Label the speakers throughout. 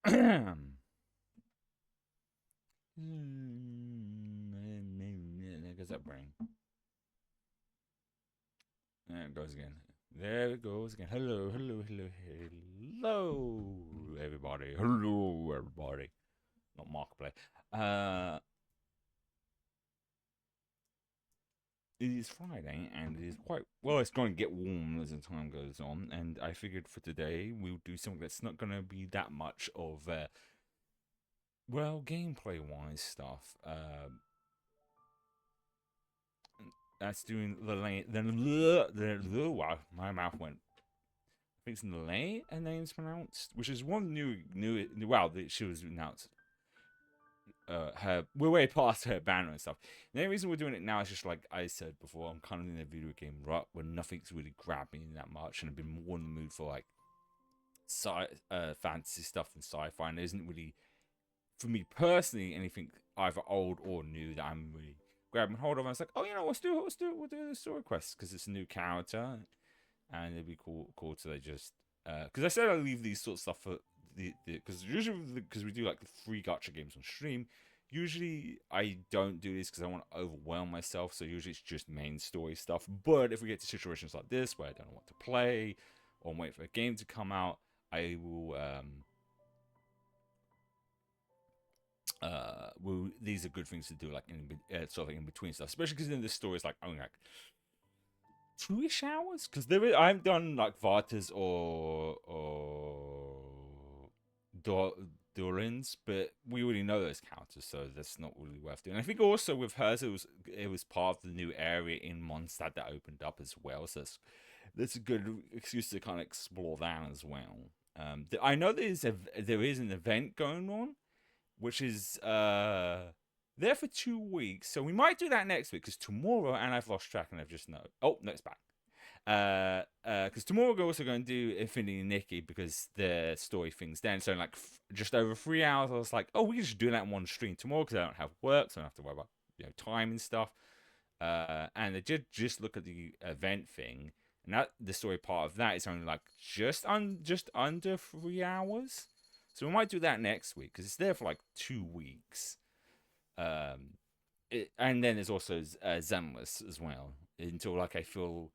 Speaker 1: Goes that brain. There it goes again. There it goes again. Hello, hello, hello, hello, everybody. Hello, everybody. Not Markiplier. Uh, it is Friday, and it is quite well. It's going to get warm as the time goes on, and I figured for today we'll do something that's not going to be that much of, well, gameplay-wise stuff. That's doing the lane. The wow, my mouth went. I think it's Lane, her name's pronounced, which is one new. Wow, she was announced. We're way past her banner and stuff. The only reason we're doing it now is just like I said before, I'm kind of in a video game rut where nothing's really grabbed me that much, and I've been more in the mood for like fantasy stuff and sci-fi, and there isn't really, for me personally, anything either old or new that I'm really grabbing hold of. And I was like, oh, let's do it. We'll do the story quest because it's a new character, and it'd be cool to just because I said I leave these sort of stuff for because usually because we do like the free gacha games on stream. Usually I don't do this because I want to overwhelm myself, so usually it's just main story stuff. But if we get to situations like this where I don't know what to play or I'm waiting for a game to come out, I will these are good things to do like in sort of in between stuff, especially because then the story is like only like 2-ish hours, because I haven't done like Vartas or Durins, but we already know those characters, so that's not really worth doing. I think also with hers, it was part of the new area in Mondstadt that opened up as well, so that's a good excuse to kind of explore that as well. I know there is an event going on, which is there for 2 weeks, so we might do that next week because tomorrow, and I've lost track and I've just know. Oh no, it's back. Because tomorrow we're also going to do Infinity Nikki because the story thing's then. So in like just over 3 hours, I was like, oh, we can just do that in one stream tomorrow because I don't have work, so I don't have to worry about time and stuff. And I did just look at the event thing, and that the story part of that is only like just under 3 hours. So we might do that next week because it's there for like 2 weeks. And then there's also Zenless as well until like I feel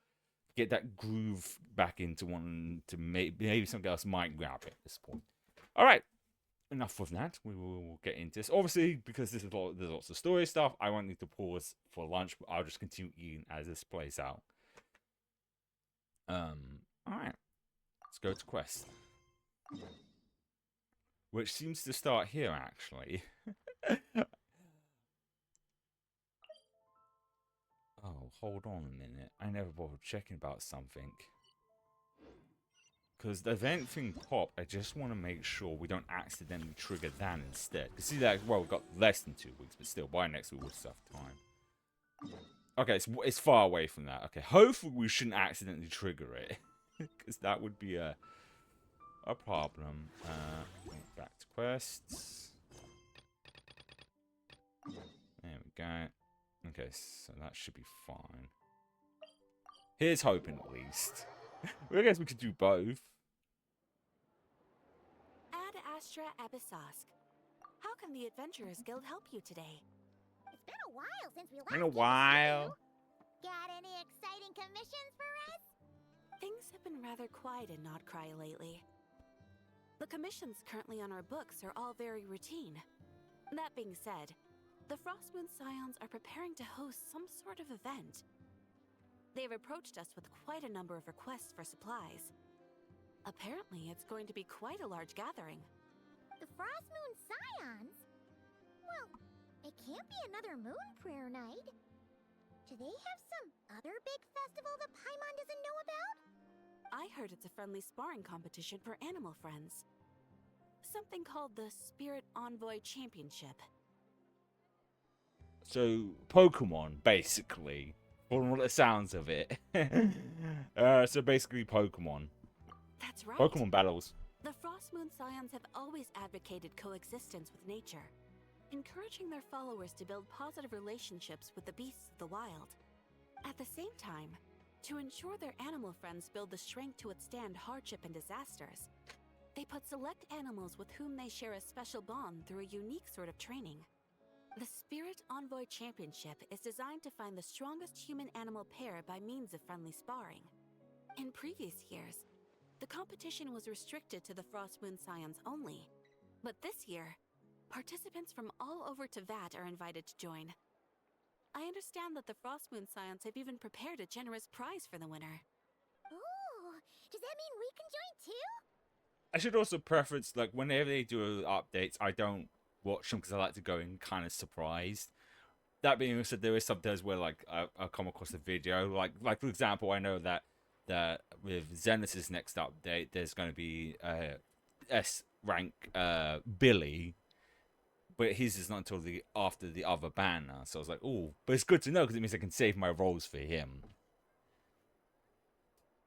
Speaker 1: get that groove back into one to maybe something else might grab it at this point. All right, enough of that. We will get into this. Obviously, because there's lots of story stuff, I won't need to pause for lunch. But I'll just continue eating as this plays out. All right, let's go to quest, which seems to start here actually. Oh, hold on a minute. I never bothered checking about something. Because the event thing popped, I just want to make sure we don't accidentally trigger that instead. Because see that, well, we've got less than 2 weeks, but still, by next week we'll still have time. Okay, it's far away from that. Okay, hopefully we shouldn't accidentally trigger it. Because that would be a problem. Back to quests. There we go. Okay, so that should be fine. Here's hoping, at least. Well, I guess we could do both.
Speaker 2: Ad Astra Abyssosk. How can the Adventurers Guild help you today?
Speaker 3: It's been a while since we last
Speaker 1: Been a while.
Speaker 3: Got any exciting commissions for us?
Speaker 2: Things have been rather quiet in Nodcry lately. The commissions currently on our books are all very routine. That being said, the Frostmoon Scions are preparing to host some sort of event. They've approached us with quite a number of requests for supplies. Apparently, it's going to be quite a large gathering.
Speaker 3: The Frostmoon Scions? Well, it can't be another Moon Prayer Night. Do they have some other big festival that Paimon doesn't know about?
Speaker 2: I heard it's a friendly sparring competition for animal friends. Something called the Spirit Envoy Championship.
Speaker 1: So, Pokemon, basically. From what it sounds of it. So basically Pokemon.
Speaker 2: That's right.
Speaker 1: Pokemon battles.
Speaker 2: The Frostmoon Scions have always advocated coexistence with nature, encouraging their followers to build positive relationships with the beasts of the wild. At the same time, to ensure their animal friends build the strength to withstand hardship and disasters, They put select animals with whom they share a special bond through a unique sort of training. The Spirit Envoy Championship is designed to find the strongest human-animal pair by means of friendly sparring. In previous years, the competition was restricted to the Frost Moon Scions only. But this year, participants from all over Teyvat are invited to join. I understand that the Frost Moon Scions have even prepared a generous prize for the winner.
Speaker 3: Ooh, does that mean we can join too?
Speaker 1: I should also preference, like, whenever they do updates, I don't watch them because I like to go in kind of surprised. That being said, there is sometimes where, like, I'll come across a video. Like for example, I know that with Zenith's next update, there's going to be S rank Billy, but his is not until after the other banner. So I was like, oh, but it's good to know because it means I can save my rolls for him.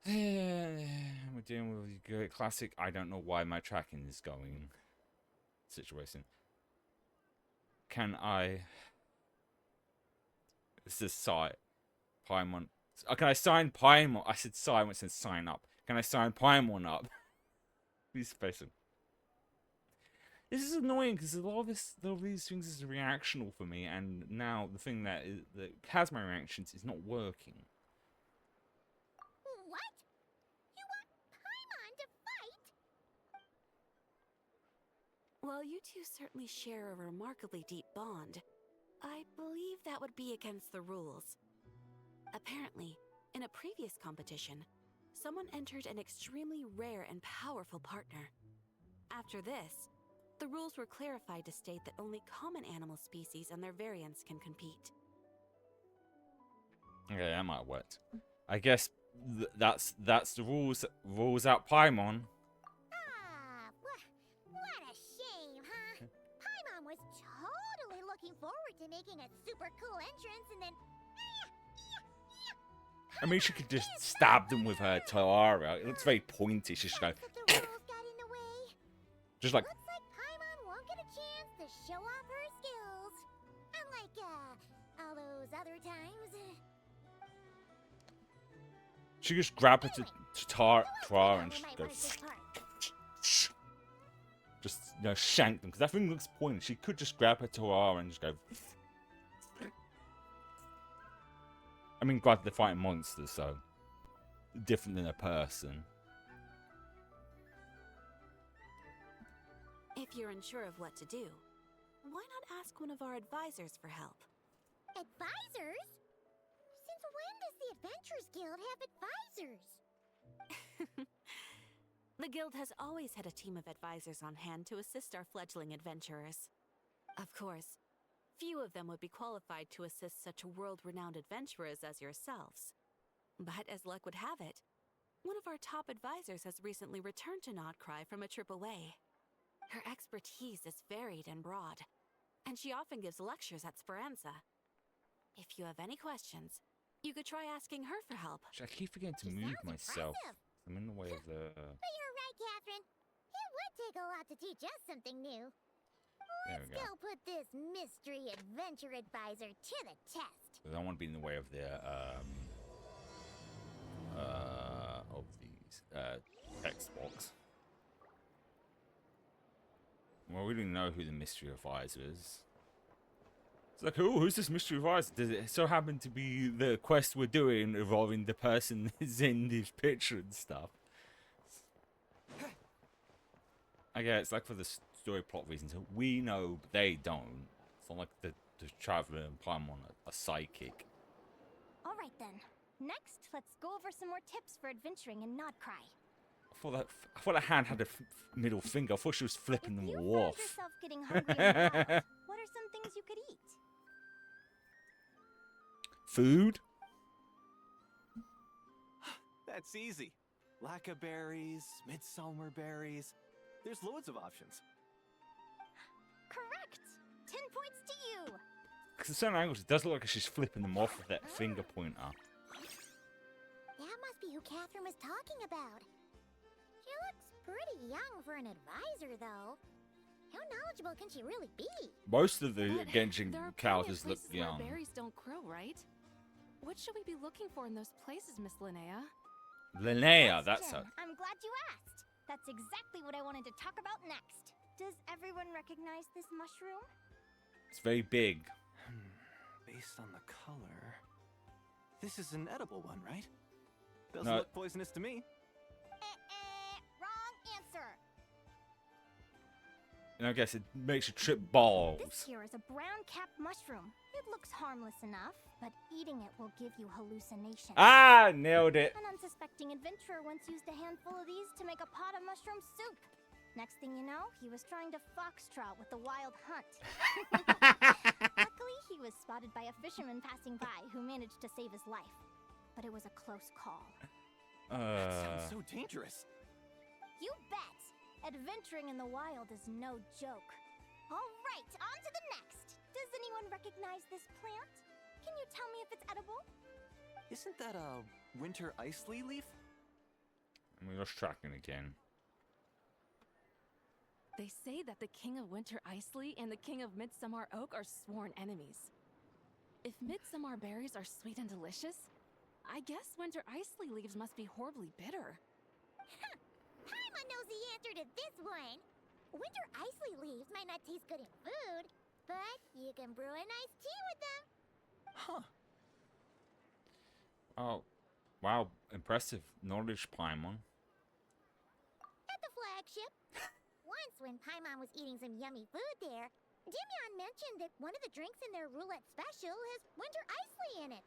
Speaker 1: We're dealing with a good classic. I don't know why my tracking is going situation. Can I? This is site Paimon. Can I sign Paimon? I said sign. It says sign up. Can I sign Paimon up? Please special. This is annoying because a lot of these things is reactional for me, and now the thing that has my reactions is not working.
Speaker 3: What? You want Paimon to fight?
Speaker 2: While you two certainly share a remarkably deep bond, I believe that would be against the rules. Apparently, in a previous competition, someone entered an extremely rare and powerful partner. After this, the rules were clarified to state that only common animal species and their variants can compete.
Speaker 1: Okay, that might work. I guess that's the rules out Paimon.
Speaker 3: Ah, what a shame, huh? Paimon was totally looking forward to making a super cool entrance, and then...
Speaker 1: I mean, she could just stab them with her tiara. It looks very pointy. She should go.
Speaker 3: The rules got in the way.
Speaker 1: Just like.
Speaker 3: Looks like Paimon won't get a chance to show off her skills. Unlike, all those other times.
Speaker 1: She just grab her tiara and just go. Just, you know, shank them. Because that thing looks pointy. She could just grab her tiara and just go. I mean, granted, they're fighting monsters, so different than a person.
Speaker 2: If you're unsure of what to do, why not ask one of our advisors for help?
Speaker 3: Advisors? Since when does the Adventurers Guild have advisors?
Speaker 2: The guild has always had a team of advisors on hand to assist our fledgling adventurers. Of course, few of them would be qualified to assist such world-renowned adventurers as yourselves. But as luck would have it, one of our top advisors has recently returned to Nodcry from a trip away. Her expertise is varied and broad, and she often gives lectures at Speranza. If you have any questions, you could try asking her for help.
Speaker 1: I keep forgetting to
Speaker 3: She
Speaker 1: move
Speaker 3: sounds
Speaker 1: myself.
Speaker 3: impressive.
Speaker 1: I'm in the way of the.
Speaker 3: But you're right, Catherine. It would take a lot to teach us something new.
Speaker 1: There
Speaker 3: Let's
Speaker 1: we go.
Speaker 3: go put this mystery adventure advisor to the test.
Speaker 1: I don't want to be in the way of their of these text box. Well, we don't know who the mystery advisor is. It's like, oh, who's this mystery advisor? Does it so happen to be the quest we're doing involving the person that's in this picture and stuff? I guess it's like for the story plot reasons. We know, but they don't. It's not like the traveler and Paimon are psychic.
Speaker 3: All right then. Next, let's go over some more tips for adventuring in Nodcry.
Speaker 1: I thought that hand had a middle finger. I thought she was flipping them
Speaker 3: If you
Speaker 1: all
Speaker 3: found
Speaker 1: off.
Speaker 3: yourself getting hungry in the wild, what are some things you could eat?
Speaker 1: Food?
Speaker 4: That's easy. Lacca berries, midsummer berries. There's loads of options.
Speaker 3: Correct! 10 points to you!
Speaker 1: Because in certain angles, it does look like she's flipping them off with that finger pointer.
Speaker 3: That must be who Catherine was talking about. She looks pretty young for an advisor, though. How knowledgeable can she really be?
Speaker 1: Most of the
Speaker 2: But
Speaker 1: Genshin
Speaker 2: there are plenty of
Speaker 1: characters look
Speaker 2: places where
Speaker 1: young.
Speaker 2: berries don't grow, right? What should we be looking for in those places, Miss Linnea?
Speaker 1: Linnea, that's
Speaker 3: Question.
Speaker 1: her.
Speaker 3: I'm glad you asked. That's exactly what I wanted to talk about next. Does everyone recognize this mushroom?
Speaker 1: It's very big.
Speaker 4: Based on the color... This is an edible one, right? Doesn't
Speaker 1: No.
Speaker 4: look poisonous to me.
Speaker 3: Wrong answer.
Speaker 1: And I guess it makes you trip balls.
Speaker 3: This here is a brown-capped mushroom. It looks harmless enough, but eating it will give you hallucinations.
Speaker 1: Ah, nailed it.
Speaker 3: An unsuspecting adventurer once used a handful of these to make a pot of mushroom soup. Next thing you know, he was trying to foxtrot with the wild hunt. Luckily, he was spotted by a fisherman passing by who managed to save his life. But it was a close call.
Speaker 4: That sounds so dangerous.
Speaker 3: You bet! Adventuring in the wild is no joke. All right, on to the next. Does anyone recognize this plant? Can you tell me if it's edible?
Speaker 4: Isn't that a winter ice leaf?
Speaker 1: And we lost tracking again.
Speaker 5: They say that the King of Winter Isley and the King of Midsummer Oak are sworn enemies. If midsummer berries are sweet and delicious, I guess winter Isley leaves must be horribly bitter.
Speaker 3: Paimon knows the answer to this one. Winter isley leaves might not taste good in food, but you can brew a nice tea with them.
Speaker 4: Huh.
Speaker 1: Oh, wow. Impressive knowledge, Paimon.
Speaker 3: At the flagship. Once when Paimon was eating some yummy food there, Dimyon mentioned that one of the drinks in their roulette special has winter isley in it.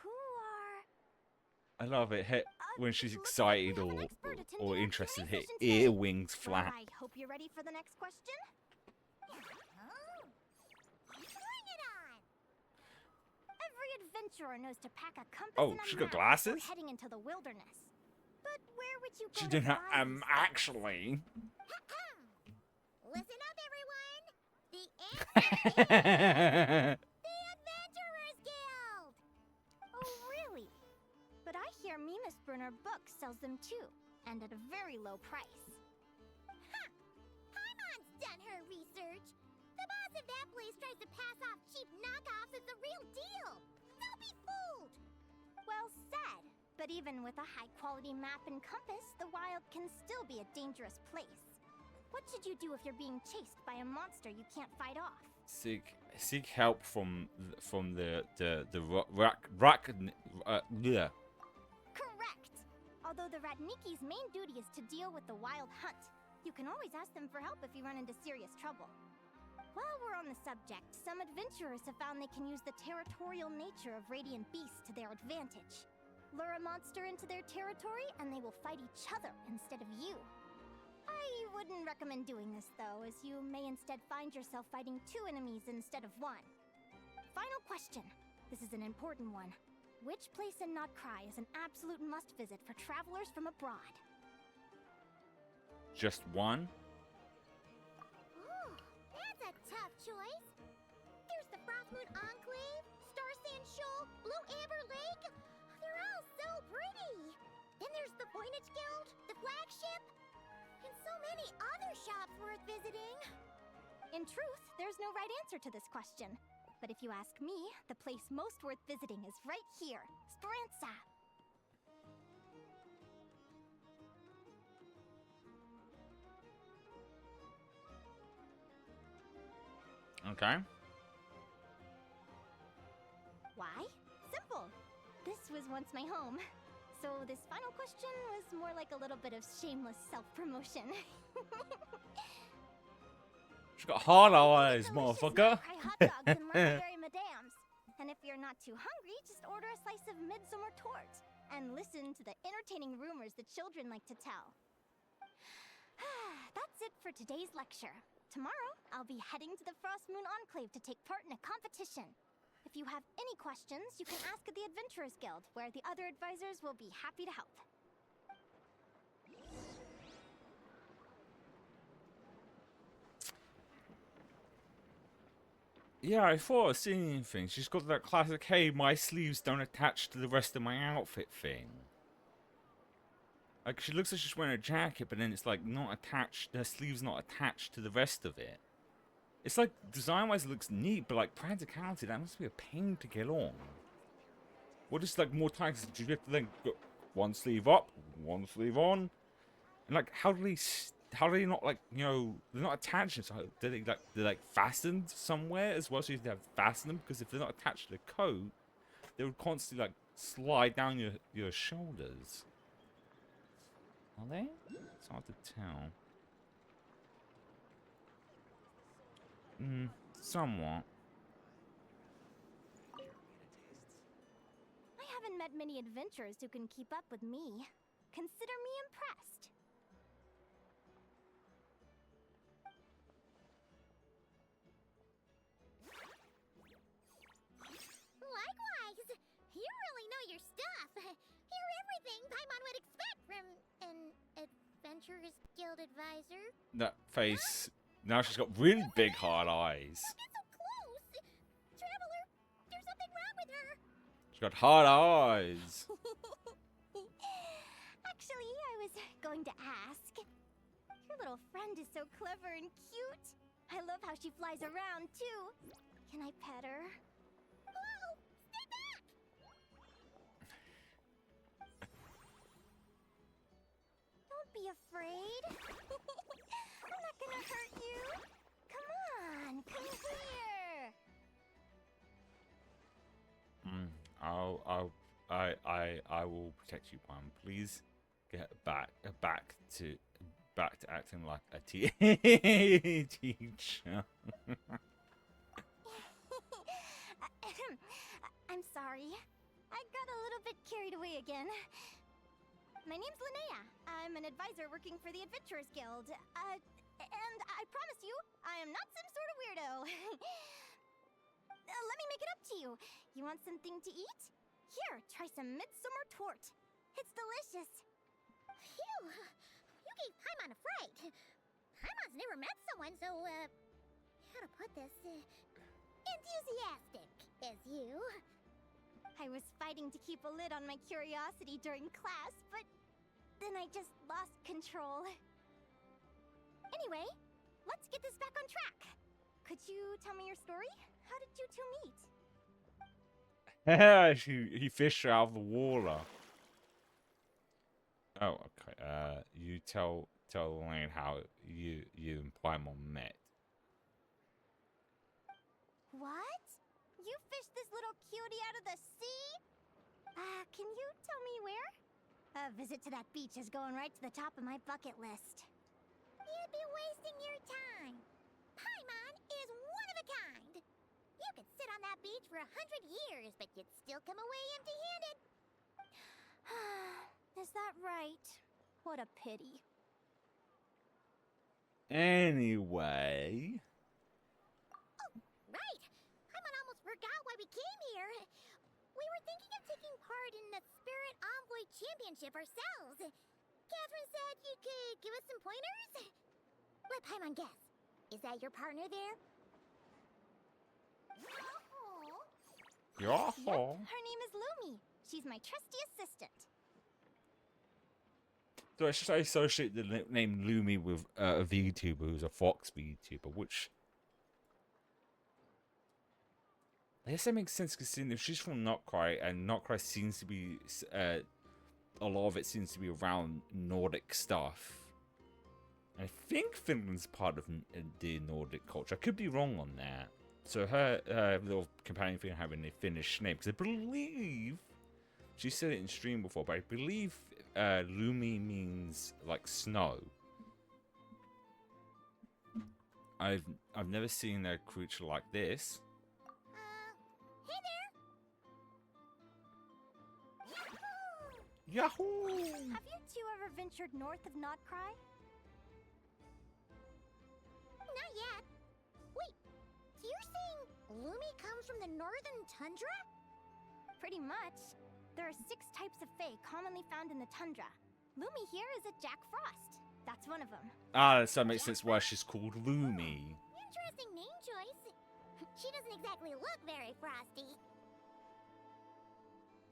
Speaker 3: Who are...
Speaker 1: I love it. When she's
Speaker 3: looks like we
Speaker 1: excited
Speaker 3: have an
Speaker 1: or,
Speaker 3: expert attending
Speaker 1: or
Speaker 3: our
Speaker 1: interested,
Speaker 3: Q&A
Speaker 1: her
Speaker 3: session today.
Speaker 1: ear wings flap.
Speaker 3: I hope you're ready for the next question. Bring it on! Every adventurer knows to pack a compass
Speaker 1: Oh,
Speaker 3: and a
Speaker 1: she's got
Speaker 3: map
Speaker 1: glasses?
Speaker 3: before heading into the wilderness. But where would you go
Speaker 1: She
Speaker 3: to
Speaker 1: didn't have,
Speaker 3: find these things?
Speaker 1: actually.
Speaker 3: Listen up, everyone! The answer is the Adventurers Guild! Oh, really? But I hear Mimas Brunner Books sells them too, and at a very low price. Ha! Paimon's done her research! The boss of that place tries to pass off cheap knockoffs as the real deal! Don't be fooled! Well said. But even with a high-quality map and compass, the wild can still be a dangerous place. What should you do if you're being chased by a monster you can't fight off?
Speaker 1: Seek help from the yeah.
Speaker 3: Correct! Although the Ratniki's main duty is to deal with the wild hunt, you can always ask them for help if you run into serious trouble. While we're on the subject, some adventurers have found they can use the territorial nature of radiant beasts to their advantage. Lure a monster into their territory and they will fight each other instead of you. I wouldn't recommend doing this though, as you may instead find yourself fighting two enemies instead of one. Final question. This is an important one. Which place in Notcry is an absolute must-visit for travelers from abroad?
Speaker 1: Just one.
Speaker 3: Ooh, that's a tough choice. There's the Frostmoon Enclave, Star Sand Shoal, Blue Amber Lake. They're all so pretty. Then there's the Voynich Guild, the flagship, and so many other shops worth visiting. In truth, there's no right answer to this question. But if you ask me, the place most worth visiting is right here, Speranza.
Speaker 1: Okay.
Speaker 3: Why? Simple. This was once my home. So this final question was more like a little bit of shameless self-promotion.
Speaker 1: She got hard eyes,
Speaker 3: Delicious
Speaker 1: motherfucker.
Speaker 3: Notcry hot dogs and legendary madams. And if you're not too hungry, just order a slice of midsummer tort and listen to the entertaining rumors the children like to tell. That's it for today's lecture. Tomorrow, I'll be heading to the Frostmoon Enclave to take part in a competition. If you have any questions, you can ask at the Adventurers Guild, where the other advisors will be happy to help.
Speaker 1: Yeah, I thought I seen anything. She's got that classic, hey, my sleeves don't attach to the rest of my outfit thing. Like, she looks like she's wearing a jacket, but then it's like not attached, her sleeve's not attached to the rest of it. It's like, design-wise it looks neat, but like, practicality, that must be a pain to get on. What is like more times, do you have to then one sleeve up, one sleeve on, and like how do they not, like, you know, they're not attached? So they're like fastened somewhere as well, so you have to fasten them, because if they're not attached to the coat, they would constantly like slide down your shoulders. Are they? It's hard to tell. Somewhat.
Speaker 3: I haven't met many adventurers who can keep up with me. Consider me impressed.
Speaker 6: Likewise! You really know your stuff. You're everything Paimon would expect from an Adventurers Guild advisor.
Speaker 1: That face. Now she's got really big hard eyes.
Speaker 6: Don't get so close! Traveler, there's something wrong with her.
Speaker 1: She's got hard eyes.
Speaker 3: Actually, I was going to ask. Your little friend is so clever and cute. I love how she flies around, too. Can I pet her?
Speaker 6: Whoa! Stay back!
Speaker 3: Don't be afraid. I'm not gonna hurt you. Come on, come here.
Speaker 1: I will protect you, Pam. Please get back to acting like a teacher.
Speaker 3: I'm sorry. I got a little bit carried away again. My name's Linnea. I'm an advisor working for the Adventurers Guild. And I promise you, I am not some sort of weirdo. Let me make it up to you. You want something to eat? Here, try some midsummer tort. It's delicious.
Speaker 6: Phew! You gave Paimon a fright. Paimon's never met someone so, how to put this, enthusiastic as you.
Speaker 3: I was fighting to keep a lid on my curiosity during class, but then I just lost control. Anyway, let's get this back on track. Could you tell me your story? How did you two meet?
Speaker 1: He fished her out of the water. Oh, okay. You tell Elaine how you and Paimon met.
Speaker 3: What? You fished this little cutie out of the sea? Can you tell me where? A visit to that beach is going right to the top of my bucket list.
Speaker 6: You'd be wasting your time. Paimon is one of a kind. You could sit on that beach for 100 years, but you'd still come away empty-handed.
Speaker 3: Is that right? What a pity.
Speaker 1: Anyway.
Speaker 6: Oh, right. Paimon almost forgot why we came here. We were thinking of taking part in the Spirit Envoy Championship ourselves. Catherine said you could give us some pointers. Let Paimon guess. Is that your partner there?
Speaker 1: Yep,
Speaker 3: Her name is Lumi. She's my trusty assistant.
Speaker 1: So I should associate the name Lumi with a VTuber who's a Fox VTuber, which I guess that makes sense, because if she's from Notcry, and Notcry seems to be a lot of it seems to be around Nordic stuff. I think Finland's part of the Nordic culture. I could be wrong on that. So her little companion thing having a Finnish name, because I believe she said it in stream before, but I believe Lumi means like snow. I've never seen a creature like this.
Speaker 6: Hey there!
Speaker 1: Yahoo!
Speaker 3: Have you two ever ventured north of Notcry?
Speaker 6: Not yet. Wait, you're saying Lumi comes from the northern tundra?
Speaker 3: Pretty much. There are 6 types of fae commonly found in the tundra. Lumi here is a Jack Frost. That's one of them.
Speaker 1: Ah, so that makes sense why she's called Lumi.
Speaker 6: Interesting name choice. She doesn't exactly look very frosty.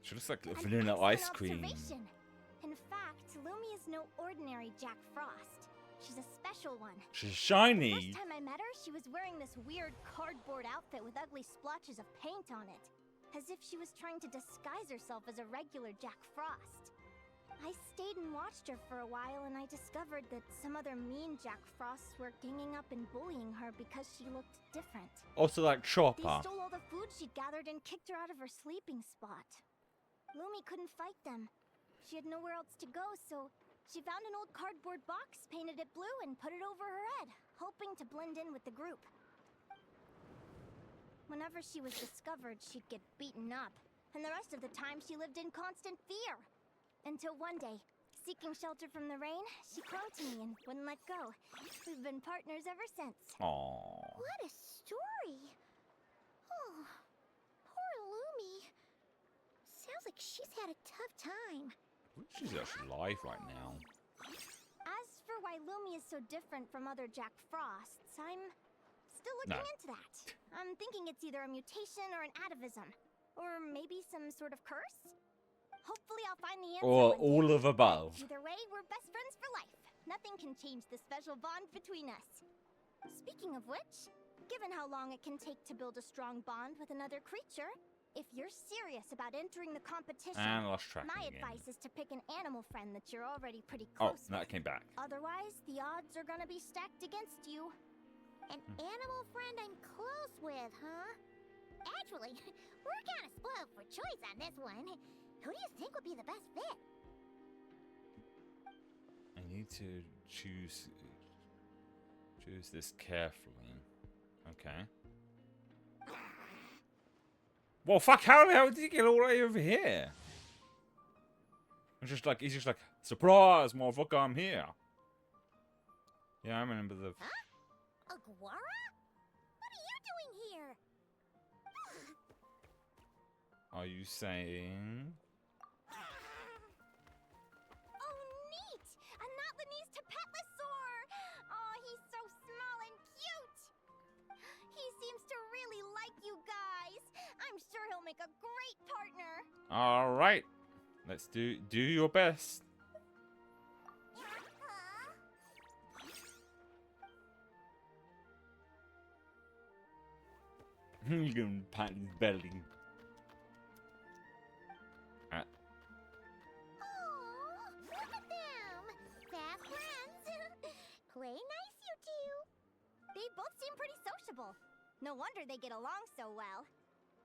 Speaker 1: She looks like
Speaker 3: An
Speaker 1: vanilla
Speaker 3: excellent
Speaker 1: ice cream.
Speaker 3: observation. In fact, Lumi is no ordinary Jack Frost. She's a special one.
Speaker 1: She's
Speaker 3: The
Speaker 1: shiny.
Speaker 3: first time I met her, she was wearing this weird cardboard outfit with ugly splotches of paint on it. As if she was trying to disguise herself as a regular Jack Frost. I stayed and watched her for a while, and I discovered that some other mean Jack Frosts were ganging up and bullying her because she looked different.
Speaker 1: Also like
Speaker 3: They
Speaker 1: Chopper.
Speaker 3: stole all the food she'd gathered and kicked her out of her sleeping spot. Lumi couldn't fight them. She had nowhere else to go, so she found an old cardboard box, painted it blue, and put it over her head, hoping to blend in with the group. Whenever she was discovered, she'd get beaten up, and the rest of the time she lived in constant fear. Until one day, seeking shelter from the rain, she clung to me and wouldn't let go. We've been partners ever since.
Speaker 1: Aww.
Speaker 6: What a story. Oh, poor Lumi. Sounds like she's had a tough time.
Speaker 1: She's actually alive right now.
Speaker 3: As for why Lumi is so different from other Jack Frosts, I'm still looking into that. I'm thinking it's either a mutation or an atavism. Or maybe some sort of curse? Hopefully I'll find the answer
Speaker 1: Or
Speaker 3: one day.
Speaker 1: all of above.
Speaker 3: Either way, we're best friends for life. Nothing can change the special bond between us. Speaking of which, given how long it can take to build a strong bond with another creature, if you're serious about entering the competition,
Speaker 1: And lost track
Speaker 3: my
Speaker 1: again.
Speaker 3: advice is to pick an animal friend that you're already pretty
Speaker 1: Oh,
Speaker 3: close
Speaker 1: that
Speaker 3: with.
Speaker 1: came back.
Speaker 3: Otherwise, the odds are gonna be stacked against you.
Speaker 6: An animal friend I'm close with, huh? Actually, we're kind of spoiled for choice on this one. Who do you think would be the best fit?
Speaker 1: I need to choose this carefully. Okay. Well, fuck! How the hell did you get all the way over here? He's just like, surprise, motherfucker! I'm here. Yeah, I remember the.
Speaker 6: Aguara? What are you doing here?
Speaker 1: Are you saying?
Speaker 3: Oh, neat! A Notlanese Tapetlosaur! Oh, he's so small and cute! He seems to really like you guys. I'm sure he'll make a great partner.
Speaker 1: All right, let's do your best. You can pat his belly.
Speaker 6: Aw, look at them! Fast friends! Play nice, you two!
Speaker 3: They both seem pretty sociable. No wonder they get along so well.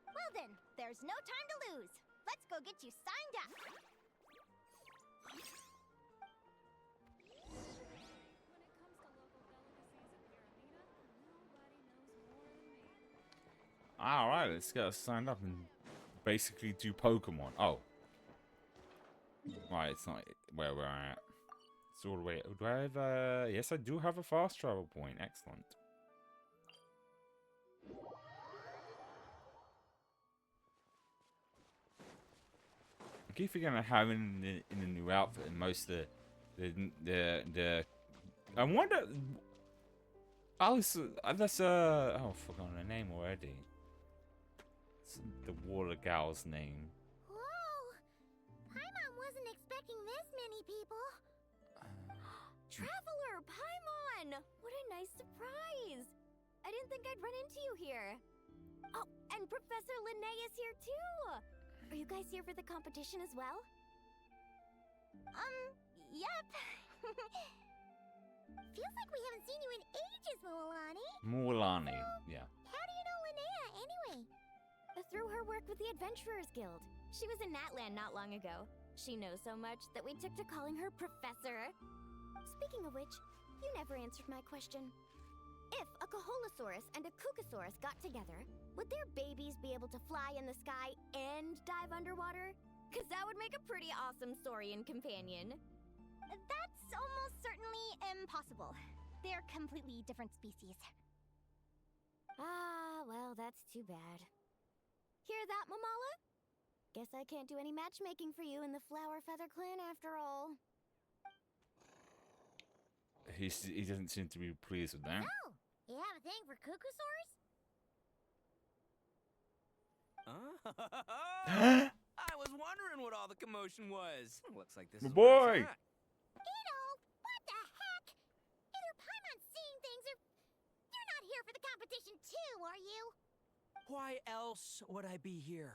Speaker 3: Well then, there's no time to lose. Let's go get you signed up.
Speaker 1: All right, let's get us signed up and basically do Pokemon. Oh, right, it's not where we're at. It's all the way. Do I have a? Yes, I do have a fast travel point. Excellent. I keep forgetting I have in the new outfit and most of the. I wonder. Oh, that's oh, I've forgotten her name already. It's the water gal's name.
Speaker 6: Whoa! Paimon wasn't expecting this many people.
Speaker 5: Traveler, Paimon! What a nice surprise! I didn't think I'd run into you here. Oh, and Professor Linnae is here too! Are you guys here for the competition as well?
Speaker 3: Yep.
Speaker 6: Feels like we haven't seen you in ages, Moalani.
Speaker 1: Mualani, yeah.
Speaker 6: How do you know Linnea, anyway?
Speaker 5: Through her work with the Adventurers Guild. She was in Natland not long ago. She knows so much that we took to calling her Professor. Speaking of which, you never answered my question. If a Caholosaurus and a Kookasaurus got together, would their babies be able to fly in the sky and dive underwater? Cause that would make a pretty awesome saurian companion.
Speaker 3: That's almost certainly impossible. They're completely different species.
Speaker 5: Ah, well, that's too bad. Hear that, Mamala? Guess I can't do any matchmaking for you in the Flower Feather Clan after all.
Speaker 1: He doesn't seem to be pleased with that.
Speaker 6: Oh, you have a thing for Kookasaurs?
Speaker 7: I was wondering what all the commotion was. Looks like this
Speaker 1: My
Speaker 7: is where
Speaker 1: boy.
Speaker 7: it's at.
Speaker 6: Edo, what the heck? Either Paimon's seeing things or you're not here for the competition too, are you?
Speaker 7: Why else would I be here?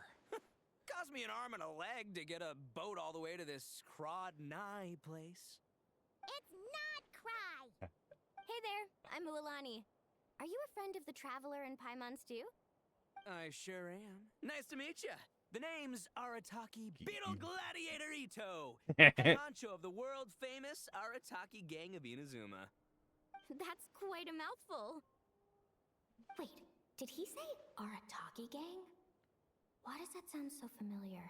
Speaker 7: cost me an arm and a leg to get a boat all the way to this Crawdnigh place.
Speaker 6: It's not Cry.
Speaker 3: Hey there, I'm Mualani. Are you a friend of the Traveler and Paimon Stew?
Speaker 7: I sure am. Nice to meet ya. The name's Arataki Beetle Gladiator Ito, head honcho of the world-famous Arataki Gang of Inazuma.
Speaker 3: That's quite a mouthful. Wait, did he say Arataki Gang? Why does that sound so familiar?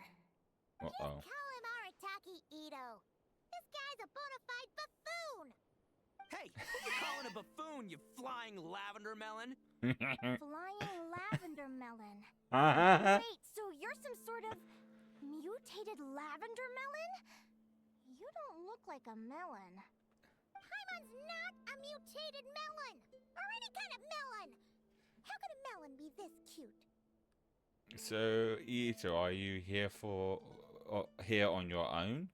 Speaker 1: Uh-oh.
Speaker 6: Call him Arataki Ito. This guy's a bona fide buffoon.
Speaker 7: Hey, who you calling a buffoon, you flying lavender melon?
Speaker 3: Flying lavender melon.
Speaker 1: Uh-huh.
Speaker 3: Wait, so you're some sort of mutated lavender melon? You don't look like a melon.
Speaker 6: Paimon's not a mutated melon, or any kind of melon. How could a melon be this cute?
Speaker 1: So, Ito, are you here here on your own?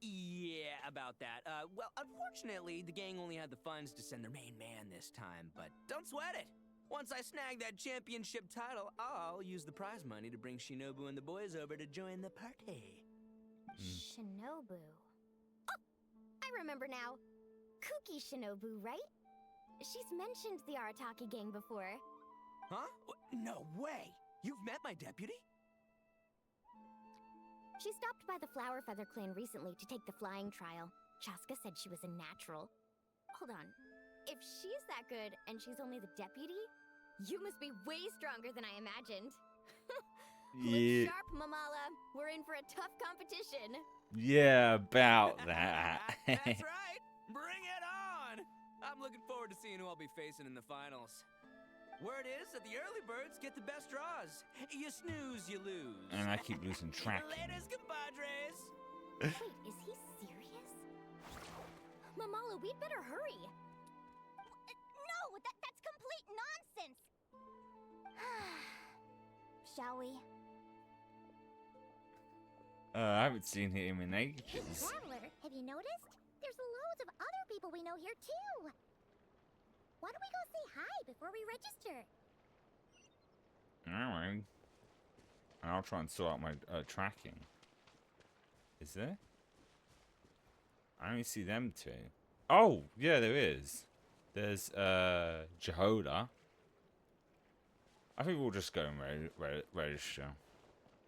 Speaker 7: Yeah, about that. Well, unfortunately, the gang only had the funds to send their main man this time, but don't sweat it. Once I snag that championship title, I'll use the prize money to bring Shinobu and the boys over to join the party.
Speaker 3: Shinobu. Oh, I remember now. Kuki Shinobu, right? She's mentioned the Arataki gang before.
Speaker 7: Huh? No way! You've met my deputy?
Speaker 3: She stopped by the Flower Feather clan recently to take the flying trial. Chaska said she was a natural. Hold on. If she's that good and she's only the deputy, you must be way stronger than I imagined. Look sharp, Mamala. We're in for a tough competition.
Speaker 1: Yeah, about that.
Speaker 7: That's right! Bring it on! I'm looking forward to seeing who I'll be facing in the finals. Word is that the early birds get the best draws. You snooze, you lose.
Speaker 1: And I keep losing track.
Speaker 7: Latest, compadres!
Speaker 3: Wait, is he serious? Mamala, we'd better hurry.
Speaker 6: No, that's complete nonsense.
Speaker 3: Shall we?
Speaker 1: I haven't seen him in
Speaker 6: Hey,
Speaker 1: ages.
Speaker 6: Traveler, have you noticed? There's loads of other people we know here, too. Why don't we go say hi before we register?
Speaker 1: Alright. I'll try and sort out my tracking. Is there? I only see them two. Oh, yeah, there is. There's Jehoda. I think we'll just go and register.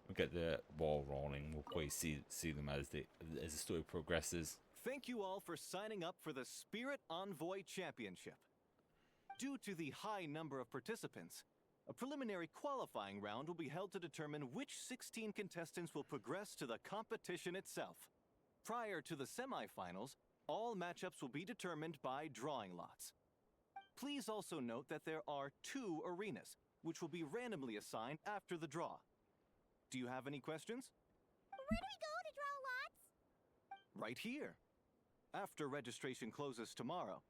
Speaker 1: We'll get the ball rolling. We'll probably see them as the story progresses.
Speaker 4: Thank you all for signing up for the Spirit Envoy Championship. Due to the high number of participants, a preliminary qualifying round will be held to determine which 16 contestants will progress to the competition itself. Prior to the semifinals, all matchups will be determined by drawing lots. Please also note that there are 2 arenas, which will be randomly assigned after the draw. Do you have any questions?
Speaker 6: Where do we go to draw lots?
Speaker 4: Right here. After registration closes tomorrow,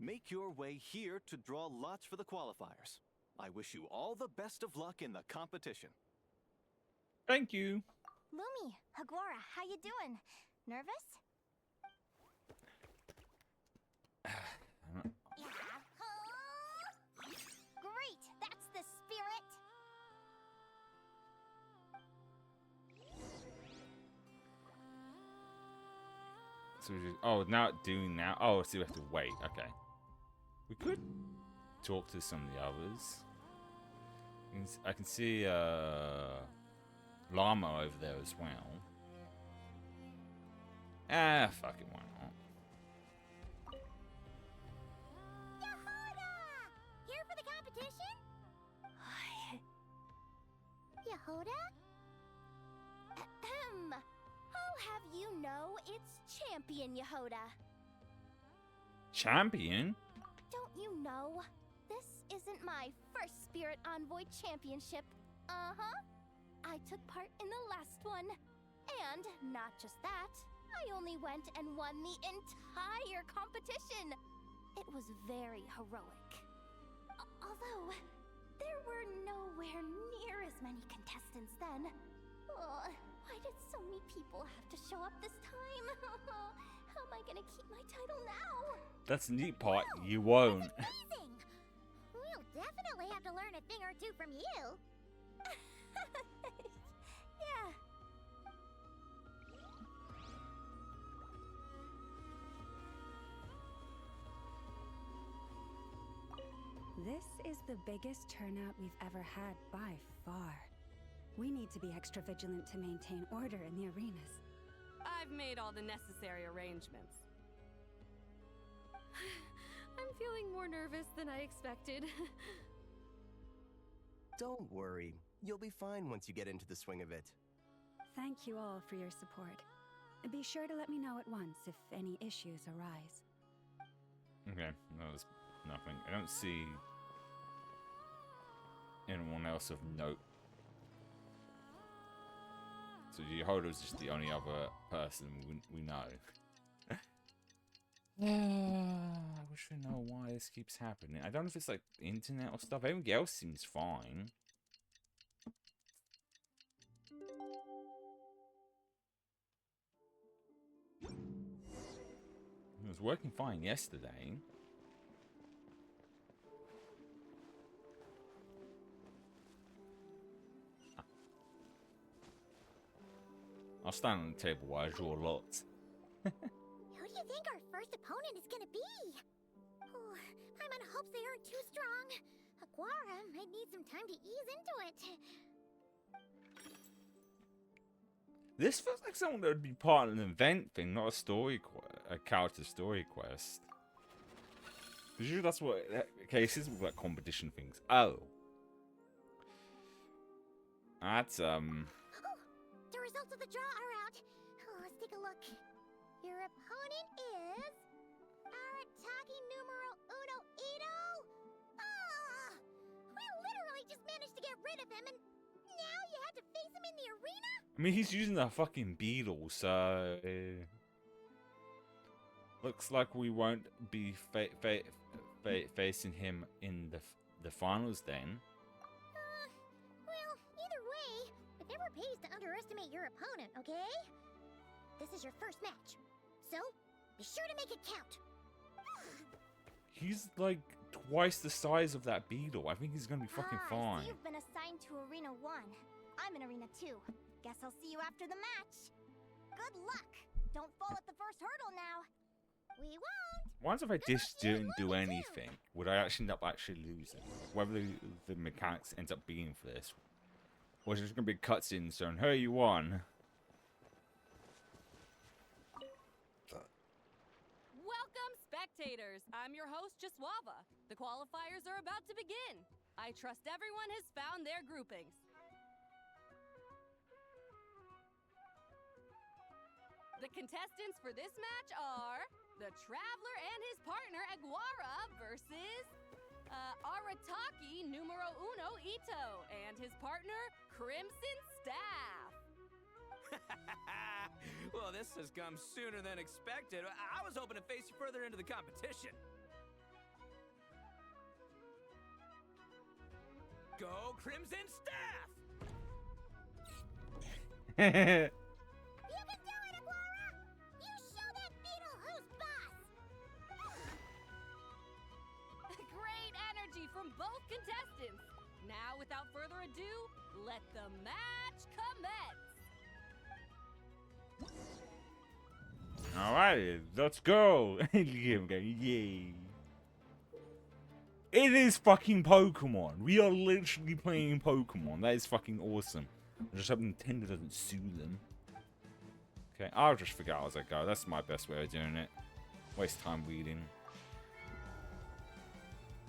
Speaker 4: make your way here to draw lots for the qualifiers. I wish you all the best of luck in the competition.
Speaker 1: Thank you.
Speaker 3: Lumi, Hagwara, how you doing? Nervous?
Speaker 6: Great, that's the spirit.
Speaker 1: So we just, oh, not doing now. Oh, so we have to wait. Okay. We could talk to some of the others. I can see Llama over there as well. Ah, fuck it, why not?
Speaker 6: Yehuda! Here for the competition? Yehuda?
Speaker 3: Ahem. I'll have you know it's Champion Yehuda.
Speaker 1: Champion?
Speaker 3: Don't you know? This isn't my first Spirit Envoy Championship. Uh-huh. I took part in the last one. And not just that, I only went and won the entire competition. It was very heroic. Although, there were nowhere near as many contestants then. Why did so many people have to show up this time? How am I gonna keep my title now?
Speaker 1: That's the neat part. You won't.
Speaker 6: Amazing! We'll definitely have to learn a thing or two from you.
Speaker 3: Yeah.
Speaker 8: This is the biggest turnout we've ever had by far. We need to be extra vigilant to maintain order in the arenas.
Speaker 5: I've made all the necessary arrangements. I'm feeling more nervous than I expected.
Speaker 9: Don't worry. You'll be fine once you get into the swing of it.
Speaker 8: Thank you all for your support. Be sure to let me know at once if any issues arise.
Speaker 1: Okay, no, there's nothing. I don't see anyone else of note. So Yehoda's just the only other person we know. I wish I know why this keeps happening. I don't know if it's like internet or stuff. Everything else seems fine. It was working fine yesterday. I'll stand on the table while I draw lots.
Speaker 6: Who do you think our first opponent is gonna be? Oh, Paimon hopes they aren't too strong. Aguara might need some time to ease into it.
Speaker 1: This feels like something that would be part of an event thing, not a story, a character story quest. Usually that's what cases with like competition things. Oh, that's
Speaker 6: Oh, the results of the draw are out. Oh, let's take a look. Your opponent is Arataki numero uno Ito. Ah, we literally just managed to get rid of him, and now you have to face him in the arena.
Speaker 1: I mean, he's using a fucking beetle, so looks like we won't be facing him in the finals then.
Speaker 6: Well, either way, it never pays to underestimate your opponent, okay? This is your first match, so be sure to make it count.
Speaker 1: He's like twice the size of that beetle. I think he's gonna be fucking
Speaker 3: I
Speaker 1: fine.
Speaker 3: see you've been assigned to Arena 1. I'm in Arena 2. Guess I'll see you after the match. Good luck. Don't fall at the first hurdle now.
Speaker 6: We won't.
Speaker 1: Once if I just didn't do anything, would I actually end up losing? Whether the mechanics ends up being for this, or is it just gonna be cutscenes showing, hey, you won?
Speaker 5: Welcome, spectators! I'm your host, Jaswava. The qualifiers are about to begin. I trust everyone has found their groupings. The contestants for this match are the Traveler and his partner Aguara versus Arataki numero uno Ito and his partner Crimson Staff.
Speaker 7: Well, this has come sooner than expected. I was hoping to face you further into the competition. Go Crimson Staff!
Speaker 6: You can do it, Aguara! You show that beetle who's boss!
Speaker 5: Great energy from both contestants. Now, without further ado, let the match commence.
Speaker 1: Alrighty, let's go. Yay. It is fucking Pokemon. We are literally playing Pokemon. That is fucking awesome. I just hope Nintendo doesn't sue them. Okay, I'll just figure out as I go. That's my best way of doing it. Waste time reading.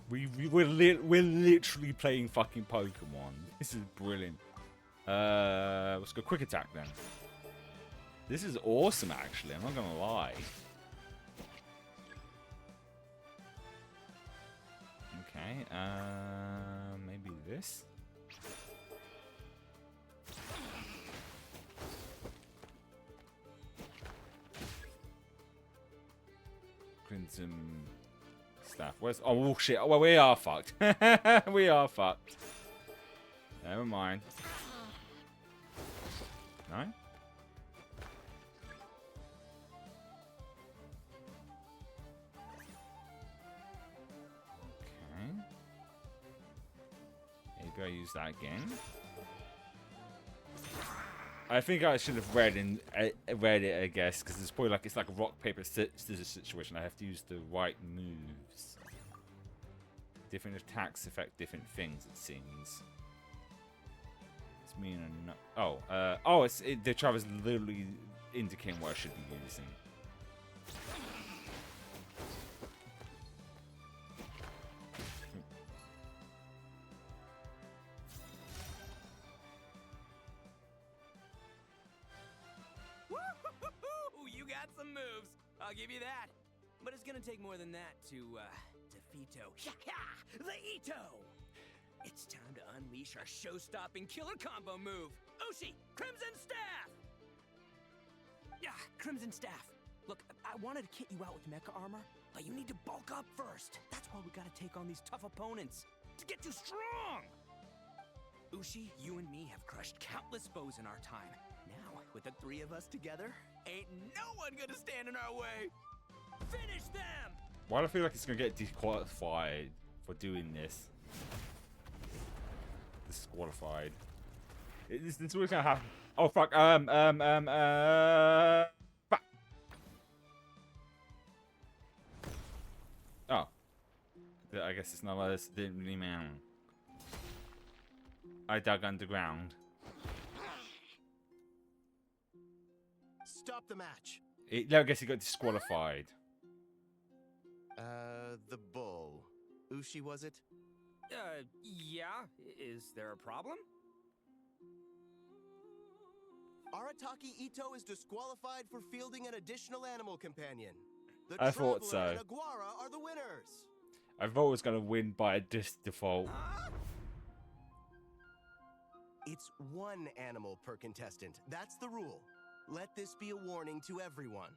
Speaker 1: We're literally playing fucking Pokemon. This is brilliant. Let's go quick attack then. This is awesome, actually. I'm not gonna lie. Okay, maybe this. Crimson Staff. Where's? Oh shit! Well, we are fucked. We are fucked. Never mind. No. Maybe I use that again. I think I should have read it, I guess, because it's probably it's like a rock paper scissors situation. I have to use the right moves. Different attacks affect different things, it seems. It's mean or not. Oh, the trap is literally indicating what I should be using.
Speaker 7: Woo-hoo-hoo-hoo! You got some moves. I'll give you that. But it's gonna take more than that to defeat the Ito. It's time to unleash our show-stopping killer combo move. Ushi, Crimson Staff! Yeah, Crimson Staff. Look, I wanted to kit you out with mecha armor, but you need to bulk up first. That's why we gotta take on these tough opponents to get you strong. Ushi, you and me have crushed countless foes in our time. Now, with the three of us together, ain't no one gonna stand in our way. Finish them!
Speaker 1: Why do I feel like it's gonna get disqualified for doing this? Disqualified. This is what's gonna happen. Oh fuck. Fuck. Oh. I guess it's not like this. Didn't really matter. I dug underground.
Speaker 9: Stop the match.
Speaker 1: I guess he got disqualified.
Speaker 9: The bull. Ushi, was it?
Speaker 7: Yeah. Is there a problem?
Speaker 9: Arataki Ito is disqualified for fielding an additional animal companion. The
Speaker 1: I thought so.
Speaker 9: Traveler and Aguara are the winners.
Speaker 1: I thought it was gonna win by a default.
Speaker 9: It's one animal per contestant. That's the rule. Let this be a warning to everyone.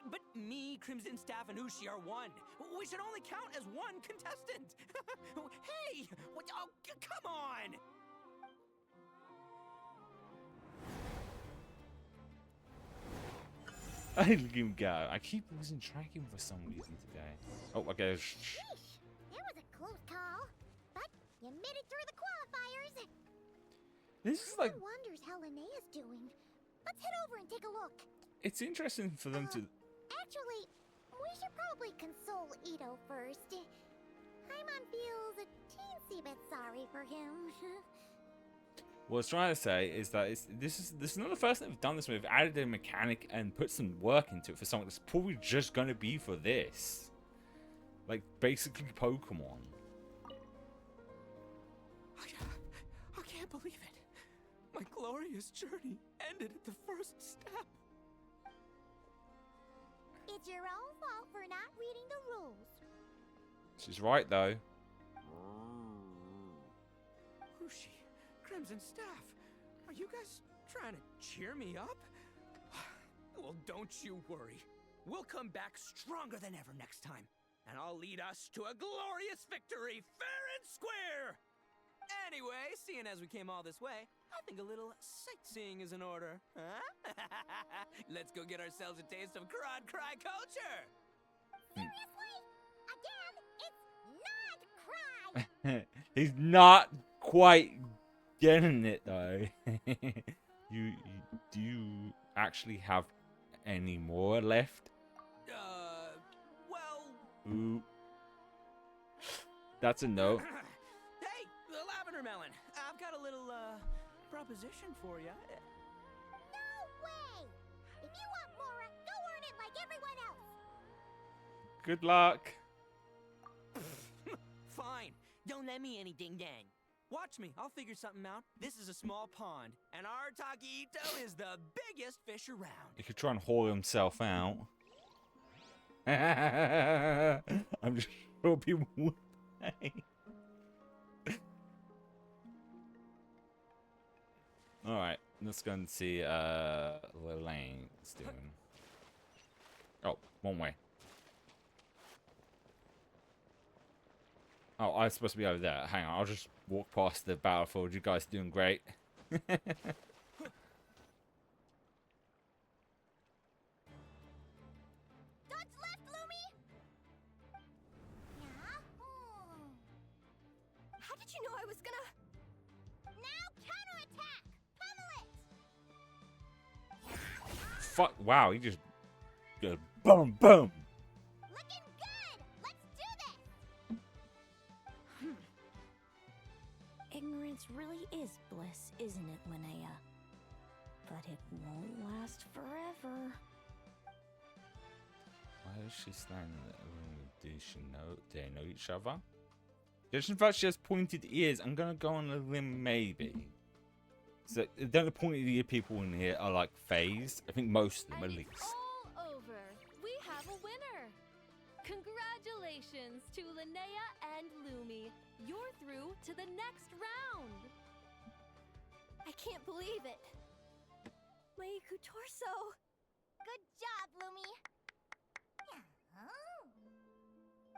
Speaker 7: But me, Crimson Staff, and Ushi are one. We should only count as one contestant. Hey! What, oh, come on!
Speaker 1: I let him go. I keep losing track of him for some reason today. Oh, okay.
Speaker 6: Sheesh, that was a close call. But you made it through the qualifiers.
Speaker 1: This is like...
Speaker 6: Everyone wonders how Linnea's doing. Let's head over and take a look.
Speaker 1: It's interesting for them to...
Speaker 6: Actually, we should probably console Ito first. Paimon feels a teensy bit sorry for him.
Speaker 1: What I was trying to say is that this is not the first time we've done this. We've added a mechanic and put some work into it for something that's probably just going to be for this. Like, basically Pokemon.
Speaker 7: I can't believe it. My glorious journey ended at the first step.
Speaker 6: It's your own fault for not reading the rules.
Speaker 1: She's right, though.
Speaker 7: Ushi, Crimson Staff, are you guys trying to cheer me up? Well, don't you worry. We'll come back stronger than ever next time, and I'll lead us to a glorious victory, fair and square! Anyway, seeing as we came all this way, I think a little sightseeing is in order, huh? Let's go get ourselves a taste of Crod Cry culture!
Speaker 6: Seriously? Again, it's not cry!
Speaker 1: He's not quite getting it, though. Do you actually have any more left?
Speaker 7: Well...
Speaker 1: Ooh. That's a no.
Speaker 7: Hey, the Lavender Melon, I've got a little, proposition for you.
Speaker 6: No way! If you want Mora, go earn it like everyone else!
Speaker 1: Good luck.
Speaker 7: Fine. Don't let me any ding-dang. Watch me. I'll figure something out. This is a small pond, and Arataki Ito is the biggest fish around.
Speaker 1: He could try and haul himself out. I'm just sure people would pay. Alright, let's go and see what Lane's doing. Oh, one way. Oh, I'm supposed to be over there. Hang on, I'll just walk past the battlefield. You guys are doing great.
Speaker 6: Dodge left, Lumi! Yeah?
Speaker 2: How did you know I was gonna...
Speaker 6: Now
Speaker 1: fuck! Wow, he just goes boom, boom.
Speaker 6: Looking good! Let's do this!
Speaker 2: Ignorance really is bliss, isn't it, Linnea? But it won't last forever.
Speaker 1: Why is she standing there? Do she know? Do they know each other? Just in fact, she has pointed ears. I'm gonna go on a limb, maybe. So, the pointed ear people in here are like phased. I think most of them, at
Speaker 5: And
Speaker 1: least.
Speaker 5: it's all over. We have a winner. Congratulations to Linnea and Lumi. You're through to the next round.
Speaker 2: I can't believe it. Meiku Torso.
Speaker 3: Good job, Lumi. Oh.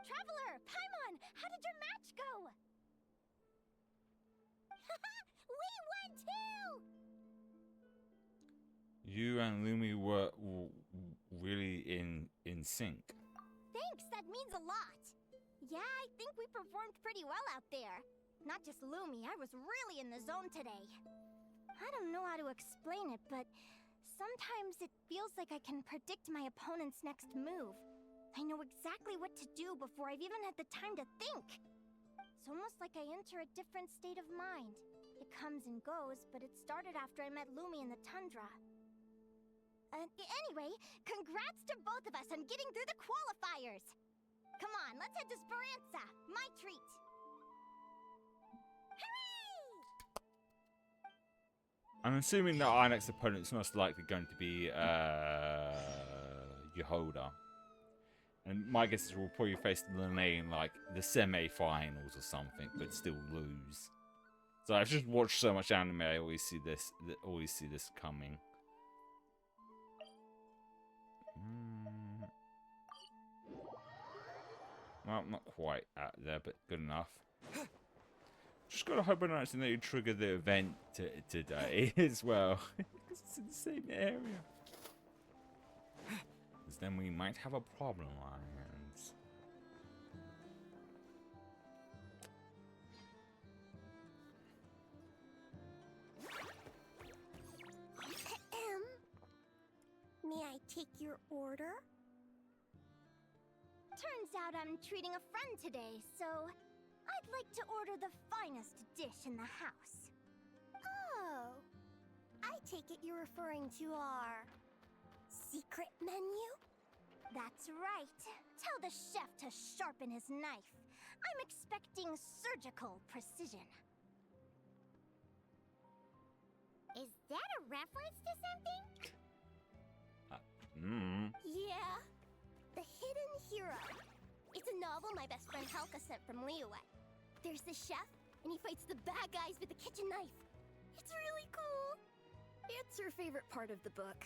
Speaker 3: Traveler, Paimon, how did your match go?
Speaker 6: We won too!
Speaker 1: You and Lumi were really in sync.
Speaker 3: Thanks, that means a lot. Yeah, I think we performed pretty well out there. Not just Lumi, I was really in the zone today. I don't know how to explain it, but sometimes it feels like I can predict my opponent's next move. I know exactly what to do before I've even had the time to think. It's almost like I enter a different state of mind. It comes and goes, but it started after I met Lumi in the tundra. Anyway, congrats to both of us on getting through the qualifiers! Come on, let's head to Speranza, my treat! Hooray!
Speaker 1: I'm assuming that our next opponent's most likely going to be Yehoda. And my guess is we'll probably face Linnea in like the semi-finals or something, but still lose. So I've just watched so much anime, I always see this coming. Well, not quite at there, but good enough. Just gotta hope I don't accidentally trigger the event today as well. Because it's in the same area. Because then we might have a problem on our hands.
Speaker 6: May I take your order?
Speaker 3: Turns out I'm treating a friend today, so I'd like to order the finest dish in the house.
Speaker 6: Oh. I take it you're referring to our secret menu?
Speaker 3: That's right. Tell the chef to sharpen his knife. I'm expecting surgical precision.
Speaker 6: Is that a reference to something?
Speaker 3: Yeah.
Speaker 6: The Hidden Hero. It's a novel my best friend Halka sent from Liyue. There's the chef, and he fights the bad guys with a kitchen knife. It's really cool.
Speaker 10: It's her favorite part of the book.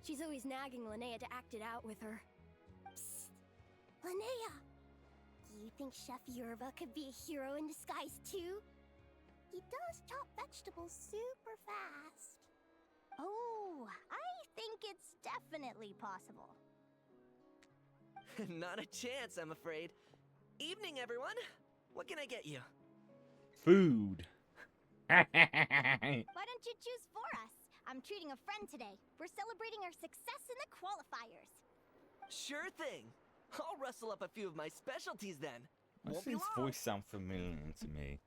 Speaker 10: She's always nagging Linnea to act it out with her.
Speaker 6: Psst. Linnea, do you think Chef Yerba could be a hero in disguise too? He does chop vegetables super fast.
Speaker 3: Oh, I think it's definitely possible.
Speaker 7: Not a chance, I'm afraid. Evening, everyone. What can I get you?
Speaker 1: Food.
Speaker 3: Why don't you choose for us? I'm treating a friend today. We're celebrating our success in the qualifiers.
Speaker 7: Sure thing. I'll rustle up a few of my specialties then.
Speaker 1: Why does
Speaker 7: Won't be
Speaker 1: his
Speaker 7: long.
Speaker 1: voice sound familiar to me?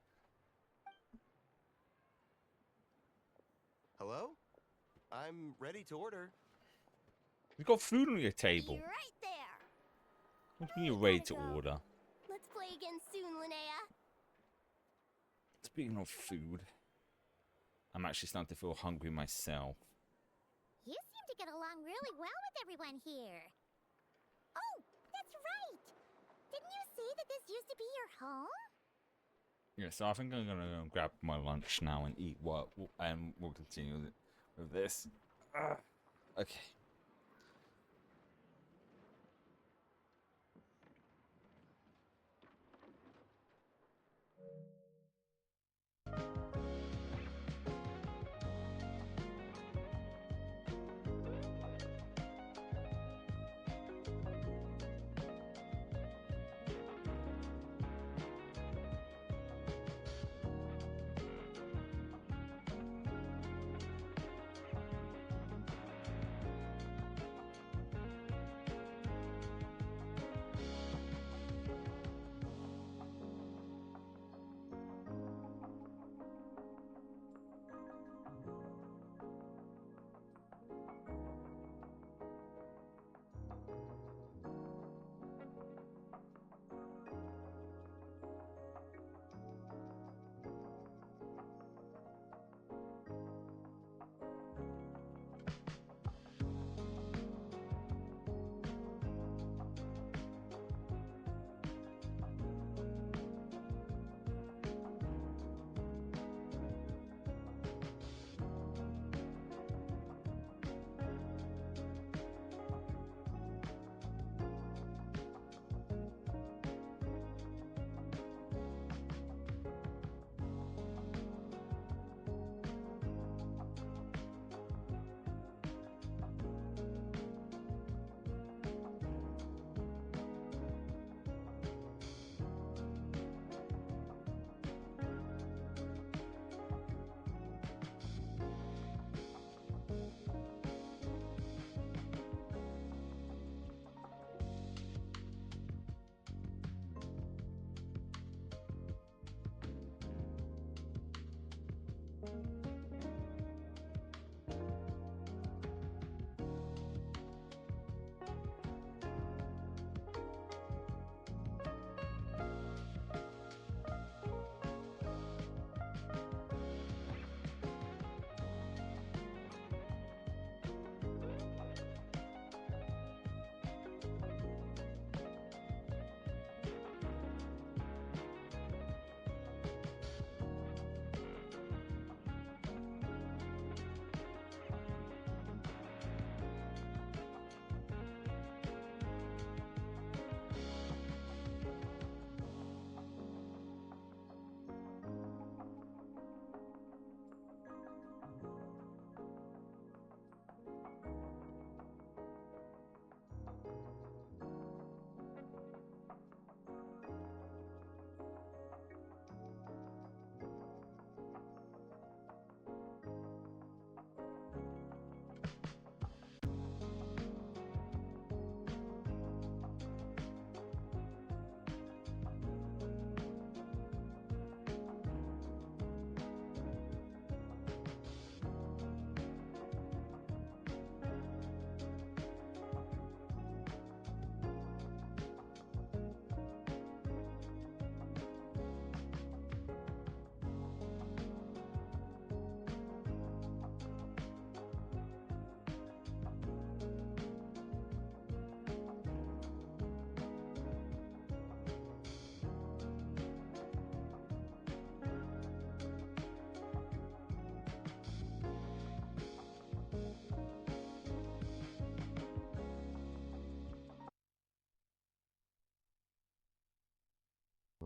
Speaker 9: Hello? I'm ready to order.
Speaker 1: You've got food on your table.
Speaker 6: You're right there.
Speaker 1: What do you mean you're ready to order?
Speaker 6: Let's play again soon, Linnea.
Speaker 1: Speaking of food, I'm actually starting to feel hungry myself.
Speaker 6: You seem to get along really well with everyone here. Oh, that's right. Didn't you say that this used to be your home?
Speaker 1: Yeah, so I think I'm gonna go grab my lunch now and eat what, and we'll continue with this. Okay.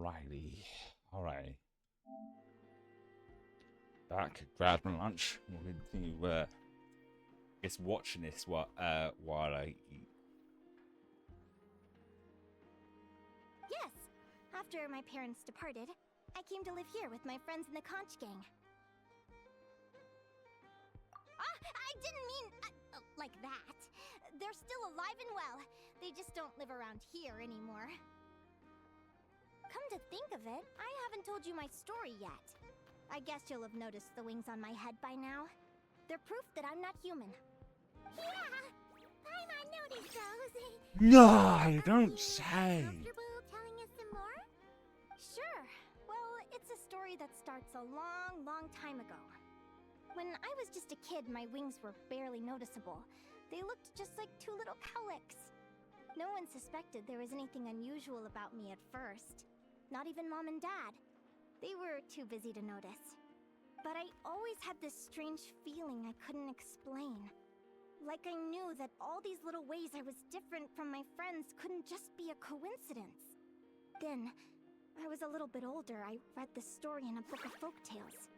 Speaker 1: Righty. Alright. Back, grab my lunch. We'll continue, guess watching this while I eat.
Speaker 3: Yes! After my parents departed, I came to live here with my friends in the conch gang. I didn't mean like that. They're still alive and well. They just don't live around here anymore. Come to think of it, I haven't told you my story yet. I guess you'll have noticed the wings on my head by now. They're proof that I'm not human.
Speaker 6: Yeah, I noticed those.
Speaker 1: No, you don't say.
Speaker 6: Comfortable telling us some more?
Speaker 3: Sure. Well, it's a story that starts a long, long time ago. When I was just a kid, my wings were barely noticeable. They looked just like two little cowlicks. No one suspected there was anything unusual about me at first. Not even Mom and Dad. They were too busy to notice. But I always had this strange feeling I couldn't explain. Like I knew that all these little ways I was different from my friends couldn't just be a coincidence. Then, I was a little bit older, I read this story in a book of folktales.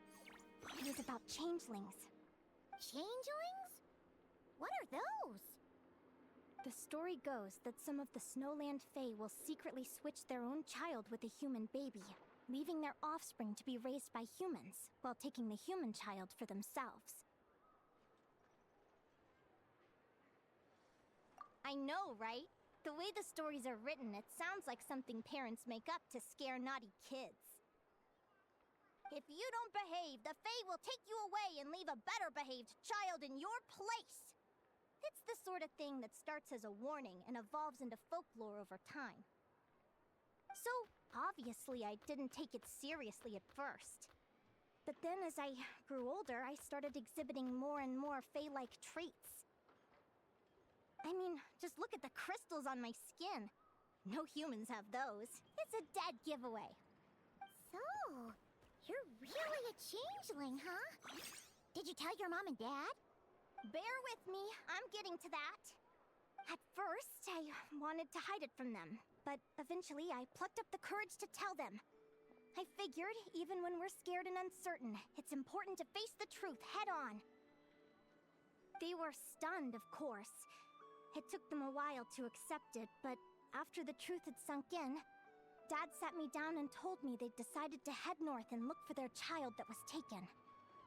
Speaker 3: It was about changelings.
Speaker 6: Changelings? What are those?
Speaker 3: The story goes that some of the Snowland Fae will secretly switch their own child with a human baby, leaving their offspring to be raised by humans, while taking the human child for themselves. I know, right? The way the stories are written, it sounds like something parents make up to scare naughty kids. If you don't behave, the Fae will take you away and leave a better-behaved child in your place! It's the sort of thing that starts as a warning and evolves into folklore over time. So, obviously, I didn't take it seriously at first. But then as I grew older, I started exhibiting more and more Fae-like traits. I mean, just look at the crystals on my skin. No humans have those. It's a dead giveaway.
Speaker 6: So, you're really a changeling, huh? Did you tell your mom and dad?
Speaker 3: Bear with me, I'm getting to that. At first, I wanted to hide it from them, but eventually I plucked up the courage to tell them. I figured, even when we're scared and uncertain, it's important to face the truth head on. They were stunned, of course. It took them a while to accept it, but after the truth had sunk in, Dad sat me down and told me they'd decided to head north and look for their child that was taken.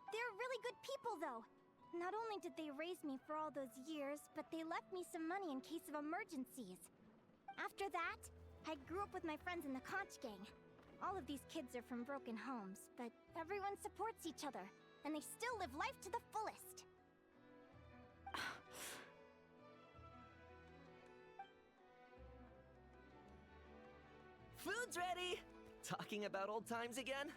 Speaker 3: They're really good people, though. Not only did they raise me for all those years, but they left me some money in case of emergencies. After that, I grew up with my friends in the conch gang. All of these kids are from broken homes, but everyone supports each other. and they still live life to the fullest.
Speaker 11: Food's ready! Talking about old times again?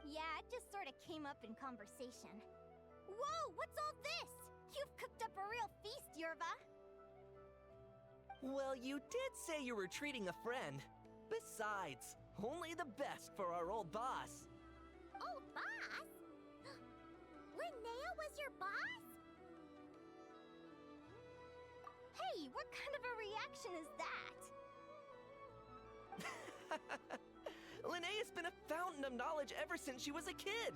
Speaker 3: Yeah, it just sort of came up in conversation. Whoa, what's all this? You've cooked up a real feast, Yerva.
Speaker 11: Well, you did say you were treating a friend. Besides, only the best for our old boss.
Speaker 6: Old boss? Linnea was your boss?
Speaker 3: Hey, what kind of a reaction is that?
Speaker 11: Linnea's been a fountain of knowledge ever since she was a kid.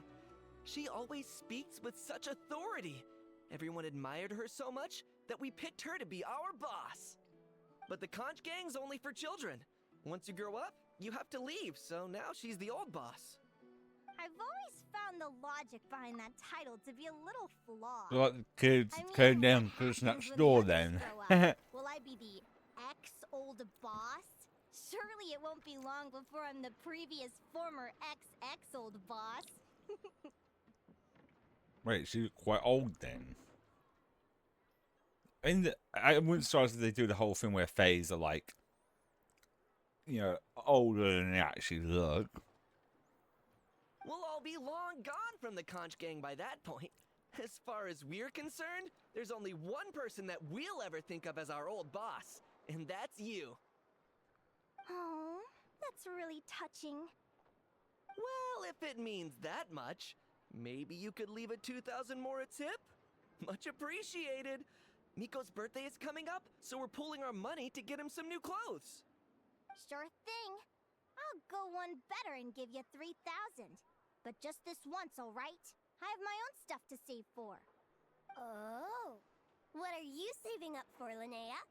Speaker 11: She always speaks with such authority. Everyone admired her so much that we picked her to be our boss. But the conch gang's only for children. Once you grow up, you have to leave, so now she's the old boss.
Speaker 3: I've always found the logic behind that title to be a little flawed.
Speaker 1: Like the kids
Speaker 3: I mean,
Speaker 1: came
Speaker 3: what
Speaker 1: down
Speaker 3: happens
Speaker 1: next
Speaker 3: when
Speaker 1: door
Speaker 3: the others
Speaker 1: then.
Speaker 3: grow up? Will I be the ex-old boss? Surely it won't be long before I'm the previous former ex-old boss.
Speaker 1: Wait, she's quite old then. I wouldn't surprise if they do the whole thing where Fays are like, you know, older than they actually look.
Speaker 11: We'll all be long gone from the conch gang by that point. As far as we're concerned, there's only one person that we'll ever think of as our old boss, and that's you.
Speaker 3: Oh, that's really touching.
Speaker 11: Well, if it means that much, maybe you could leave a 2,000 more a tip? Much appreciated. Miko's birthday is coming up, so we're pooling our money to get him some new clothes.
Speaker 3: Sure thing. I'll go one better and give you 3,000. But just this once, all right? I have my own stuff to save for.
Speaker 10: Oh. What are you saving up for, Linnea?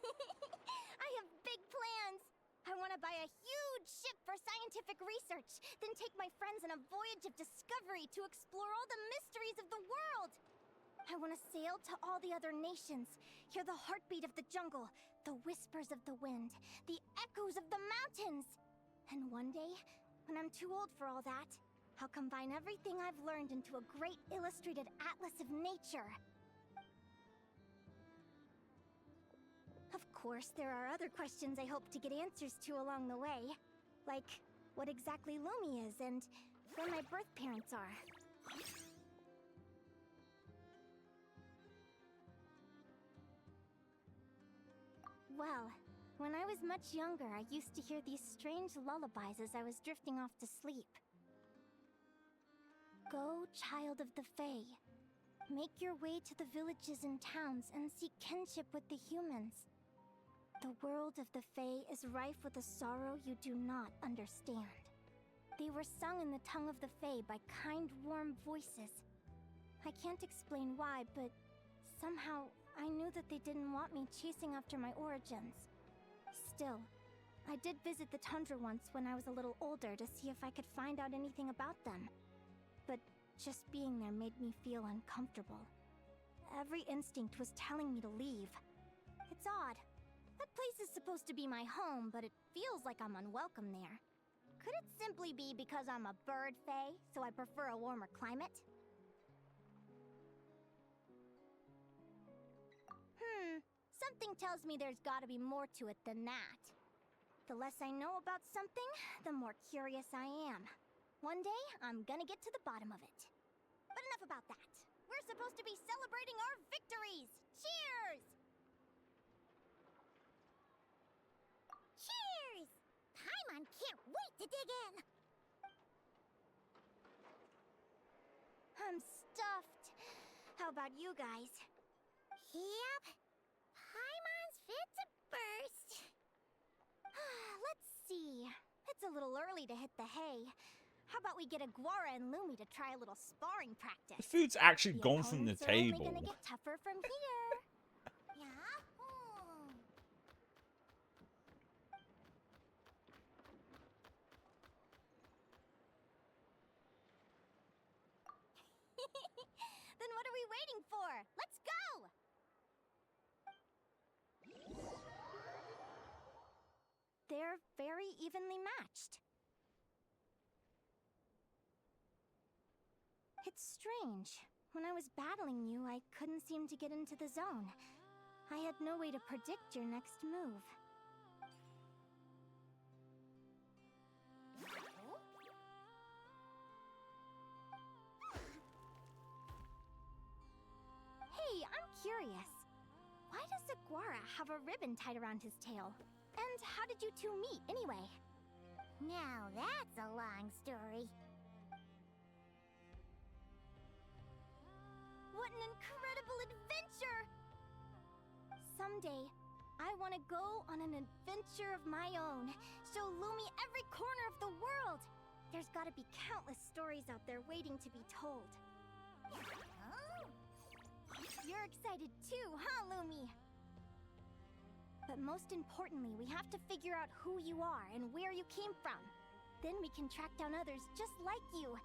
Speaker 3: I have big plans. I want to buy a huge ship for scientific research, then take my friends on a voyage of discovery to explore all the mysteries of the world. I want to sail to all the other nations, hear the heartbeat of the jungle, the whispers of the wind, the echoes of the mountains. And one day, when I'm too old for all that, I'll combine everything I've learned into a great illustrated atlas of nature. Of course, there are other questions I hope to get answers to along the way. Like, what exactly Lumi is and where my birth parents are. Well, when I was much younger, I used to hear these strange lullabies as I was drifting off to sleep. Go, child of the Fae. Make your way to the villages and towns and seek kinship with the humans. The world of the Fae is rife with a sorrow you do not understand. They were sung in the tongue of the Fae by kind, warm voices. I can't explain why, but somehow I knew that they didn't want me chasing after my origins. Still, I did visit the tundra once when I was a little older to see if I could find out anything about them. But just being there made me feel uncomfortable. Every instinct was telling me to leave. It's odd. That place is supposed to be my home, but it feels like I'm unwelcome there. Could it simply be because I'm a bird fae, so I prefer a warmer climate? Something tells me there's gotta be more to it than that. The less I know about something, the more curious I am. One day, I'm gonna get to the bottom of it. But enough about that. We're supposed to be celebrating our victories! Cheers!
Speaker 6: Cheers! Paimon can't wait to dig in!
Speaker 3: I'm stuffed. How about you guys?
Speaker 6: Yep. Paimon's fit to burst.
Speaker 3: Let's see. It's a little early to hit the hay. How about we get Aguara and Lumi to try a little sparring practice?
Speaker 1: The food's actually
Speaker 3: The
Speaker 1: gone from the
Speaker 3: opponents are only
Speaker 1: table.
Speaker 3: gonna get tougher from here.
Speaker 6: Yahoo!
Speaker 3: Then what are we waiting for? Let's go! they're very evenly matched. It's strange. When I was battling you, I couldn't seem to get into the zone. I had no way to predict your next move. Hey, I'm curious. Why does Iguara have a ribbon tied around his tail? And how did you two meet, anyway?
Speaker 6: Now that's a long story.
Speaker 3: What an incredible adventure! Someday, I want to go on an adventure of my own. Show Lumi every corner of the world. There's gotta be countless stories out there waiting to be told.
Speaker 6: Oh.
Speaker 3: You're excited too, huh, Lumi? But most importantly, we have to figure out who you are and where you came from. Then we can track down others just like you.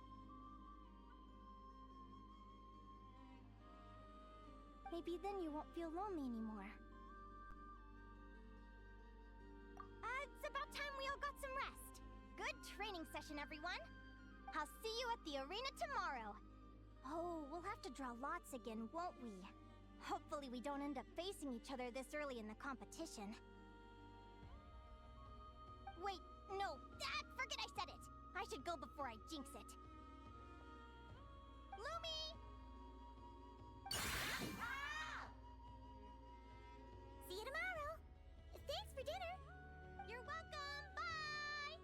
Speaker 3: Maybe then you won't feel lonely anymore. It's about time we all got some rest. Good training session, everyone. I'll see you at the arena tomorrow. Oh, we'll have to draw lots again, won't we? Hopefully we don't end up facing each other this early in the competition. Wait, no, forget I said it. I should go before I jinx it. Lumi!
Speaker 6: See you tomorrow. Thanks for dinner.
Speaker 3: You're welcome. Bye.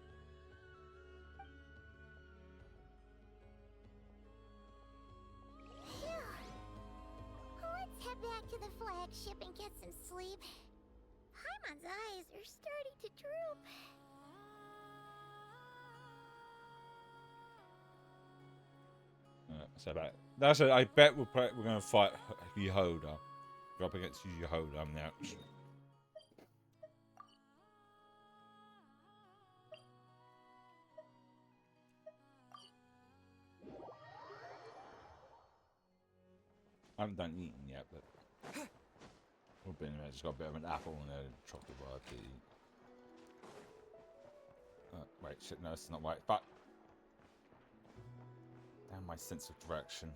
Speaker 6: Phew. Let's head back to the flagship and get some sleep. Paimon's eyes are starting to droop.
Speaker 1: So that's it. I bet we're going to fight Yehoda. Go up against Yehoda next. I haven't done eating yet, but we've been there. Just got a bit of an apple and a chocolate bar to eat. Wait, shit, no, it's not right. But damn, my sense of direction.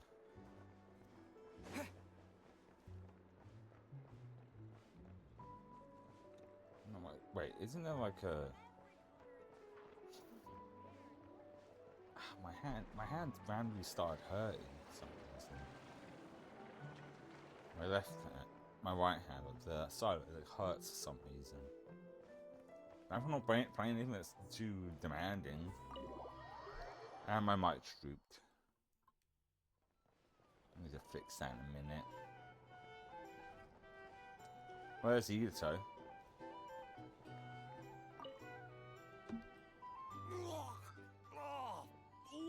Speaker 1: No, wait, isn't there like a my hand randomly started hurting for some reason. My left hand, my right hand, the side of it hurts for some reason. I'm not playing anything that's too demanding. And my mic's drooped. I need to fix that in a minute. Where's Ito?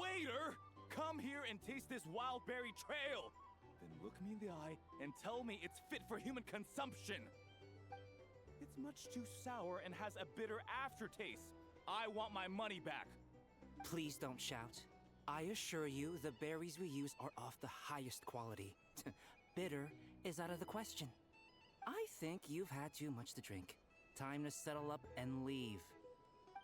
Speaker 12: Waiter! Come here and taste this wild berry trail! Then look me in the eye and tell me it's fit for human consumption! It's much too sour and has a bitter aftertaste. I want my money back.
Speaker 7: Please don't shout. I assure you, the berries we use are of the highest quality. Bitter is out of the question. I think you've had too much to drink. Time to settle up and leave.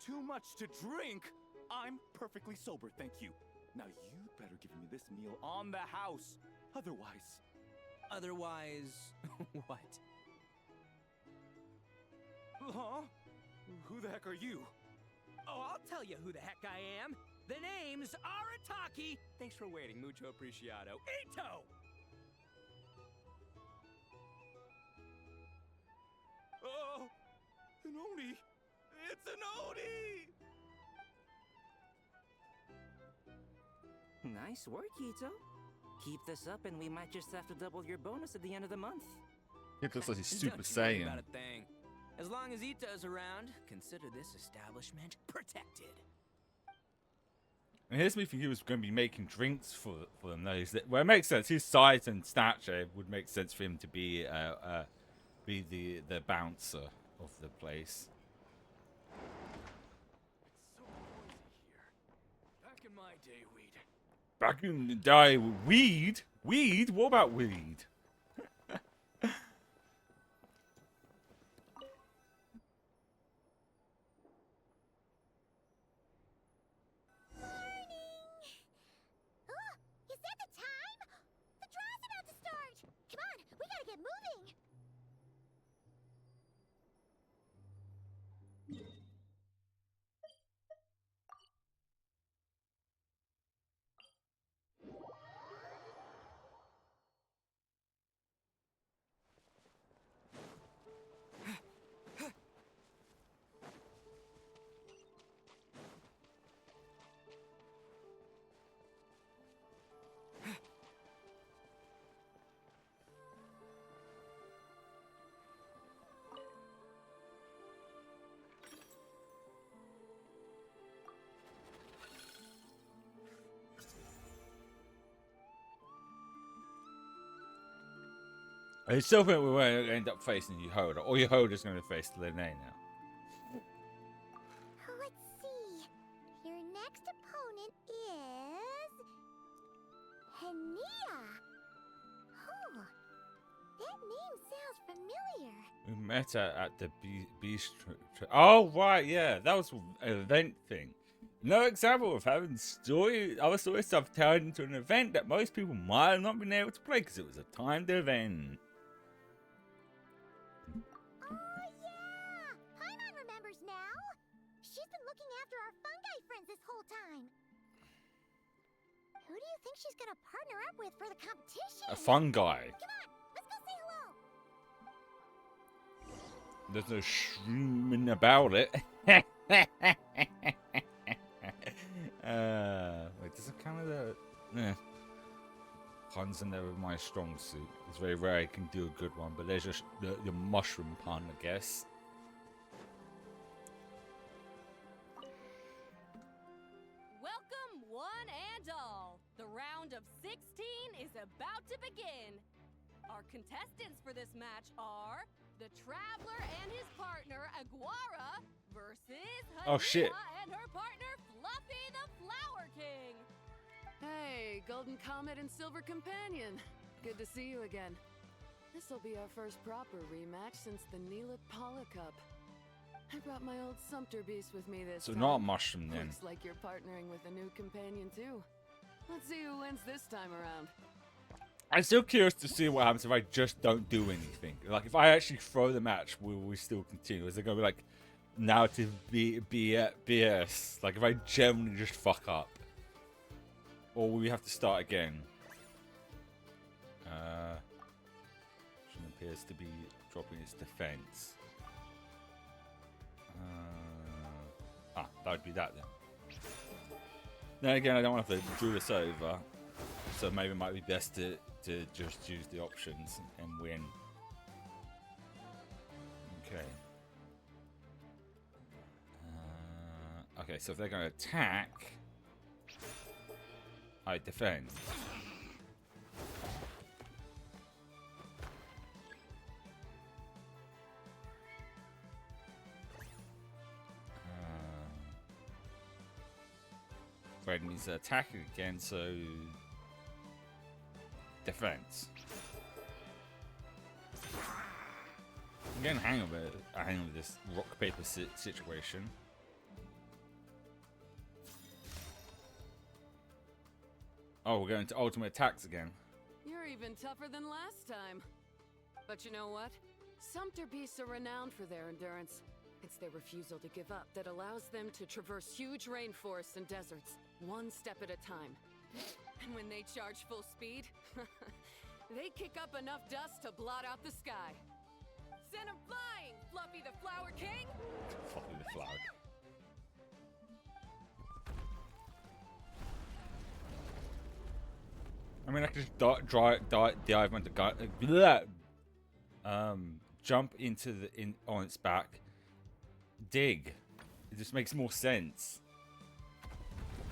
Speaker 12: Too much to drink? I'm perfectly sober, thank you. Now you'd better give me this meal on the house. Otherwise...
Speaker 7: Otherwise... what?
Speaker 12: Huh? Who the heck are you?
Speaker 7: Oh, I'll tell you who the heck I am. The name's Arataki. Thanks for waiting, mucho apreciado. Ito!
Speaker 12: Oh, an Oni! It's an Oni!
Speaker 7: Nice work, Ito. Keep this up and we might just have to double your bonus at the end of the month.
Speaker 1: It looks like he's Super
Speaker 7: Don't you worry
Speaker 1: Saiyan.
Speaker 7: about a thing. As long as Ito's around, consider this establishment protected.
Speaker 1: And here's me thinking he was going to be making drinks for them. No, well, it makes sense. His size and stature would make sense for him to be the bouncer of the place.
Speaker 12: It's so noisy here. Back in my day, weed.
Speaker 1: Back in the day, weed? Weed? What about weed? I still think we won't end up facing Yehoda, or Yehoda's going to face Lene now.
Speaker 6: Let's see. Your next opponent is... Hania. Oh, that name sounds familiar.
Speaker 1: We met her at the beast. Oh right, yeah, that was an event thing. No example of having other story stuff turned into an event that most people might have not been able to play because it was a timed event.
Speaker 6: Oh yeah! Paimon remembers now. She's been looking after our fungi friends this whole time. Who do you think she's gonna partner up with for the competition?
Speaker 1: A fungi.
Speaker 6: Come on, let's go say hello.
Speaker 1: There's no shrooming about it. Wait, does it count as a... Puns are never my strong suit. It's very rare I can do a good one, but there's just the mushroom pun, I guess.
Speaker 5: Welcome, one and all. The round of 16 is about to begin. Our contestants for this match are the Traveler and his partner Aguara versus
Speaker 1: Oh, shit.
Speaker 5: Hania and her partner Fluffy the Flower King.
Speaker 13: Hey, Golden Comet and Silver Companion. Good to see you again. This'll be our first proper rematch since the Neela Paula Cup. I brought my old Sumpter Beast with me this
Speaker 1: So
Speaker 13: time.
Speaker 1: not a mushroom then.
Speaker 13: Looks like you're partnering with a new companion too. Let's see who wins this time around.
Speaker 1: I'm still curious to see what happens if I just don't do anything. Like, if I actually throw the match, will we still continue? Is it going to be like narrative BS? Like, if I generally just fuck up? Or will we have to start again? Shouldn't appears to be dropping its defense. That would be that then. Then again, I don't want to have to drew this over. So maybe it might be best to just use the options and win. Okay. Okay, so if they're going to attack, I defend. Fred needs to attack again, so defense. I'm getting a hang of this rock paper situation. Oh, we're going to ultimate attacks again.
Speaker 13: You're even tougher than last time. But you know what? Sumpter beasts are renowned for their endurance. It's their refusal to give up that allows them to traverse huge rainforests and deserts, one step at a time. And when they charge full speed, they kick up enough dust to blot out the sky. Send them flying, Fluffy the Flower King!
Speaker 1: Fluffy the Flower King. I mean, I could just dive onto jump into on its back, dig. It just makes more sense.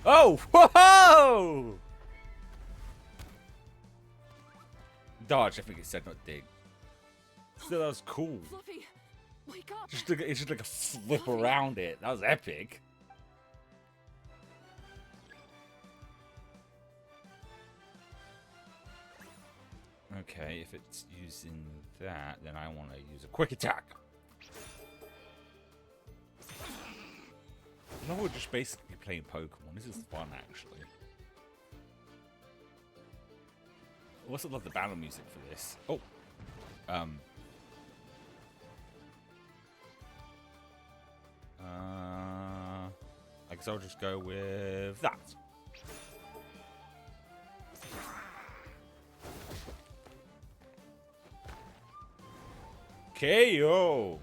Speaker 1: Oh, whoa! Dodge, I think it said, not dig. Still, that was cool.
Speaker 13: Fluffy, wake up!
Speaker 1: It's just like a flip around it. That was epic. Okay, if it's using that, then I want to use a quick attack. No, we're just basically playing Pokemon. This is fun, actually. I also love the battle music for this. Oh. I guess I'll just go with that. KO.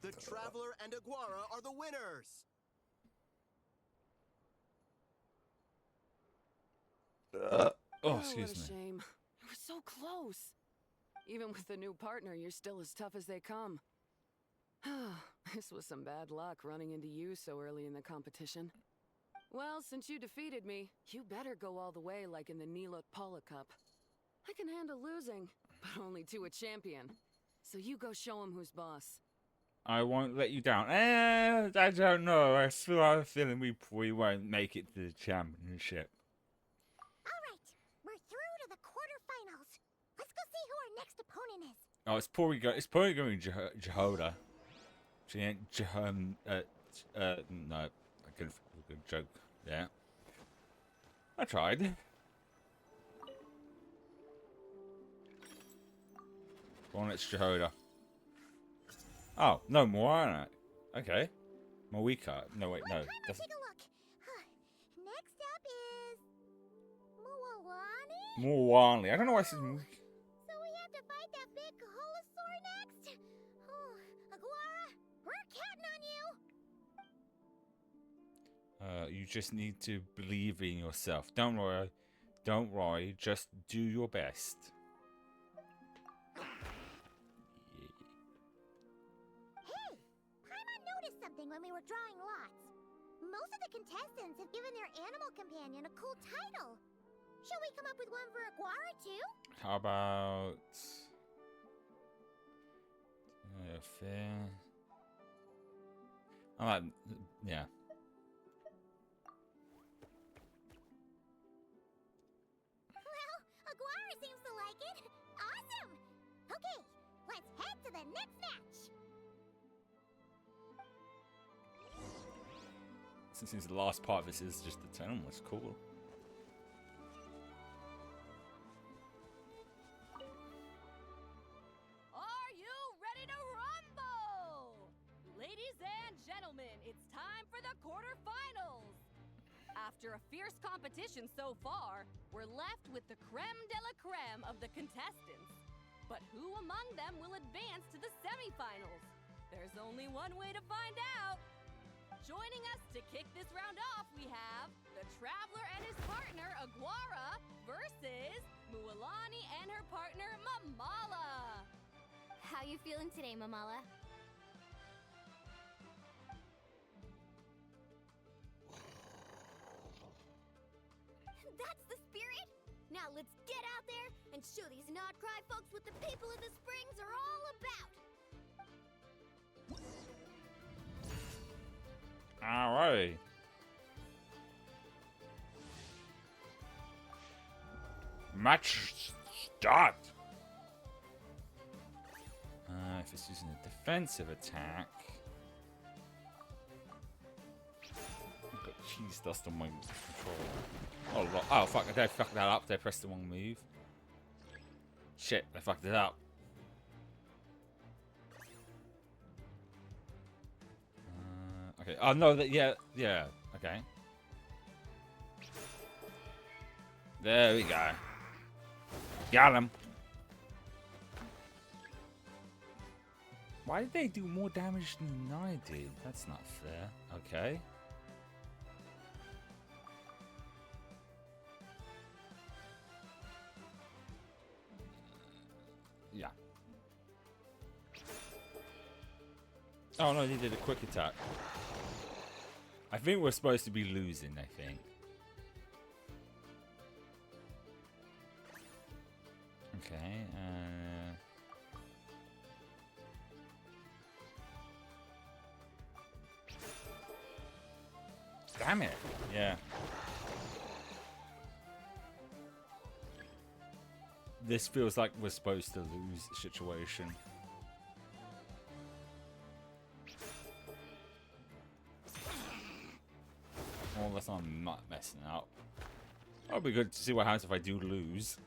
Speaker 9: The Traveler and Aguara are the winners!
Speaker 1: Oh, excuse
Speaker 13: what a
Speaker 1: me.
Speaker 13: shame. You were so close. Even with the new partner, you're still as tough as they come. This was some bad luck running into you so early in the competition. Well, since you defeated me, you better go all the way like in the Nilot Paula Cup. I can handle losing, but only to a champion. So you go show him who's boss.
Speaker 1: I won't let you down. I don't know. I still have a feeling we won't make it to the championship.
Speaker 6: Alright, we're through to the quarterfinals. Let's go see who our next opponent is.
Speaker 1: Oh, it's probably going Jehoda. She ain't no. I could joke there. I tried. Go on, it's Jehoda. Oh, no, Moana. Okay. Moika. No, wait, no.
Speaker 6: Take a look. Next up is... Mualani?
Speaker 1: Moana. I don't know why I said Moika.
Speaker 6: So we have to fight that big Holosaur next? Oh, Aguara, we're counting on you.
Speaker 1: You just need to believe in yourself. Don't worry. Don't worry. Just do your best.
Speaker 6: Something when we were drawing lots. Most of the contestants have given their animal companion a cool title. Should we come up with one for Aguara too?
Speaker 1: How about fair? I like, yeah.
Speaker 6: Well, Aguara seems to like it. Awesome. Okay, let's head to the next match.
Speaker 1: Since the last part of this is just the tournament, it's cool.
Speaker 5: Are you ready to rumble? Ladies and gentlemen, it's time for the quarterfinals. After a fierce competition so far, we're left with the creme de la creme of the contestants. But who among them will advance to the semifinals? There's only one way to find out. Joining us to kick this round off, we have the Traveler and his partner, Aguara, versus Mualani and her partner, Mamala.
Speaker 3: How you feeling today, Mamala?
Speaker 6: That's the spirit! Now let's get out there and show these Nodcry folks what the people of the Springs are all about!
Speaker 1: Alright. Match start. If it's using a defensive attack, I've got cheese dust on my controller. Oh fuck! They fucked that up. They pressed the wrong move. Shit! They fucked it up. Okay. Oh no! Yeah. Okay. There we go. Got him. Why did they do more damage than I did? That's not fair. Okay. Yeah. Oh no, they did a quick attack. I think we're supposed to be losing, I think. Okay, damn it! Yeah. This feels like we're supposed to lose situation. Well, that's not messing up. That'll be good to see what happens if I do lose.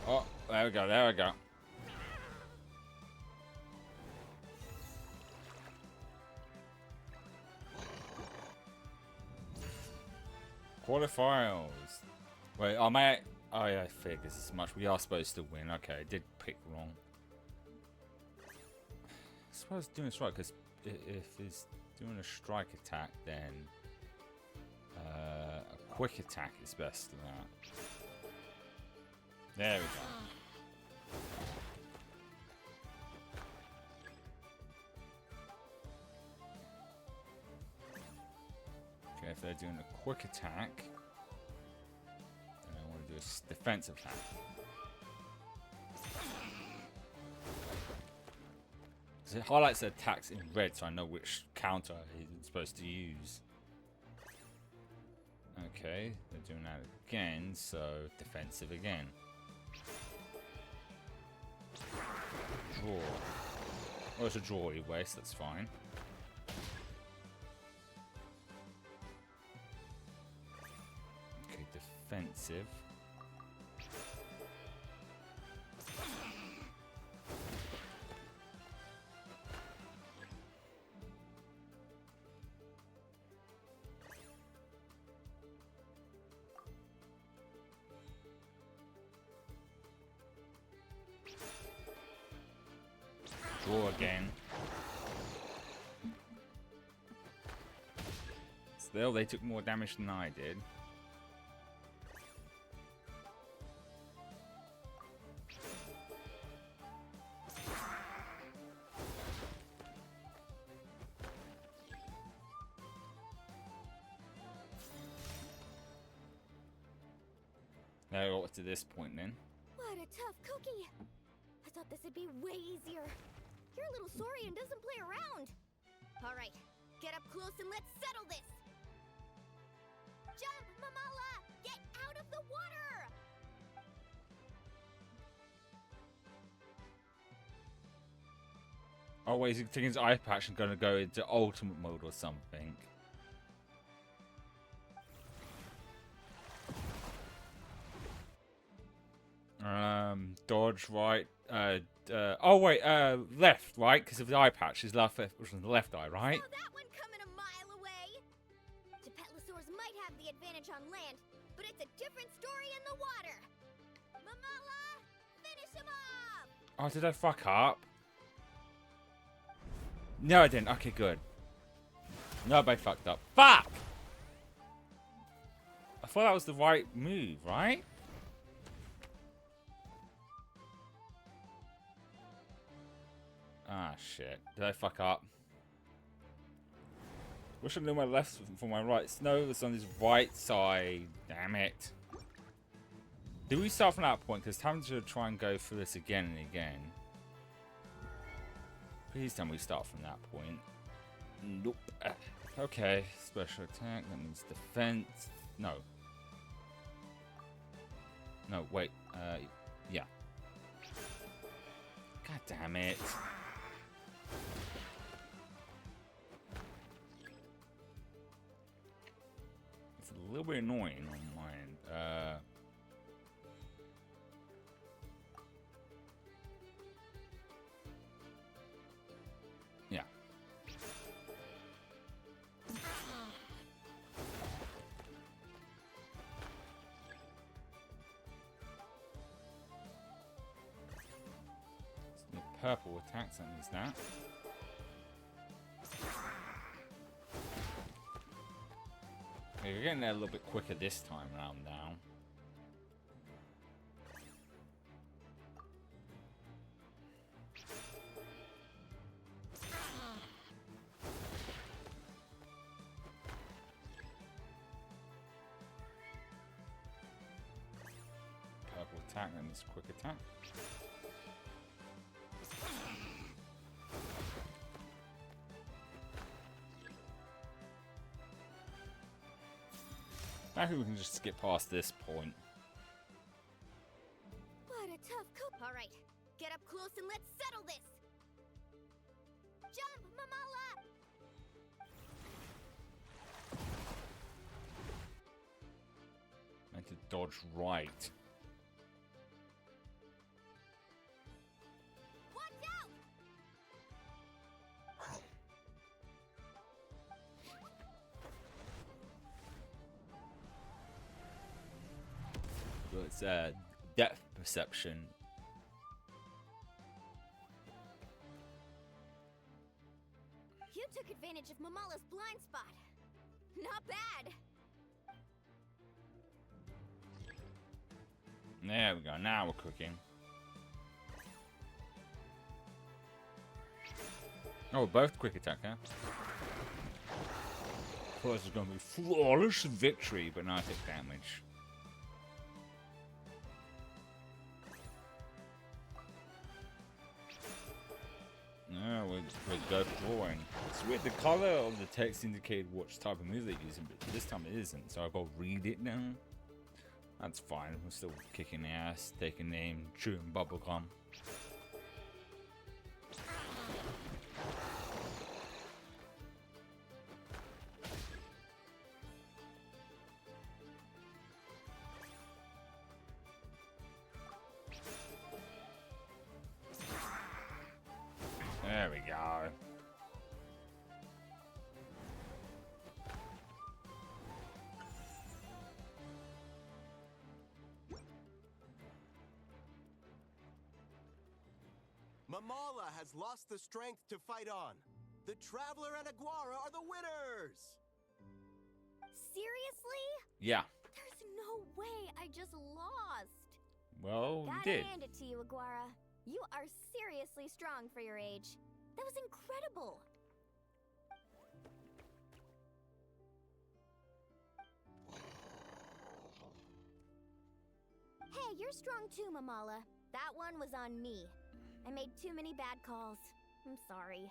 Speaker 1: Oh, there we go, there we go. Quarterfinals. Wait, oh my. Oh yeah, I figured as much. We are supposed to win. Okay, I did pick wrong. I suppose doing this right, because if he's doing a strike attack, then a quick attack is best than that. There we go. Okay, if they're doing a quick attack, then I want to do a defensive attack. So it highlights the attacks in red, so I know which counter I'm supposed to use. Okay, they're doing that again, so defensive again. Draw. Well, it's a draw anyway, so that's fine. Okay, defensive. Draw again. Still, they took more damage than I did. Now we got to this point then.
Speaker 6: What a tough cookie! I thought this would be way easier. You're a little Saurian doesn't play around. All right, get up close and let's settle this. Jump, Mamala! Get out of the water!
Speaker 1: Oh wait, is he thinking his eye patch and going to go into ultimate mode or something? Dodge, right. Oh wait, left, right? Because of the eye patch, his left, which was the left eye, right?
Speaker 6: Saw that one coming a mile away. Tepetlosaurs might have the advantage on land, but it's a different story in the water. Mamala, finish him off!
Speaker 1: Oh, did I fuck up? No, I didn't. Okay, good. No, I fucked up. Fuck! I thought that was the right move, right? Ah, shit. Did I fuck up? Wish I knew my left from my right. Snow was on his right side. Damn it. Do we start from that point? Because time to try and go through this again and again. Please tell me we start from that point. Nope. Okay. Special attack. That means defense. No. No, wait. Yeah. God damn it. It's a little bit annoying on my end. Yeah. The purple attacks, that means that. Okay, we're getting there a little bit quicker this time around now. Purple attack, and this quick attack. I think we can just skip past this point.
Speaker 6: What a tough cook. All right, get up close and let's settle this. Jump, Mamala!
Speaker 1: Meant to dodge right.
Speaker 6: Watch out!
Speaker 1: Well, it's depth perception.
Speaker 6: You took advantage of Mamala's blind spot. Not bad.
Speaker 1: There we go. Now we're cooking. Oh, both quick attack, huh? Thought this was going to be flawless victory, but now I take damage. No, we're go drawing. It's weird. The color of the text indicated what type of move they're using, but this time it isn't. So I've got to read it now. That's fine. We're still kicking ass, taking aim, chewing bubblegum. There we go.
Speaker 9: Mamala has lost the strength to fight on. The Traveler and Aguara are the winners!
Speaker 10: Seriously?
Speaker 1: Yeah.
Speaker 10: There's no way I just lost.
Speaker 1: Well, you
Speaker 10: Gotta
Speaker 1: did.
Speaker 10: hand it to you, Aguara. You are seriously strong for your age. That was incredible. Hey, you're strong too, Mamala. That one was on me. I made too many bad calls. I'm sorry.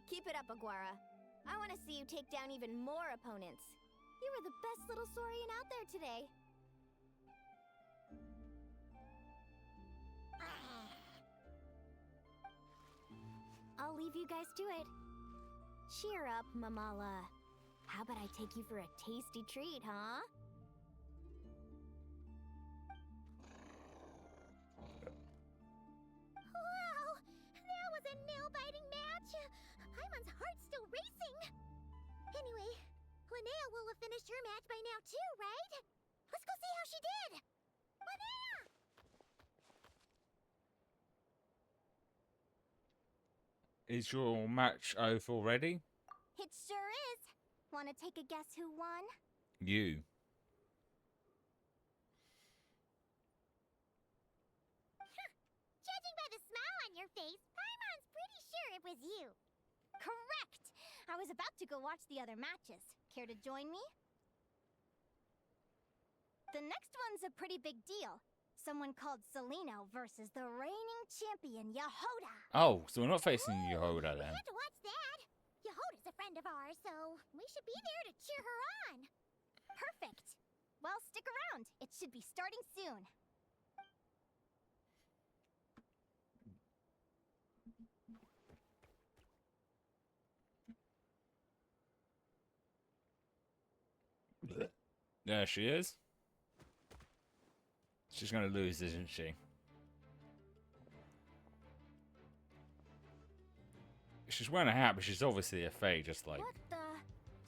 Speaker 10: Keep it up, Aguara. I want to see you take down even more opponents. You were the best little Saurian out there today. I'll leave you guys to it. Cheer up, Mamala. How about I take you for a tasty treat, huh?
Speaker 6: Wow! That was a nail-biting match! Paimon's heart's still racing! Anyway, Linnea will have finished her match by now too, right? Let's go see how she did! Linnea!
Speaker 1: Is your match over already?
Speaker 3: It sure is. Want to take a guess who won?
Speaker 1: You.
Speaker 6: Judging by the smile on your face, Paimon's pretty sure it was you.
Speaker 3: Correct! I was about to go watch the other matches. Care to join me? The next one's a pretty big deal. Someone called Celino versus the reigning champion, Yehoda.
Speaker 1: Oh, so we're not facing Yehoda
Speaker 6: We
Speaker 1: then.
Speaker 6: had to watch that. Yehoda's a friend of ours, so we should be there to cheer her on.
Speaker 3: Perfect. Well, stick around. It should be starting soon.
Speaker 1: There she is. She's gonna lose, isn't she? She's wearing a hat, but she's obviously a fae, just like...
Speaker 3: What the?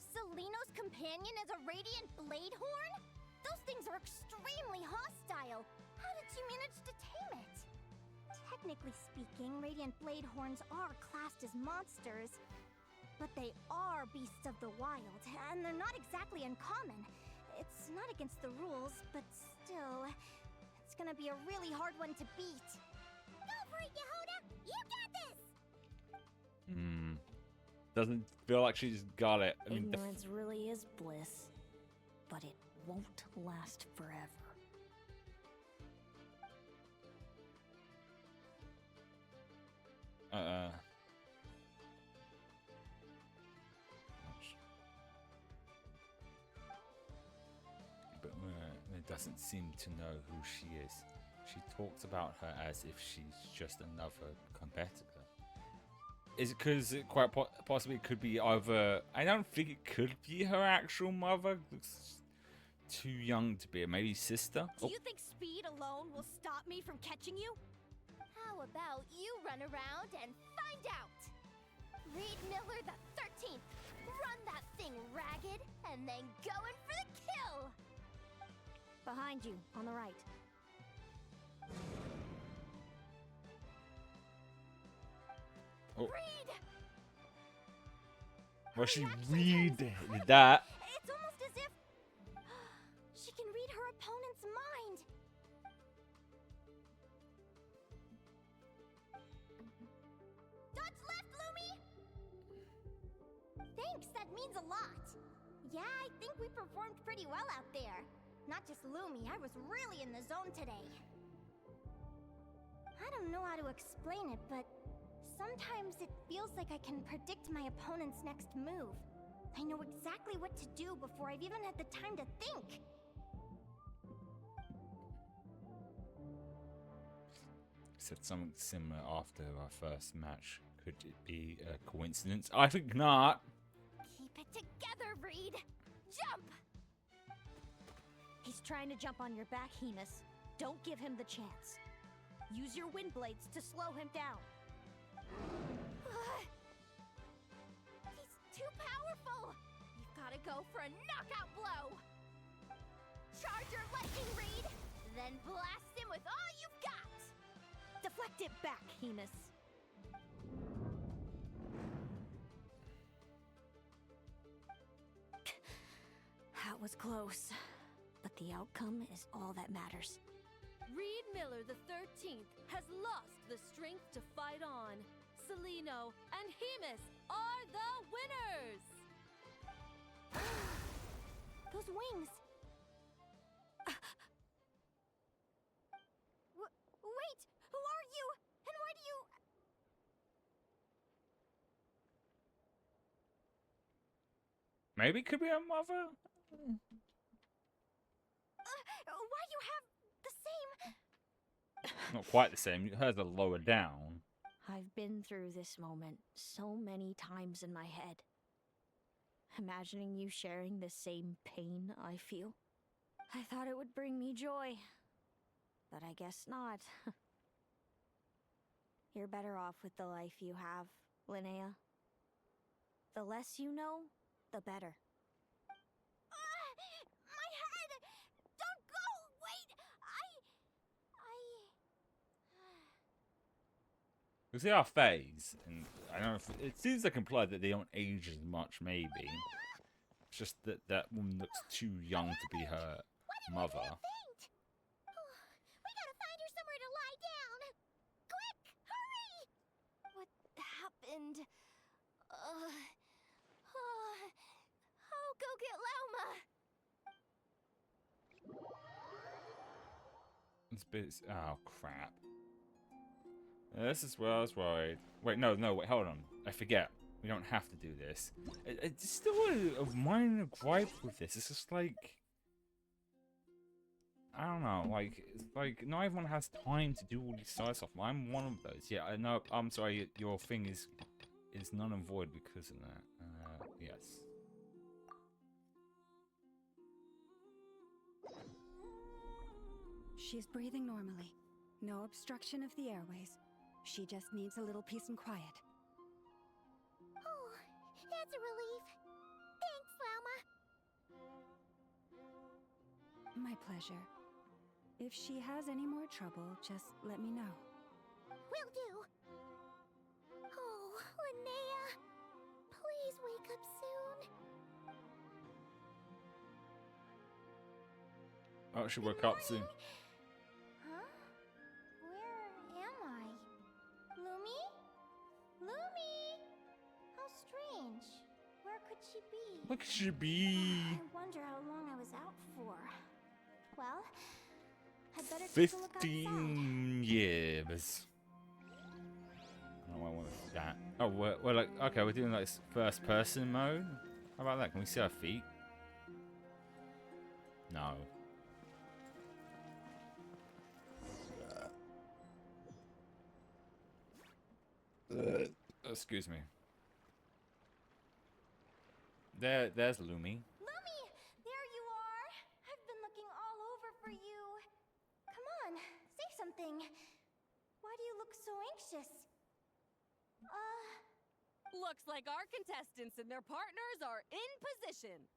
Speaker 3: Celino's companion is a radiant blade horn? Those things are extremely hostile. How did you manage to tame it? Technically speaking, radiant blade horns are classed as monsters. But they are beasts of the wild, and they're not exactly uncommon. It's not against the rules, but still, it's gonna be a really hard one to beat.
Speaker 6: Go for it, Yehoda! You got this!
Speaker 1: Doesn't feel like she's got it. I mean,
Speaker 14: Ignorance really is bliss, but it won't last forever.
Speaker 1: But it doesn't seem to know who she is. She talks about her as if she's just another competitor. Is it because it quite possibly could be either... I don't think it could be her actual mother. Looks too young to be it. Maybe sister?
Speaker 10: Do you think speed alone will stop me from catching you? How about you run around and find out? Reed Miller the 13th. Run that thing ragged and then go in for the kill.
Speaker 14: Behind you, on the right.
Speaker 1: Oh.
Speaker 10: Reed!
Speaker 1: Well, she read that.
Speaker 3: It's almost as if she can read her opponent's think we performed pretty well out there. Not just Lumi, I was really in the zone today. I don't know how to explain it, but sometimes it feels like I can predict my opponent's next move. I know exactly what to do before I've even had the time to think.
Speaker 1: Said something similar after our first match. Could it be a coincidence? I think not.
Speaker 10: Keep it together, Reed! Jump! He's trying to jump on your back, Hemus. Don't give him the chance. Use your wind blades to slow him down. He's too powerful! You've gotta go for a knockout blow! Charge your lightning, Reed! Then blast him with all you've got! Deflect it back, Hemus. That was close, but the outcome is all that matters.
Speaker 5: Reed Miller the 13th has lost the strength to fight on. Celino and Hemus are the winners!
Speaker 3: Those wings! Wait! Who are you? And why do you...
Speaker 1: Maybe it could be a mother?
Speaker 3: why you have the same...
Speaker 1: Not quite the same. Hers are lower down.
Speaker 10: I've been through this moment so many times in my head. Imagining you sharing the same pain I feel. I thought it would bring me joy. But I guess not. You're better off with the life you have, Linnea. The less you know, the better.
Speaker 3: My head! Don't go! Wait!
Speaker 1: You see our phase, and I don't know if it seems like implied that they don't age as much, maybe. It's just that that woman looks too young to be her mother.
Speaker 6: We gotta find her somewhere to lie down. Quick, hurry!
Speaker 10: What happened? Oh, go get Lauma!
Speaker 1: This bit's... Oh, crap. This is where I was worried. Wait, no, wait, hold on. I forget. We don't have to do this. It's still a minor gripe with this. It's just like... I don't know, like, it's like, not everyone has time to do all these side stuff. I'm one of those. Yeah, I know, I'm sorry, your thing is null and void because of that. Yes.
Speaker 8: She's breathing normally. No obstruction of the airways. She just needs a little peace and quiet.
Speaker 6: Oh, that's a relief. Thanks, Lauma.
Speaker 8: My pleasure. If she has any more trouble, just let me know.
Speaker 6: Will do. Oh, Linnea. Please wake up soon.
Speaker 1: Oh, she woke up soon.
Speaker 3: Huh? Where am I? Lumi? Lumi? How strange. Where could she be?
Speaker 1: Where could she be?
Speaker 3: I wonder how long I was out for. Well, I'd better take a look outside.
Speaker 1: 15 years. Oh, I want that. Oh, we're like, okay, we're doing like first person mode. How about that? Can we see our feet? No. Excuse me. There's Lumi.
Speaker 3: Lumi! There you are! I've been looking all over for you. Come on, say something. Why do you look so anxious?
Speaker 5: Looks like our contestants and their partners are in position.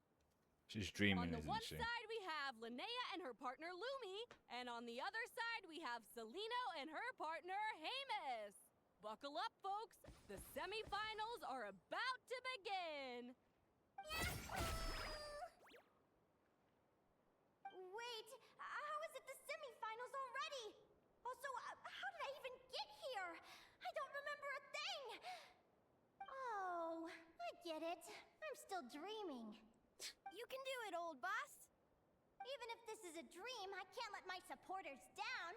Speaker 1: She's dreaming,
Speaker 5: On the
Speaker 1: isn't
Speaker 5: one
Speaker 1: she?
Speaker 5: side, we have Linnea and her partner Lumi, and on the other side, we have Celino and her partner Hemus. Buckle up, folks. The semifinals are about to begin.
Speaker 3: Wait, how is it the semifinals already? Also, how did I even get here? I don't remember a thing. Oh, I get it. I'm still dreaming. You can do it, old boss. Even if this is a dream, I can't let my supporters down.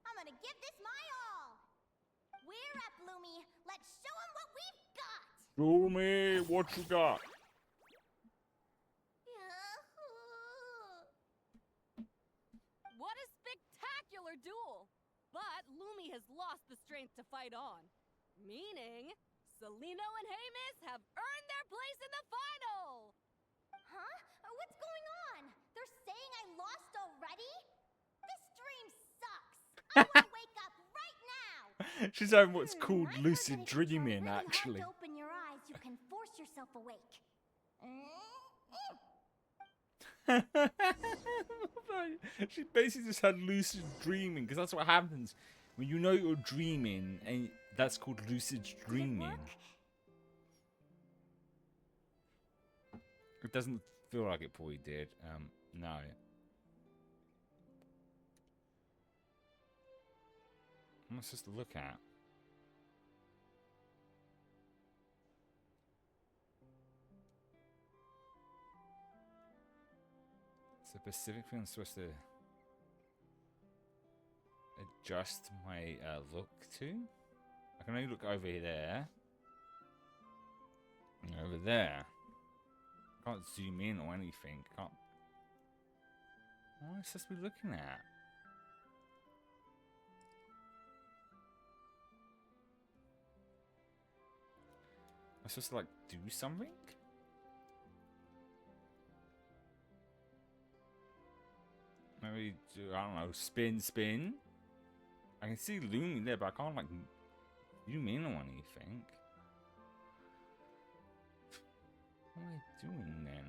Speaker 3: I'm gonna give this my all. We're up, Bloomy. Let's show them what we've got.
Speaker 1: Show me what you got.
Speaker 5: What a spectacular duel! But Lumi has lost the strength to fight on. Meaning, Celino and Hamis have earned their place in the final!
Speaker 3: Huh? What's going on? They're saying I lost already? This dream sucks. I want to wake up right now.
Speaker 1: She's having what's called
Speaker 3: I heard
Speaker 1: lucid
Speaker 3: that if you try
Speaker 1: dreaming,
Speaker 3: really hard
Speaker 1: actually.
Speaker 3: to open your eyes, you can force yourself awake.
Speaker 1: She basically just had lucid dreaming, because that's what happens when you know you're dreaming, and that's called lucid dreaming. It doesn't feel like it probably did. No. What's this to look at? It's a specific thing I'm supposed to adjust my look to. I can only look over there. And over there. Can't zoom in or anything. Can't. What am I supposed to be looking at? Am I supposed to like do something? Maybe do, I don't know, spin. I can see Lumi there, but I can't like zoom in on anything. What am I doing then?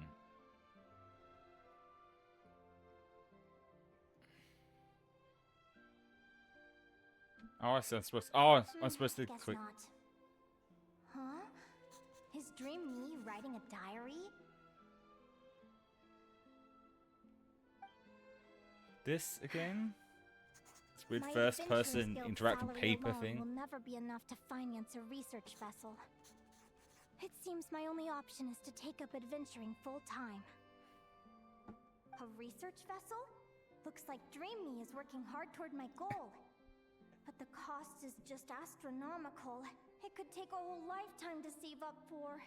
Speaker 1: Oh, I see. I'm supposed. Oh, I'm supposed to
Speaker 3: Guess
Speaker 1: click.
Speaker 3: not. Huh? Is dream me writing a diary?
Speaker 1: This again? It's weird
Speaker 3: My
Speaker 1: first
Speaker 3: adventuring
Speaker 1: person
Speaker 3: guild
Speaker 1: interactive
Speaker 3: salary
Speaker 1: paper
Speaker 3: alone
Speaker 1: thing.
Speaker 3: will never be enough to finance a research vessel. It seems my only option is to take up adventuring full time. A research vessel? Looks like Dream Me is working hard toward my goal. But the cost is just astronomical. It could take a whole lifetime to save up for.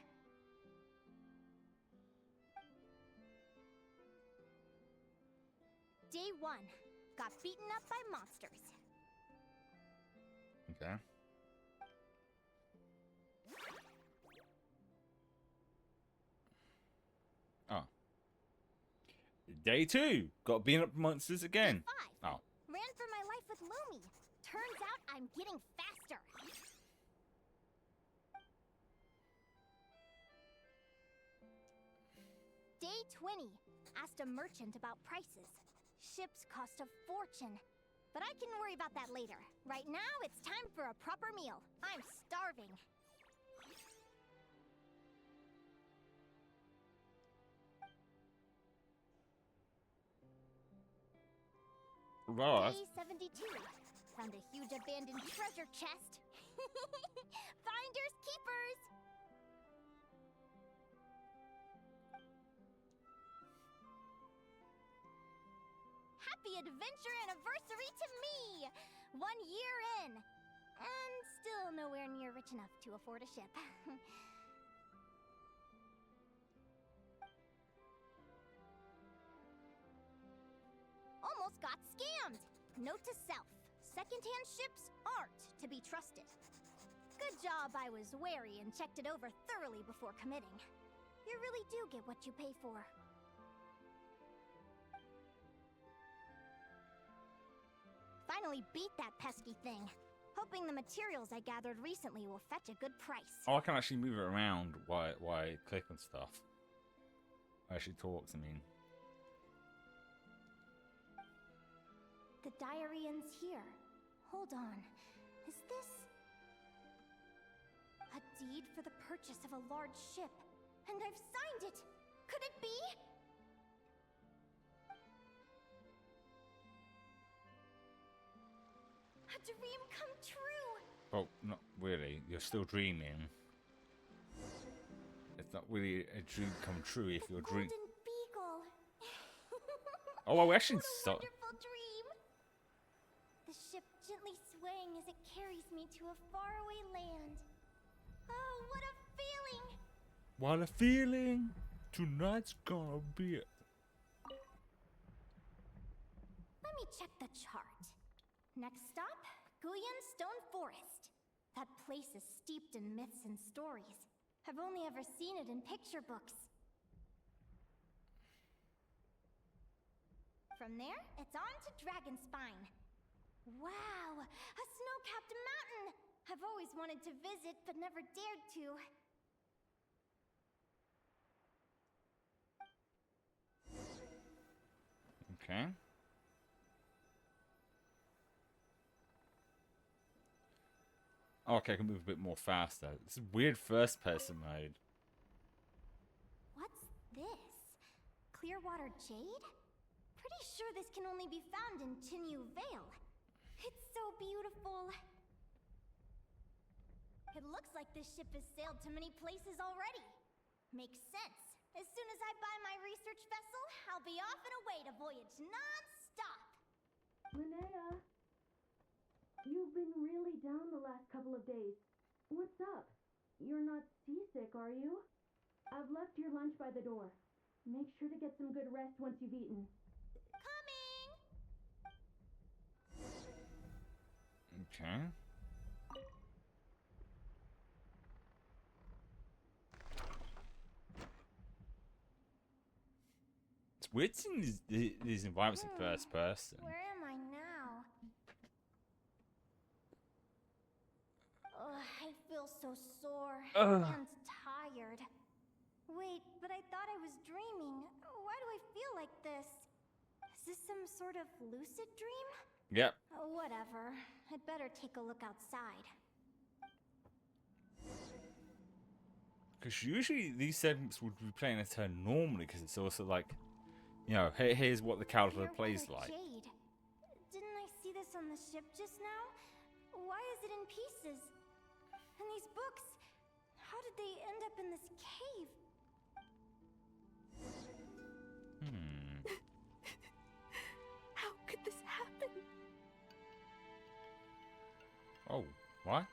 Speaker 3: Day 1. Got beaten up by monsters.
Speaker 1: Okay. Oh. Day 2. Got beaten up monsters again.
Speaker 3: Day 5.
Speaker 1: Oh.
Speaker 3: Ran for my life with Lumi. Turns out I'm getting faster. Day 20. Asked a merchant about prices. Ships cost a fortune. But I can worry about that later. Right now, it's time for a proper meal. I'm starving.
Speaker 1: Wow.
Speaker 3: Day 72. Found a huge abandoned treasure chest. Finders keepers. Happy adventure anniversary to me! 1 year in. And still nowhere near rich enough to afford a ship. Almost got scammed! Note to self. Secondhand ships aren't to be trusted. Good job I was wary and checked it over thoroughly before committing. You really do get what you pay for. Finally beat that pesky thing. Hoping the materials I gathered recently will fetch a good price.
Speaker 1: Oh, I can actually move it around while I click on stuff. Actually talks, I mean.
Speaker 3: The diary ends here. Hold on. Is this... a deed for the purchase of a large ship? And I've signed it! Could it be? A dream come true!
Speaker 1: Well, not really. You're still dreaming. It's not really a dream come true if you're dreaming.
Speaker 3: Golden
Speaker 1: Oh, well, we actually
Speaker 3: What a
Speaker 1: saw.
Speaker 3: wonderful dream! The ship gently swaying as it carries me to a faraway land. Oh, what a feeling!
Speaker 1: What a feeling! Tonight's gonna be it.
Speaker 3: Let me check the chart. Next stop, Guyan Stone Forest. That place is steeped in myths and stories. I've only ever seen it in picture books. From there, it's on to Dragonspine. Wow, a snow-capped mountain! I've always wanted to visit, but never dared to.
Speaker 1: Okay. Oh, okay, I can move a bit more faster. It's a weird first-person mode.
Speaker 3: What's this? Clearwater jade? Pretty sure this can only be found in Chinyu Vale. It's so beautiful. It looks like this ship has sailed to many places already. Makes sense. As soon as I buy my research vessel, I'll be off and away to voyage non-stop.
Speaker 15: Linnea, you've been really down the last couple of days. What's up? You're not seasick, are you? I've left your lunch by the door. Make sure to get some good rest once you've eaten.
Speaker 3: Coming!
Speaker 1: Okay. It's weird seeing these environments in first person.
Speaker 3: Where am I now? Oh, I feel so sore and tired. Wait, but I thought I was dreaming. Why do I feel like this? Is this some sort of lucid dream?
Speaker 1: Yep.
Speaker 3: Oh, whatever. I'd better take a look outside.
Speaker 1: Because usually these segments would be playing a turn normally, because it's also like, you know, hey, here's what the character plays like.
Speaker 3: Jade. Didn't I see this on the ship just now? Why is it in pieces? And these books, how did they end up in this cave?
Speaker 5: How could this happen?
Speaker 1: Oh, what?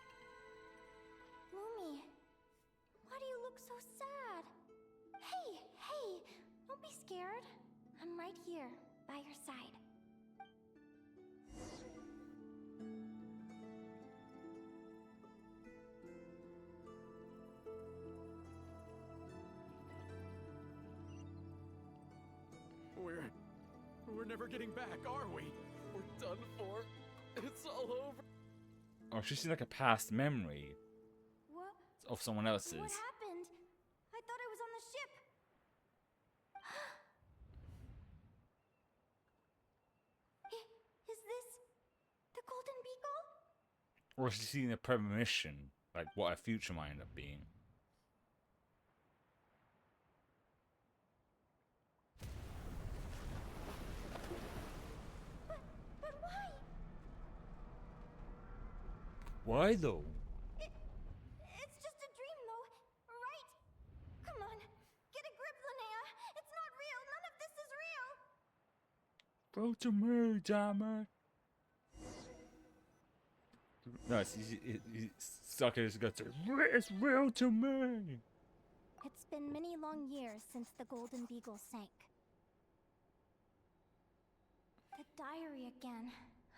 Speaker 3: Lumi, why do you look so sad? Hey, don't be scared. I'm right here, by your side.
Speaker 12: We're never getting back, are we? We're done for. It's all over.
Speaker 1: Oh, she's like a past memory
Speaker 3: What?
Speaker 1: of someone else's.
Speaker 3: What happened? I thought I was on the ship. Is this the Golden Beagle?
Speaker 1: Or she's seeing a premonition, like what her future might end up being.
Speaker 3: But why?
Speaker 1: Why though?
Speaker 3: It's just a dream, though, right? Come on, get a grip, Linnea. It's not real. None of this is real.
Speaker 1: Go to me, damn it. No, it's stuck in his guts. It's real to me.
Speaker 3: It's been many long years since the Golden Beagle sank. The diary again.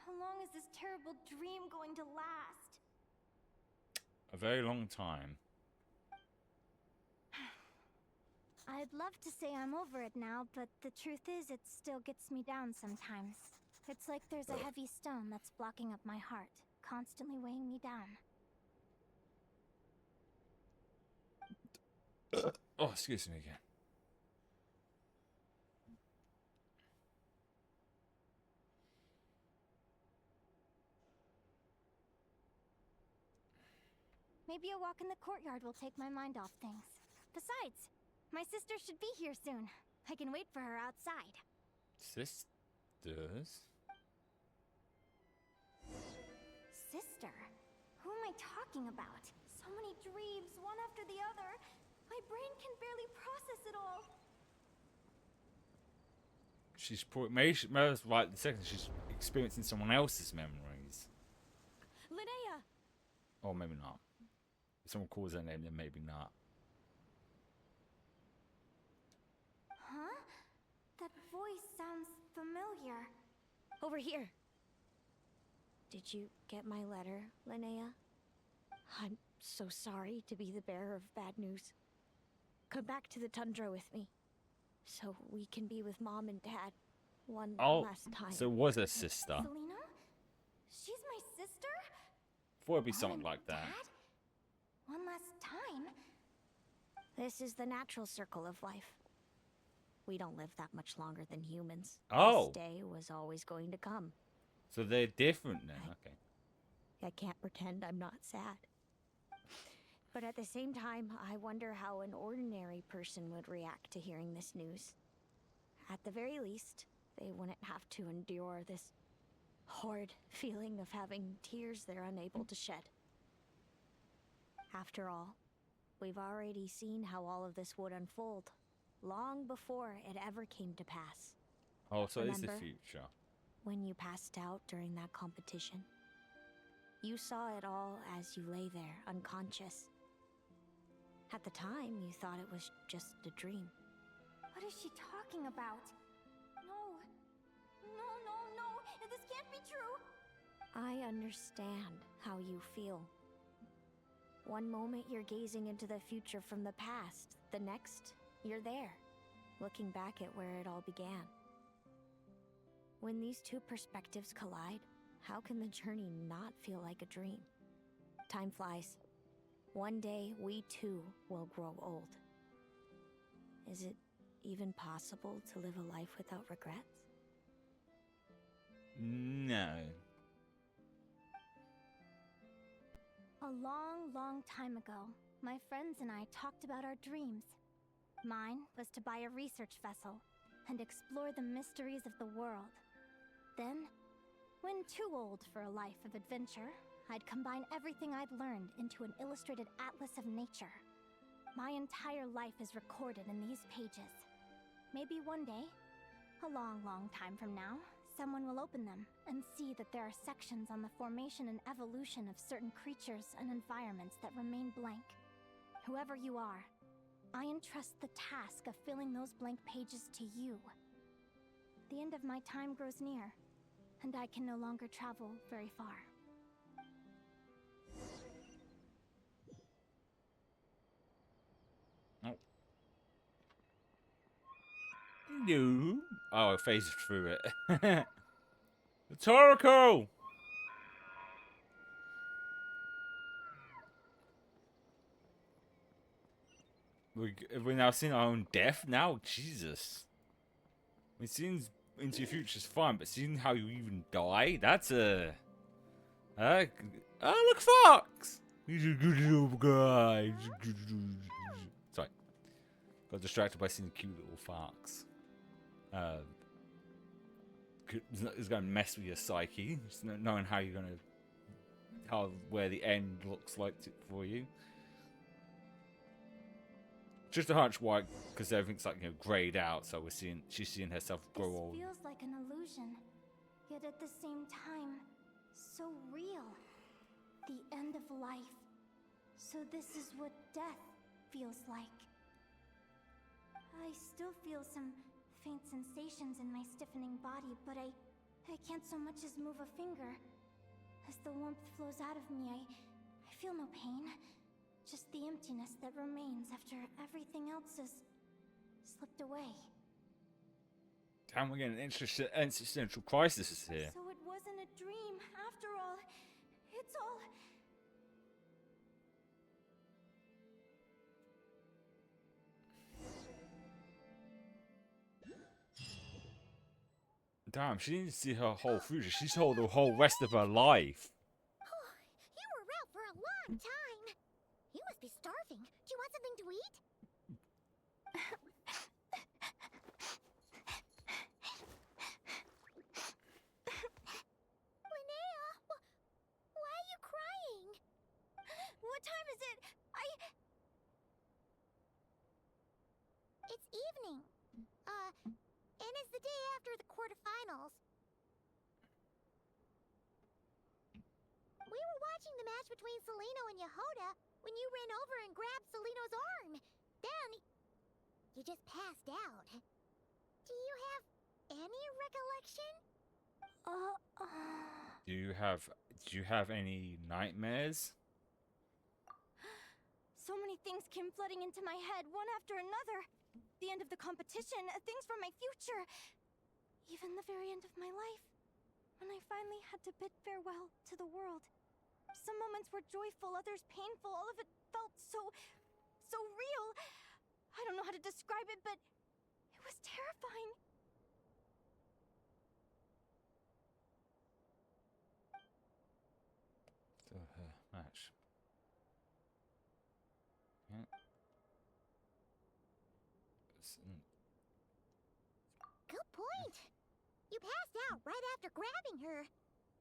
Speaker 3: How long is this terrible dream going to last?
Speaker 1: A very long time.
Speaker 3: I'd love to say I'm over it now, but the truth is it still gets me down sometimes. It's like there's a heavy stone that's blocking up my heart, constantly weighing me down.
Speaker 1: Oh, excuse me again.
Speaker 3: Maybe a walk in the courtyard will take my mind off things. Besides, my sister should be here soon. I can wait for her outside.
Speaker 1: Sisters?
Speaker 3: Sister? Who am I talking about? So many dreams, one after the other. My brain can barely process it all.
Speaker 1: She's probably maybe that's right. The second she's experiencing someone else's memories,
Speaker 10: Linnea!
Speaker 1: or maybe not. If someone calls her name, then maybe not.
Speaker 3: Huh? That voice sounds familiar.
Speaker 10: Over here. Did you get my letter, Linnea? I'm so sorry to be the bearer of bad news. Come back to the tundra with me, so we can be with Mom and Dad one last time.
Speaker 1: So it was her sister.
Speaker 3: Selena? She's my sister?
Speaker 1: Thought it'd be
Speaker 3: Mom
Speaker 1: something
Speaker 3: and
Speaker 1: like that.
Speaker 3: Dad? One last time?
Speaker 10: This is the natural circle of life. We don't live that much longer than humans.
Speaker 1: Oh.
Speaker 10: This day was always going to come.
Speaker 1: So they're different now. Okay.
Speaker 10: I can't pretend I'm not sad. But at the same time, I wonder how an ordinary person would react to hearing this news. At the very least, they wouldn't have to endure this horrid feeling of having tears they're unable to shed. After all, we've already seen how all of this would unfold, long before it ever came to pass.
Speaker 1: Oh, so it's the
Speaker 10: Remember?
Speaker 1: future.
Speaker 10: When you passed out during that competition, you saw it all as you lay there, unconscious. At the time, you thought it was just a dream.
Speaker 3: What is she talking about? No. No. This can't be true.
Speaker 10: I understand how you feel. One moment you're gazing into the future from the past, the next, you're there, looking back at where it all began. When these two perspectives collide, how can the journey not feel like a dream? Time flies. One day, we too will grow old. Is it even possible to live a life without regrets?
Speaker 1: No.
Speaker 3: A long time ago, my friends and I talked about our dreams. Mine was to buy a research vessel and explore the mysteries of the world. Then, when too old for a life of adventure, I'd combine everything I'd learned into an illustrated atlas of nature. My entire life is recorded in these pages. Maybe one day, a long time from now, someone will open them and see that there are sections on the formation and evolution of certain creatures and environments that remain blank. Whoever you are, I entrust the task of filling those blank pages to you. The end of my time grows near, and I can no longer travel very far.
Speaker 1: Oh. No. Oh, it phased through it. It's Oracle! We're now seeing our own death now? Jesus. I mean, seeing into your future's fine, but seeing how you even die, that's a... oh, look, Fox! He's a good little guy. Sorry. Got distracted by seeing a cute little fox. It's going to mess with your psyche, just knowing how you're going to... where the end looks like for you. Just a hunch why, because everything's like, grayed out, so she's seeing herself grow old.
Speaker 3: This feels like an illusion, yet at the same time, so real. The end of life. So this is what death feels like. I still feel some faint sensations in my stiffening body, but I can't so much as move a finger. As the warmth flows out of me, I feel no pain. Just the emptiness that remains after everything else has slipped away.
Speaker 1: Damn, we're getting an existential crisis here.
Speaker 3: So it wasn't a dream, after all. It's all...
Speaker 1: Damn, she didn't see her whole future. She saw the whole rest of her life.
Speaker 6: You were out for a long time. You must be starving. Do you want something to eat? Linnea, why are you crying?
Speaker 3: What time is it?
Speaker 6: It's evening. And is the day after the quarterfinals. We were watching the match between Seleno and Yehoda when you ran over and grabbed Seleno's arm. Then, you just passed out. Do you have any recollection?
Speaker 1: Do you have any nightmares?
Speaker 3: So many things came flooding into my head, one after another. The end of the competition, things from my future, even the very end of my life. When I finally had to bid farewell to the world. Some moments were joyful, others painful. All of it felt so real. I don't know how to describe it, but it was terrifying.
Speaker 1: So match. Yeah.
Speaker 6: Good point. You passed out right after grabbing her.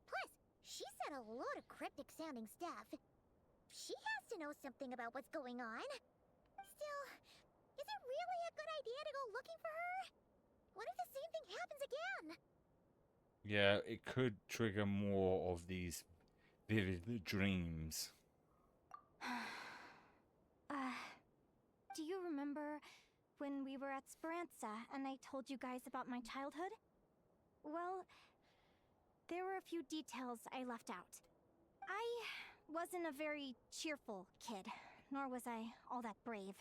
Speaker 6: Plus, she said a load of cryptic-sounding stuff. She has to know something about what's going on. Still, is it really a good idea to go looking for her? What if the same thing happens again?
Speaker 1: Yeah, it could trigger more of these vivid dreams.
Speaker 3: Do you remember when we were at Speranza and I told you guys about my childhood? Well, there were a few details I left out. I wasn't a very cheerful kid, nor was I all that brave.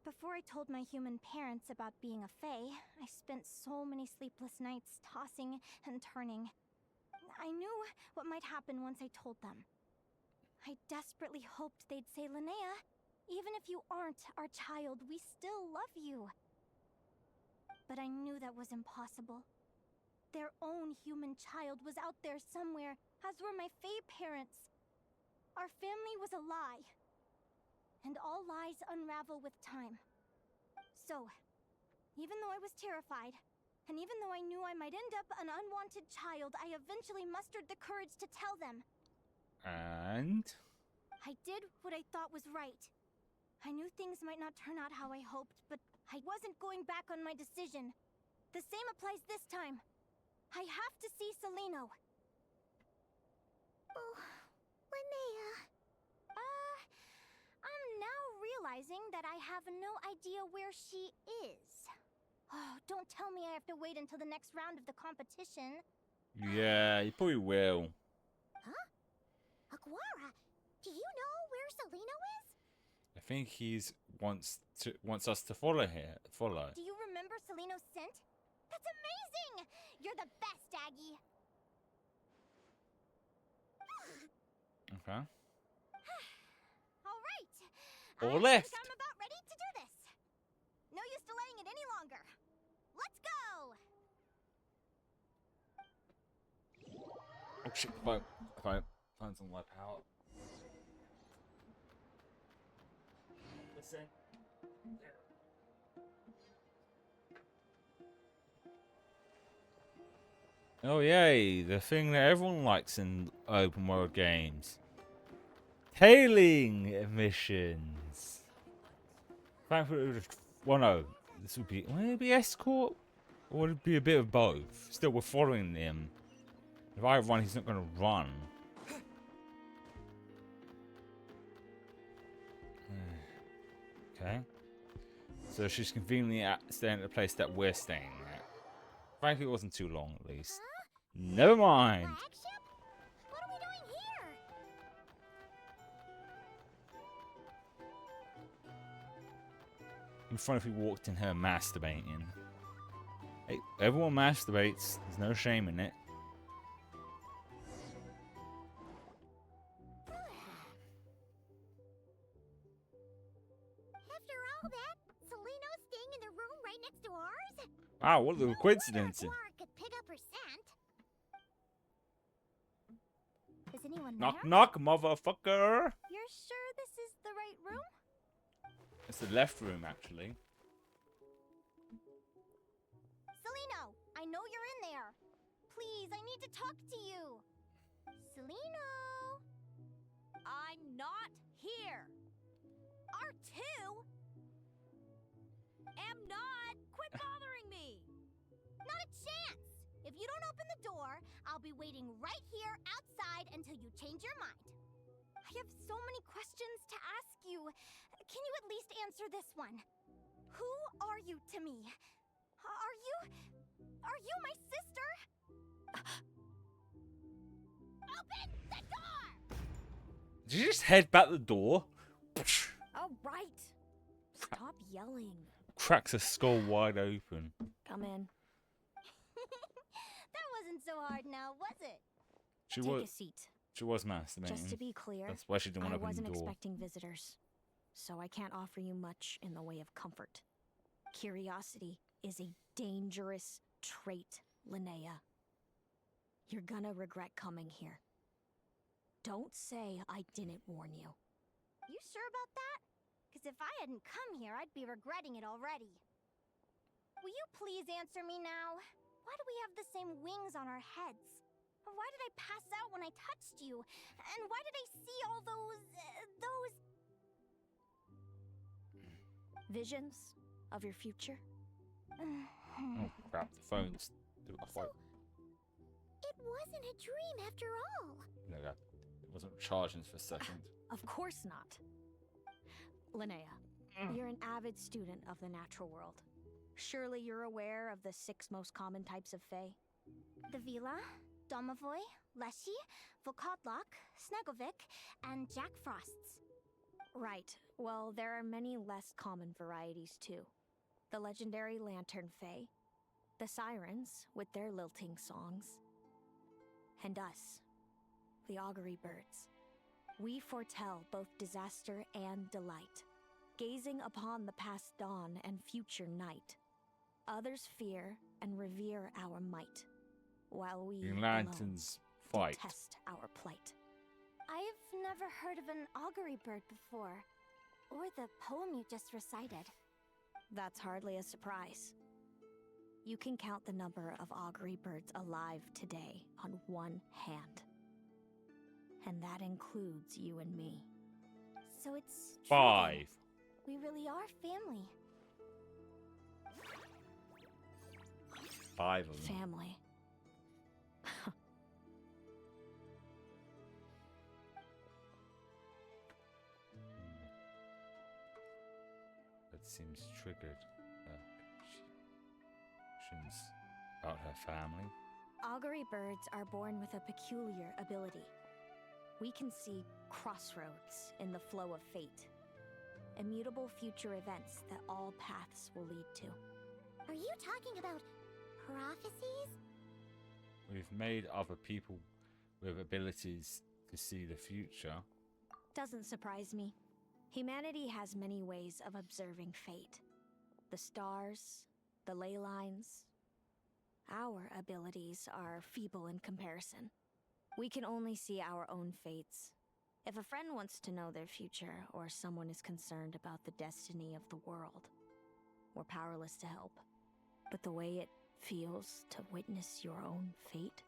Speaker 3: Before I told my human parents about being a fae, I spent so many sleepless nights tossing and turning. I knew what might happen once I told them. I desperately hoped they'd say, Linnea, even if you aren't our child, we still love you. But I knew that was impossible. Their own human child was out there somewhere, as were my fae parents. Our family was a lie. And all lies unravel with time. So, even though I was terrified, and even though I knew I might end up an unwanted child, I eventually mustered the courage to tell them.
Speaker 1: And?
Speaker 3: I did what I thought was right. I knew things might not turn out how I hoped, but I wasn't going back on my decision. The same applies this time. I have to see Seleno.
Speaker 6: Oh, Linnea.
Speaker 3: I'm now realizing that I have no idea where she is. Oh, don't tell me I have to wait until the next round of the competition.
Speaker 1: Yeah, you probably will.
Speaker 6: Huh? Aguara, do you know where Seleno is?
Speaker 1: I think he's wants us to follow here. Follow.
Speaker 3: Do you remember Seleno's scent? That's amazing! You're the best, Aggie.
Speaker 1: Okay.
Speaker 3: All right.
Speaker 1: Or
Speaker 3: I
Speaker 1: left.
Speaker 3: think I'm about ready to do this. No use delaying it any longer. Let's go.
Speaker 1: Oh shit! Phone's on low power. Listen. Oh yay! The thing that everyone likes in open world games. Tailing missions. Frankfurt would have. Well, no. This would be. Would it be escort? Or would it be a bit of both? Still, we're following him. If I run, he's not going to run. Okay. So she's conveniently staying at the place that we're staying at. Frankly, it wasn't too long, at least.
Speaker 6: Huh?
Speaker 1: Never mind.
Speaker 6: Flagship? What are we doing here?
Speaker 1: In front of you walked in her masturbating. Hey, everyone masturbates. There's no shame in it.
Speaker 6: After all that, Seleno's staying in the room right next to ours?
Speaker 1: Wow, what a little coincidence.
Speaker 6: Aguara could pick up her scent.
Speaker 3: Is anyone
Speaker 1: Knock,
Speaker 3: there?
Speaker 1: knock, motherfucker.
Speaker 3: You're sure this is the right room?
Speaker 1: It's the left room, actually.
Speaker 3: Seleno, I know you're in there. Please, I need to talk to you. Seleno.
Speaker 10: I'm not here. R2? Am not. Quit bothering me.
Speaker 3: Not door. I'll be waiting right here outside until you change your mind. I have so many questions to ask you. Can you at least answer this one? Who are you to me? Are you my sister? Open the door!
Speaker 1: Did you just head back the door?
Speaker 10: All right. Stop yelling.
Speaker 1: Cracks her skull wide open.
Speaker 10: Come in.
Speaker 3: That wasn't so hard now, was it?
Speaker 10: Take a seat.
Speaker 1: She was masturbating.
Speaker 10: Just to be clear,
Speaker 1: That's why she didn't want
Speaker 10: I
Speaker 1: to open the
Speaker 10: wasn't
Speaker 1: door.
Speaker 10: expecting visitors, so I can't offer you much in the way of comfort. Curiosity is a dangerous trait, Linnea. You're gonna regret coming here. Don't say I didn't warn you.
Speaker 3: You sure about that? Because if I hadn't come here, I'd be regretting it already. Will you please answer me now? Why do we have the same wings on our heads? Why did I pass out when I touched you? And why did I see all those...
Speaker 10: Visions of your future?
Speaker 1: Oh crap, the phone's quite...
Speaker 6: It wasn't a dream after all.
Speaker 1: No, it wasn't charging for a second.
Speaker 10: Of course not. Linnea, you're an avid student of the natural world. Surely you're aware of the 6 most common types of Fae?
Speaker 3: The Vila, Domovoy, Leshy, Volkodlok, Snegovik, and Jack Frosts.
Speaker 10: Right. Well, there are many less common varieties too. The legendary Lantern Fae, the Sirens with their lilting songs, and us, the Augury Birds. We foretell both disaster and delight, gazing upon the past dawn and future night. Others fear and revere our might, while we
Speaker 1: Green Lanterns fight.
Speaker 10: detest our plight.
Speaker 3: I've never heard of an augury bird before, or the poem you just recited.
Speaker 10: That's hardly a surprise. You can count the number of augury birds alive today on one hand. And that includes you and me.
Speaker 3: So it's true
Speaker 1: 5.
Speaker 3: then. We really are family.
Speaker 1: 5 of them.
Speaker 10: Family.
Speaker 1: That seems triggered. Questions about her family.
Speaker 10: Augury birds are born with a peculiar ability. We can see crossroads in the flow of fate. Immutable future events that all paths will lead to.
Speaker 6: Are you talking about prophecies?
Speaker 1: We've made other people with abilities to see the future.
Speaker 10: Doesn't surprise me. Humanity has many ways of observing fate. The stars, the ley lines. Our abilities are feeble in comparison. We can only see our own fates. If a friend wants to know their future, or someone is concerned about the destiny of the world, we're powerless to help. But the way it feels to witness your own fate,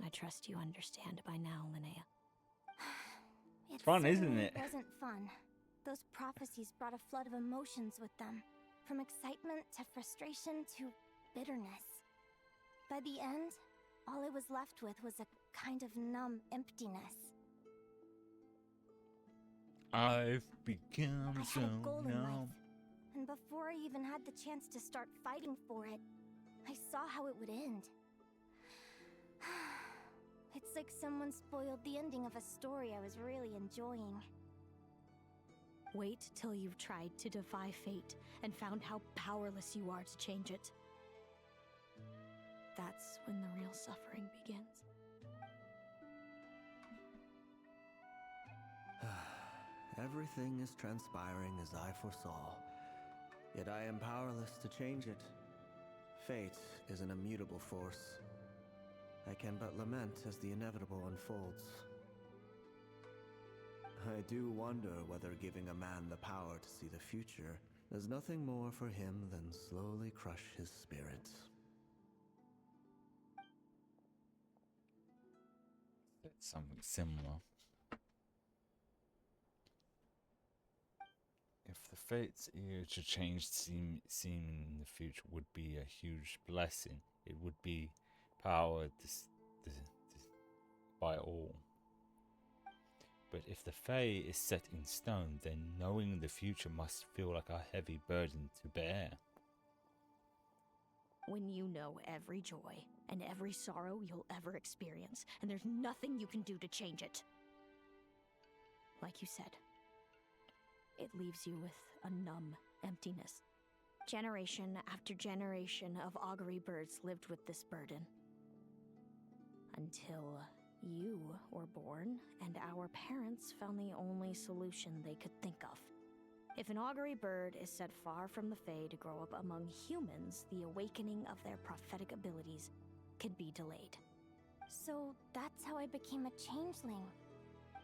Speaker 10: I trust you understand by now, Linnea.
Speaker 3: It's
Speaker 1: fun, isn't it?
Speaker 3: Wasn't fun. Those prophecies brought a flood of emotions with them, from excitement to frustration to bitterness. By the end, all I was left with was a kind of numb emptiness.
Speaker 1: I've become
Speaker 3: I
Speaker 1: so
Speaker 3: had a goal in
Speaker 1: numb.
Speaker 3: life, and before I even had the chance to start fighting for it, I saw how it would end. It's like someone spoiled the ending of a story I was really enjoying.
Speaker 10: Wait till you've tried to defy fate and found how powerless you are to change it. That's when the real suffering begins.
Speaker 16: Everything is transpiring as I foresaw, yet I am powerless to change it. Fate is an immutable force. I can but lament as the inevitable unfolds. I do wonder whether giving a man the power to see the future does nothing more for him than slowly crush his spirit.
Speaker 1: It's something similar. If If the fates here to change seem in the future would be a huge blessing, it would be powered by all. But if the fate is set in stone, then knowing the future must feel like a heavy burden to bear.
Speaker 14: When you know every joy and every sorrow you'll ever experience, and there's nothing you can do to change it. Like you said, it leaves you with a numb emptiness. Generation after generation of augury birds lived with this burden. Until you were born, and our parents found the only solution they could think of. If an augury bird is set far from the Fae to grow up among humans, the awakening of their prophetic abilities could be delayed.
Speaker 3: So that's how I became a changeling.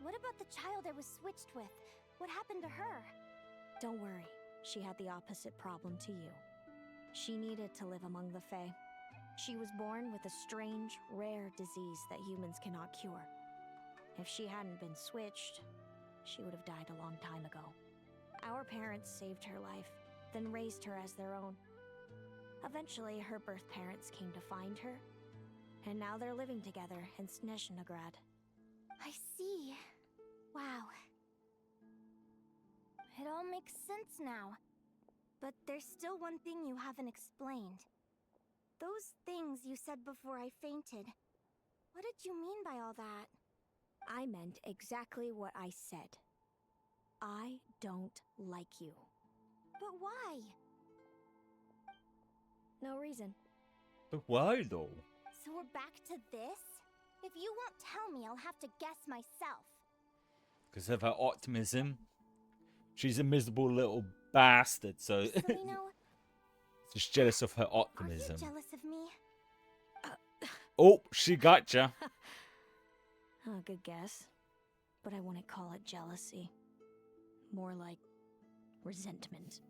Speaker 3: What about the child I was switched with? What happened to her?
Speaker 14: Don't worry, she had the opposite problem to you. She needed to live among the Fae. She was born with a strange, rare disease that humans cannot cure. If she hadn't been switched, she would have died a long time ago. Our parents saved her life, then raised her as their own. Eventually, her birth parents came to find her, and now they're living together in Snezhnograd.
Speaker 3: I see. Wow. It all makes sense now. But there's still one thing you haven't explained. Those things you said before I fainted. What did you mean by all that?
Speaker 14: I meant exactly what I said. I don't like you.
Speaker 3: But why?
Speaker 14: No reason.
Speaker 1: But why though?
Speaker 3: So we're back to this? If you won't tell me, I'll have to guess myself.
Speaker 1: Because of her optimism. She's a miserable little bastard, so just jealous of her optimism.
Speaker 3: Are you jealous of me?
Speaker 1: Oh, she gotcha.
Speaker 14: Good guess. But I wouldn't call it jealousy. More like resentment.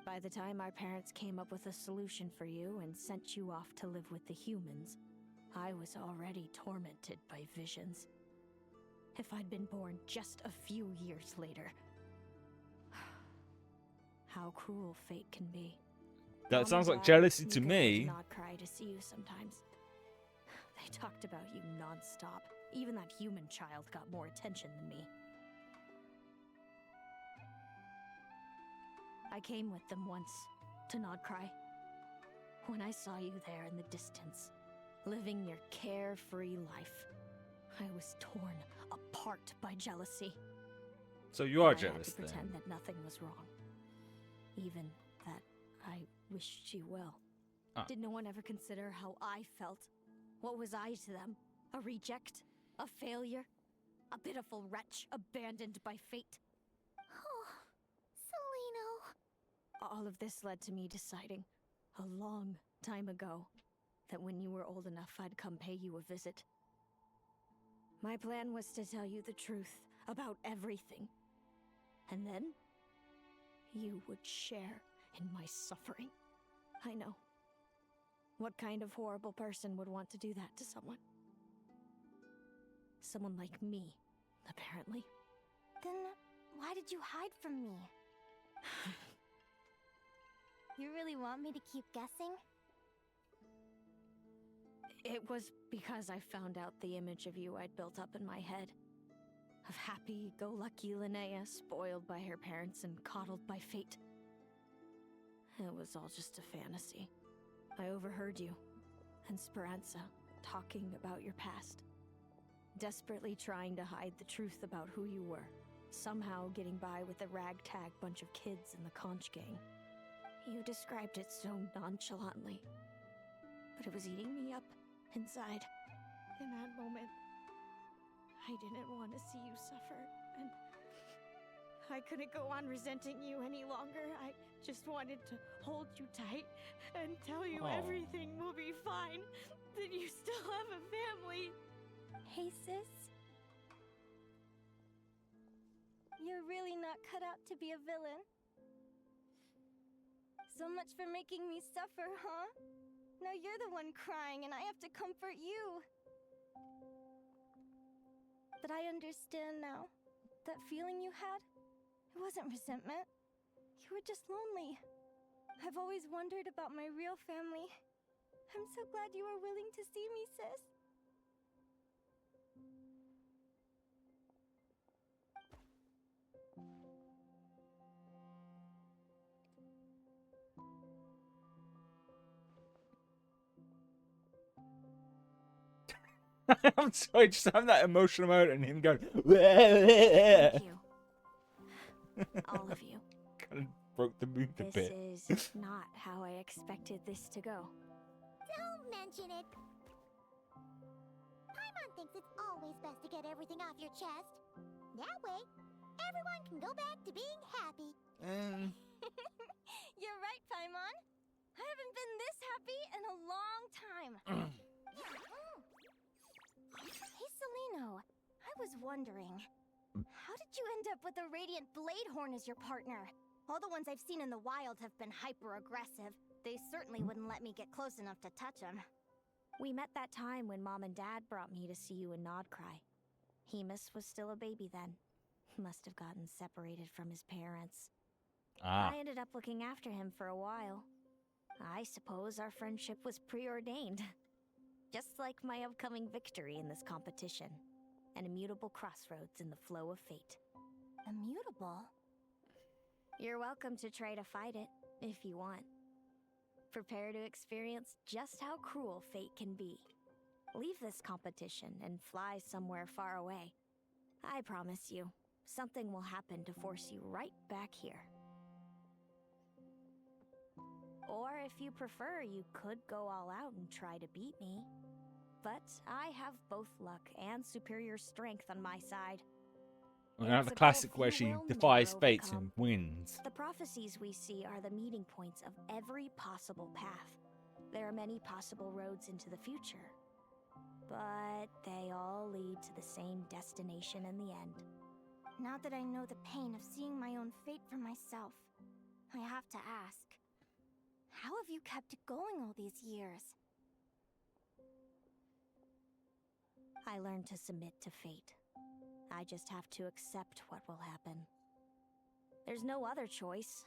Speaker 14: By the time our parents came up with a solution for you and sent you off to live with the humans, I was already tormented by visions. If I'd been born just a few years later. How cruel fate can be.
Speaker 1: That sounds like jealousy to me.
Speaker 14: Not cry to see you sometimes. They talked about you non-stop. Even that human child got more attention than me. I came with them once to Nodcry. When I saw you there in the distance, living your carefree life, I was torn apart by jealousy.
Speaker 1: So you are
Speaker 14: I
Speaker 1: jealous
Speaker 14: had to
Speaker 1: then?
Speaker 14: pretend that nothing was wrong. Even that I wished you well. Did no one ever consider how I felt? What was I to them? A reject? A failure? A pitiful wretch abandoned by fate?
Speaker 3: Oh, Seleno.
Speaker 14: All of this led to me deciding, a long time ago, that when you were old enough I'd come pay you a visit. My plan was to tell you the truth about everything. And then, you would share in my suffering. I know. What kind of horrible person would want to do that to someone? Someone like me, apparently.
Speaker 3: Then why did you hide from me? You really want me to keep guessing?
Speaker 14: It was because I found out the image of you I'd built up in my head. Of happy-go-lucky Linnea, spoiled by her parents and coddled by fate. It was all just a fantasy. I overheard you and Speranza talking about your past. Desperately trying to hide the truth about who you were. Somehow getting by with a ragtag bunch of kids in the conch gang. You described it so nonchalantly. But it was eating me up inside. In that moment, I didn't want to see you suffer, and I couldn't go on resenting you any longer. I just wanted to hold you tight and tell you everything will be fine, that you still have a family.
Speaker 3: Hey, sis. You're really not cut out to be a villain. So much for making me suffer, huh? Now you're the one crying and I have to comfort you. But I understand now. That feeling you had, it wasn't resentment. You were just lonely. I've always wondered about my real family. I'm so glad you were willing to see me, sis.
Speaker 1: I'm sorry, just having that emotional moment and him going.
Speaker 14: Thank you. All of you.
Speaker 1: Kind of broke the mood a
Speaker 14: This
Speaker 1: bit.
Speaker 14: is not how I expected this to go.
Speaker 6: Don't mention it. Paimon thinks it's always best to get everything off your chest. That way, everyone can go back to being happy.
Speaker 3: You're right, Paimon. I haven't been this happy in a long time. Hey, Celino. I was wondering, how did you end up with a Radiant Bladehorn as your partner? All the ones I've seen in the wild have been hyper-aggressive. They certainly wouldn't let me get close enough to touch them.
Speaker 14: We met that time when Mom and Dad brought me to see you in Nodcry. Hemus was still a baby then. Must have gotten separated from his parents.
Speaker 1: Ah.
Speaker 14: I ended up looking after him for a while. I suppose our friendship was preordained. Just like my upcoming victory in this competition. An immutable crossroads in the flow of fate.
Speaker 3: Immutable?
Speaker 14: You're welcome to try to fight it, if you want. Prepare to experience just how cruel fate can be. Leave this competition and fly somewhere far away. I promise you, something will happen to force you right back here. Or if you prefer, you could go all out and try to beat me. But I have both luck and superior strength on my side.
Speaker 1: We have the classic where she defies fate and wins.
Speaker 14: The prophecies we see are the meeting points of every possible path. There are many possible roads into the future. But they all lead to the same destination in the end.
Speaker 3: Now that I know the pain of seeing my own fate for myself, I have to ask, how have you kept it going all these years?
Speaker 14: I learned to submit to fate. I just have to accept what will happen. There's no other choice.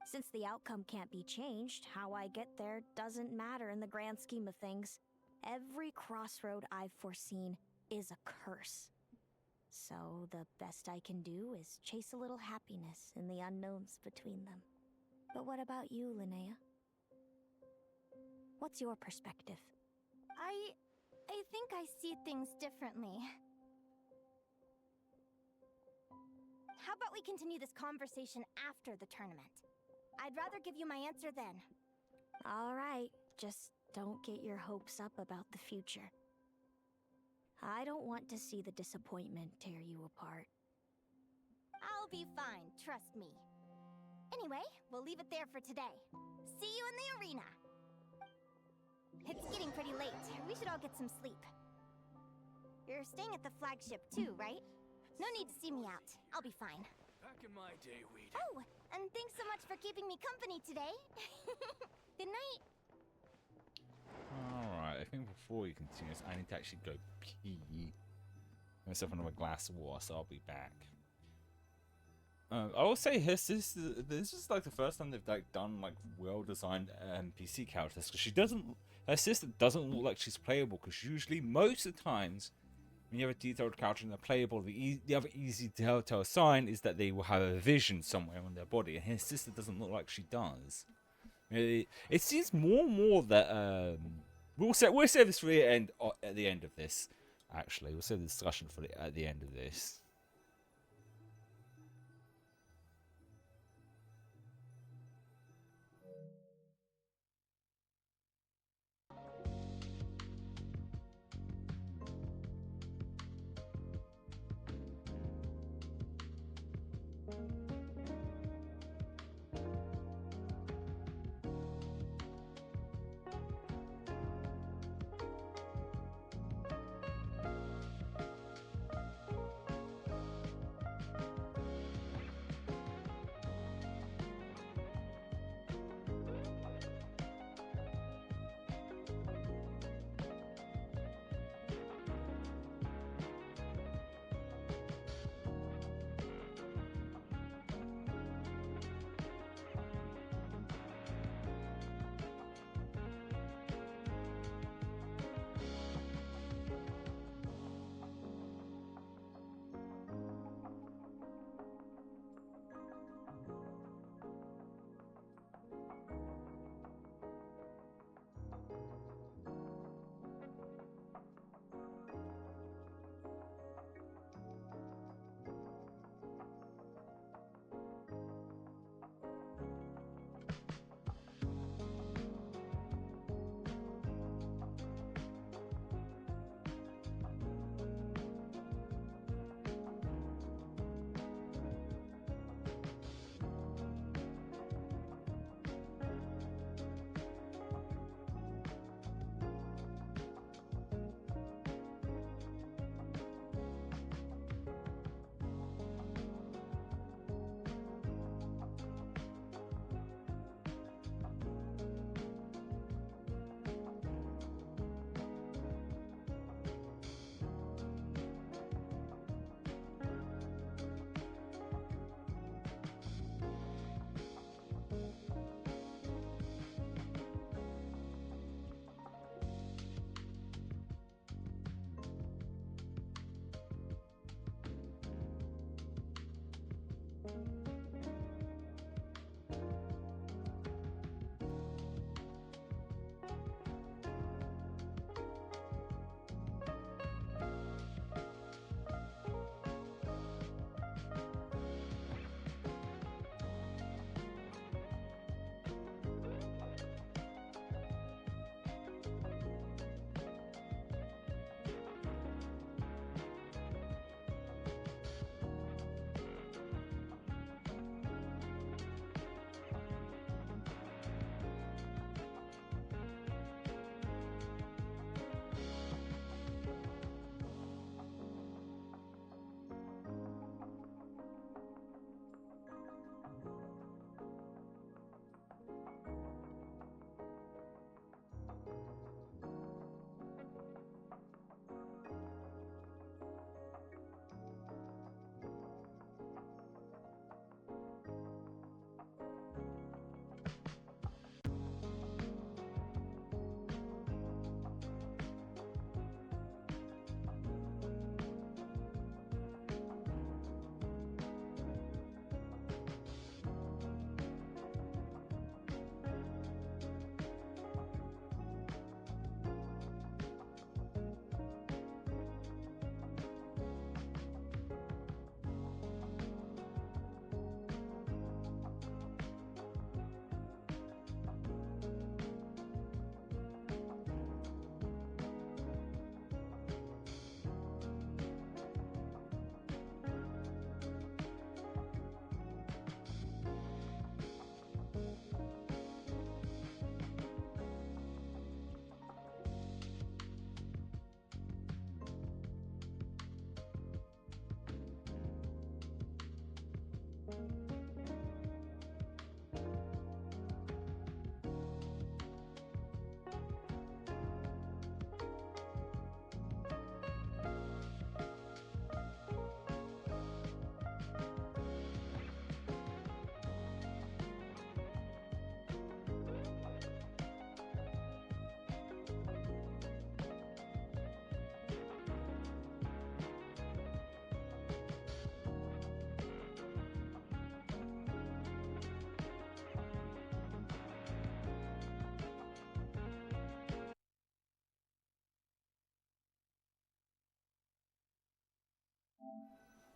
Speaker 14: Since the outcome can't be changed, how I get there doesn't matter in the grand scheme of things. Every crossroad I've foreseen is a curse. So the best I can do is chase a little happiness in the unknowns between them. But what about you, Linnea? What's your perspective?
Speaker 3: I think I see things differently. How about we continue this conversation after the tournament? I'd rather give you my answer then.
Speaker 14: All right, just don't get your hopes up about the future. I don't want to see the disappointment tear you apart.
Speaker 3: I'll be fine, trust me. Anyway, we'll leave it there for today. See you in the arena! It's getting pretty late. We should all get some sleep. You're staying at the flagship too, right? No need to see me out. I'll be fine.
Speaker 12: Back in my day, we'd...
Speaker 3: Oh, and thanks so much for keeping me company today. Good night.
Speaker 1: Alright, I think before we continue this, I need to actually go pee. Myself another glass of water, so I'll be back. I will say this is like the first time they've like done like well-designed NPC characters, because her sister doesn't look like she's playable, because usually most of the times when you have a detailed character and they're playable, the other easy telltale sign is that they will have a vision somewhere on their body, and her sister doesn't look like she does. It seems more and more that we'll save this for the end at the end of this. Actually, we'll save the discussion for at the end of this.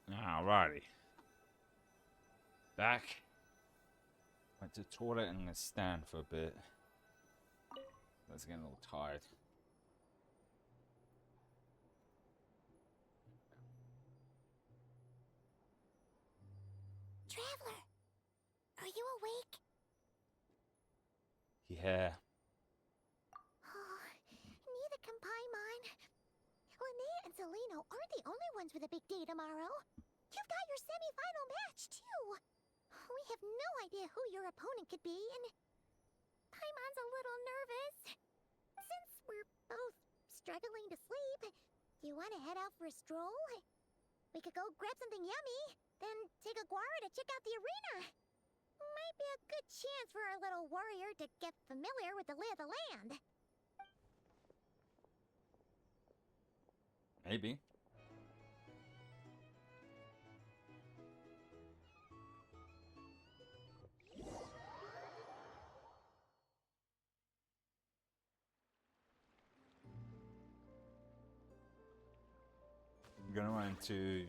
Speaker 1: Alrighty. Back. Went to the toilet and gonna stand for a bit. I was getting a little tired.
Speaker 6: Traveler, are you awake?
Speaker 1: Yeah.
Speaker 6: Oh, neither can Paimon. Linnea and Celino aren't the only ones with a big day tomorrow. You've got your semi-final match, too. We have no idea who your opponent could be, and Paimon's a little nervous. Since we're both struggling to sleep, you want to head out for a stroll? We could go grab something yummy, then take a guara to check out the arena. Might be a good chance for our little warrior to get familiar with the lay of the land.
Speaker 1: Maybe. I'm gonna run into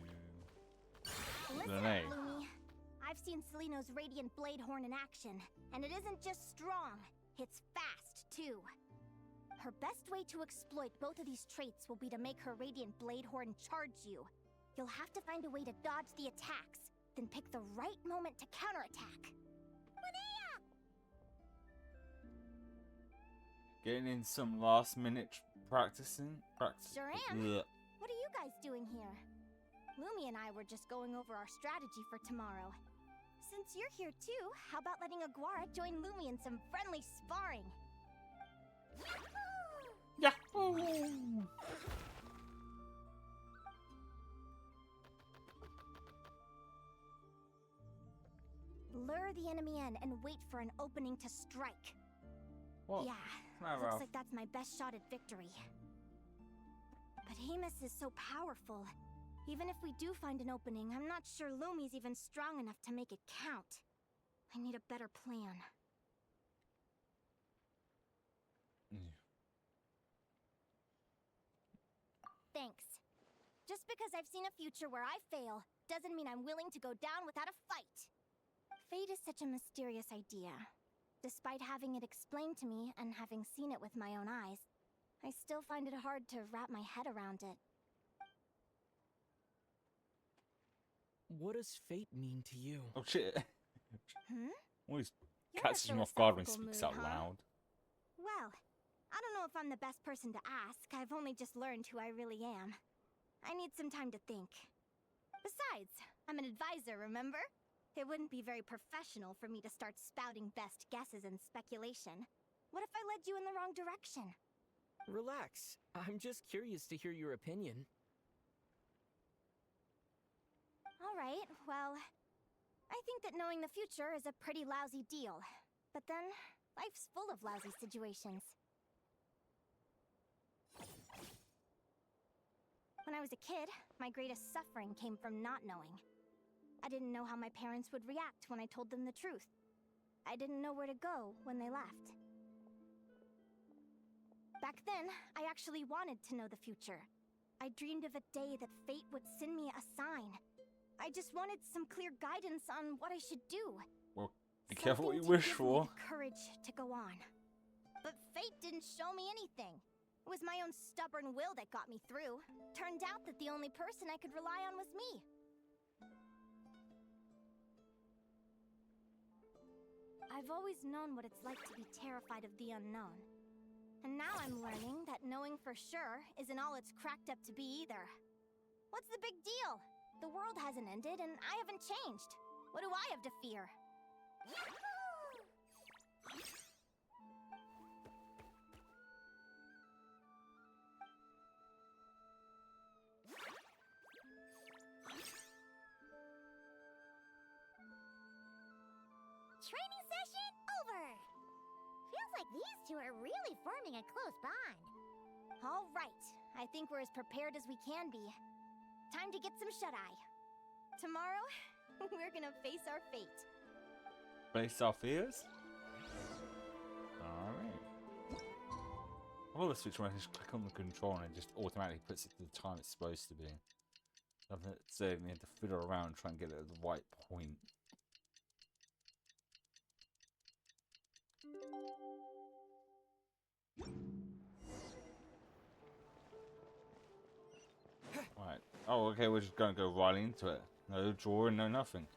Speaker 3: Listen,
Speaker 1: Lene.
Speaker 3: Lumi. I've seen Celino's Radiant Blade Horn in action, and it isn't just strong, it's fast, too. Her best way to exploit both of these traits will be to make her Radiant Blade Horn charge you. You'll have to find a way to dodge the attacks, then pick the right moment to counterattack.
Speaker 1: Getting in some last minute practicing.
Speaker 3: Sure am.
Speaker 1: Ugh.
Speaker 3: What are you guys doing here? Lumi and I were just going over our strategy for tomorrow. Since you're here too, how about letting Aguara join Lumi in some friendly sparring?
Speaker 1: Yahoo!
Speaker 3: Lure the enemy in and wait for an opening to strike.
Speaker 1: Well,
Speaker 3: yeah, looks like that's my best shot at victory. But Amos is so powerful. Even if we do find an opening, I'm not sure Lumi's even strong enough to make it count. I need a better plan. Thanks. Just because I've seen a future where I fail, doesn't mean I'm willing to go down without a fight. Fate is such a mysterious idea. Despite having it explained to me and having seen it with my own eyes, I still find it hard to wrap my head around it.
Speaker 11: What does fate mean to you?
Speaker 1: Oh shit. Always
Speaker 3: You're
Speaker 1: catches
Speaker 3: a
Speaker 1: him off guard when he
Speaker 3: philosophical
Speaker 1: speaks
Speaker 3: mood,
Speaker 1: out
Speaker 3: huh?
Speaker 1: loud.
Speaker 3: Well, I don't know if I'm the best person to ask. I've only just learned who I really am. I need some time to think. Besides, I'm an advisor, remember? It wouldn't be very professional for me to start spouting best guesses and speculation. What if I led you in the wrong direction?
Speaker 11: Relax. I'm just curious to hear your opinion.
Speaker 3: Alright, well, I think that knowing the future is a pretty lousy deal. But then, life's full of lousy situations. When I was a kid, my greatest suffering came from not knowing. I didn't know how my parents would react when I told them the truth. I didn't know where to go when they left. Back then, I actually wanted to know the future. I dreamed of a day that fate would send me a sign. I just wanted some clear guidance on what I should do.
Speaker 1: Well, be careful what you
Speaker 3: Something to
Speaker 1: wish
Speaker 3: give me
Speaker 1: for.
Speaker 3: the courage to go on. But fate didn't show me anything. It was my own stubborn will that got me through. Turned out that the only person I could rely on was me. I've always known what it's like to be terrified of the unknown. And now I'm learning that knowing for sure isn't all it's cracked up to be either. What's the big deal? The world hasn't ended and I haven't changed. What do I have to fear?
Speaker 6: Training session over! Feels like these two are really forming a close bond.
Speaker 3: All right, I think we're as prepared as we can be. Time to get some shut-eye. Tomorrow, we're gonna face our fate.
Speaker 1: Face our fears? Alright. I love the switch when I just click on the control and it just automatically puts it to the time it's supposed to be. I've said we had to fiddle around and try and get it at the right point. Right. Oh, okay, we're just gonna go right into it. No drawing, no nothing.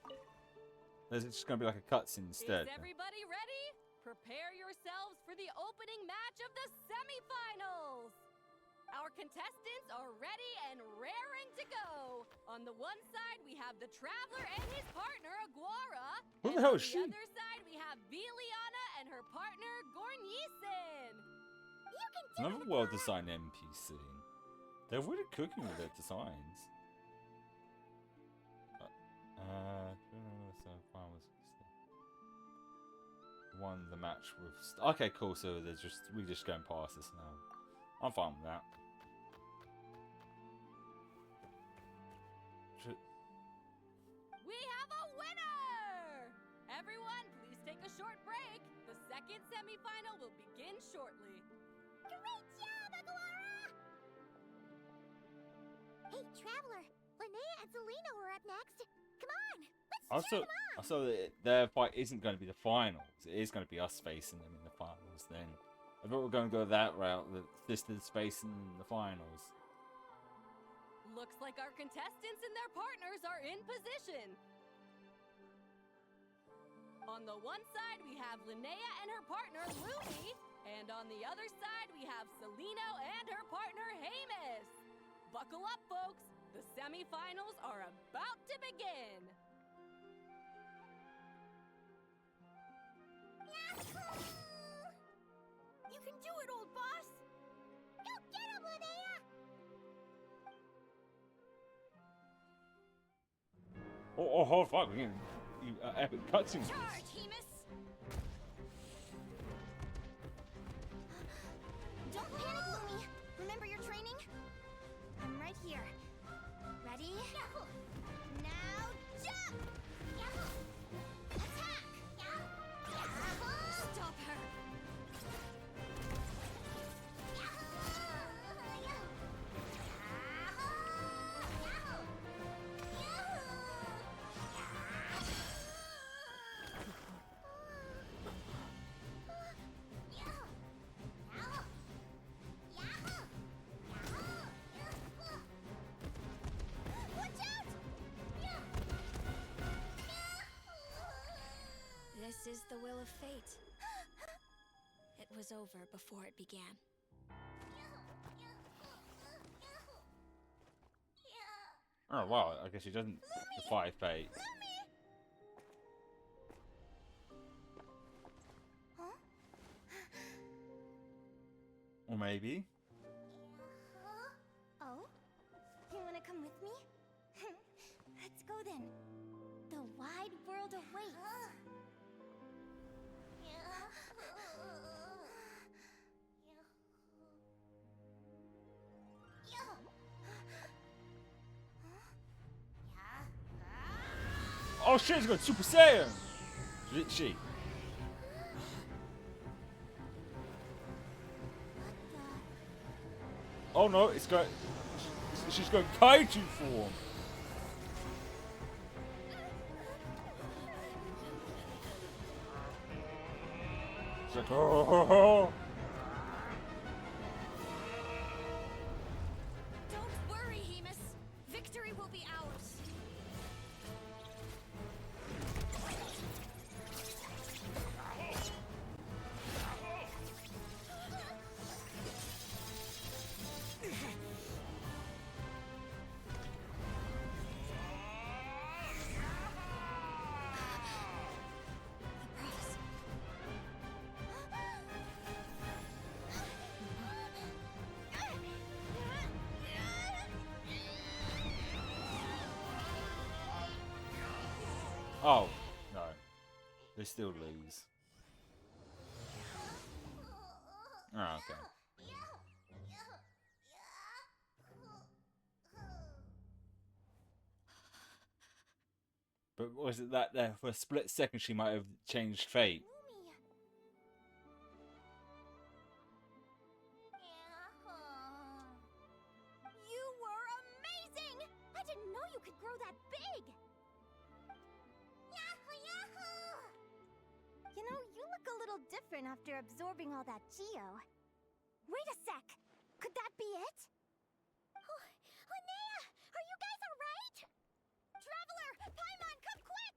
Speaker 1: There's just gonna be like a cutscene instead.
Speaker 5: Is everybody ready? Prepare yourselves for the opening match of the semifinals! Our contestants are ready and raring to go. On the one side, we have the Traveler and his partner, Aguara.
Speaker 1: Who the hell is she?
Speaker 5: On the other side, we have Viliana and her partner, Gornisen.
Speaker 6: You can do
Speaker 1: Another well-designed NPC. They're really cooking with their designs. Won the match with. Okay, cool. So we're just going past this now. I'm fine with that.
Speaker 5: We have a winner! Everyone, please take a short break. The second semifinal will begin shortly.
Speaker 6: Great job, Aguara! Hey, Traveler, Linnea and Selena were up next. Come on, let's cheer them on!
Speaker 1: Also, their fight isn't going to be the finals. It is going to be us facing them in the finals. Then I thought we were going to go that route. The sisters facing the finals.
Speaker 5: Looks like our contestants and their partners are in position. On the one side, we have Linnea and her partner, Lumi. And on the other side, we have Celino and her partner, Hamus. Buckle up, folks. The semifinals are about to begin.
Speaker 10: You can do it, old boss!
Speaker 6: Go get him, Linnea!
Speaker 1: Oh, fuck. You epic cutscenes.
Speaker 10: Charge, Hemus!
Speaker 3: Don't panic, Lumi. Remember your training? I'm right here. Ready? Now jump! Attack!
Speaker 10: Stop her!
Speaker 14: This is the will of fate. It was over before it began.
Speaker 1: Oh, wow. I guess she doesn't defy fate.
Speaker 3: Huh?
Speaker 1: Or maybe.
Speaker 3: Oh? You wanna come with me? Let's go then. The wide world awaits.
Speaker 1: Oh shit, it's got Super Saiyan! She. Oh no, it's got. She's got kaiju form! She's like, oh.
Speaker 10: Don't worry, Hemus. Victory will be ours.
Speaker 1: Oh, no. They still lose. Oh, okay. But was it that there for a split second she might have changed fate?
Speaker 10: You were amazing! I didn't know
Speaker 3: grow that big!
Speaker 6: Yahoo, yahoo!
Speaker 3: You know, you look a little different after absorbing all that geo. Wait a sec! Could that be it?
Speaker 6: Linnea, are you guys alright?
Speaker 3: Traveler! Paimon, come quick!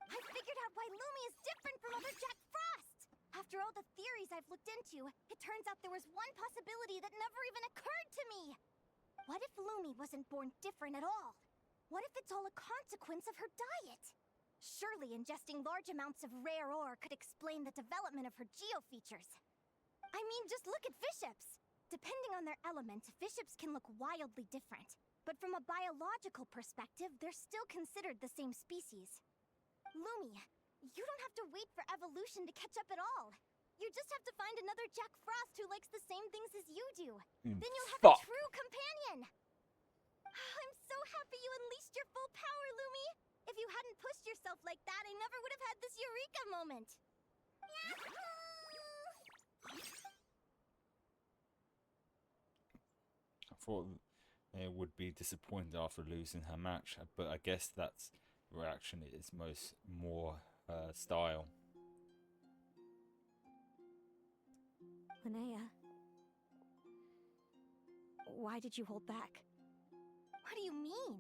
Speaker 3: I figured out why Lumi is different from other Jack Frost! After all the theories I've looked into, it turns out there was one possibility that never even occurred to me! What if Lumi wasn't born different at all? What if it's all a consequence of her diet? Surely ingesting large amounts of rare ore could explain the development of her geo-features. I mean, just look at Viships! Depending on their element, Viships can look wildly different. But from a biological perspective, they're still considered the same species. Lumi, you don't have to wait for evolution to catch up at all. You just have to find another Jack Frost who likes the same things as you do. Then you'll have a true companion! I'm so happy you unleashed your full power, Lumi! If you hadn't pushed yourself like that, I never would have had this eureka moment!
Speaker 1: I thought they would be disappointed after losing her match, but I guess that's reaction is more style.
Speaker 8: Linnea, why did you hold back?
Speaker 3: What do you mean?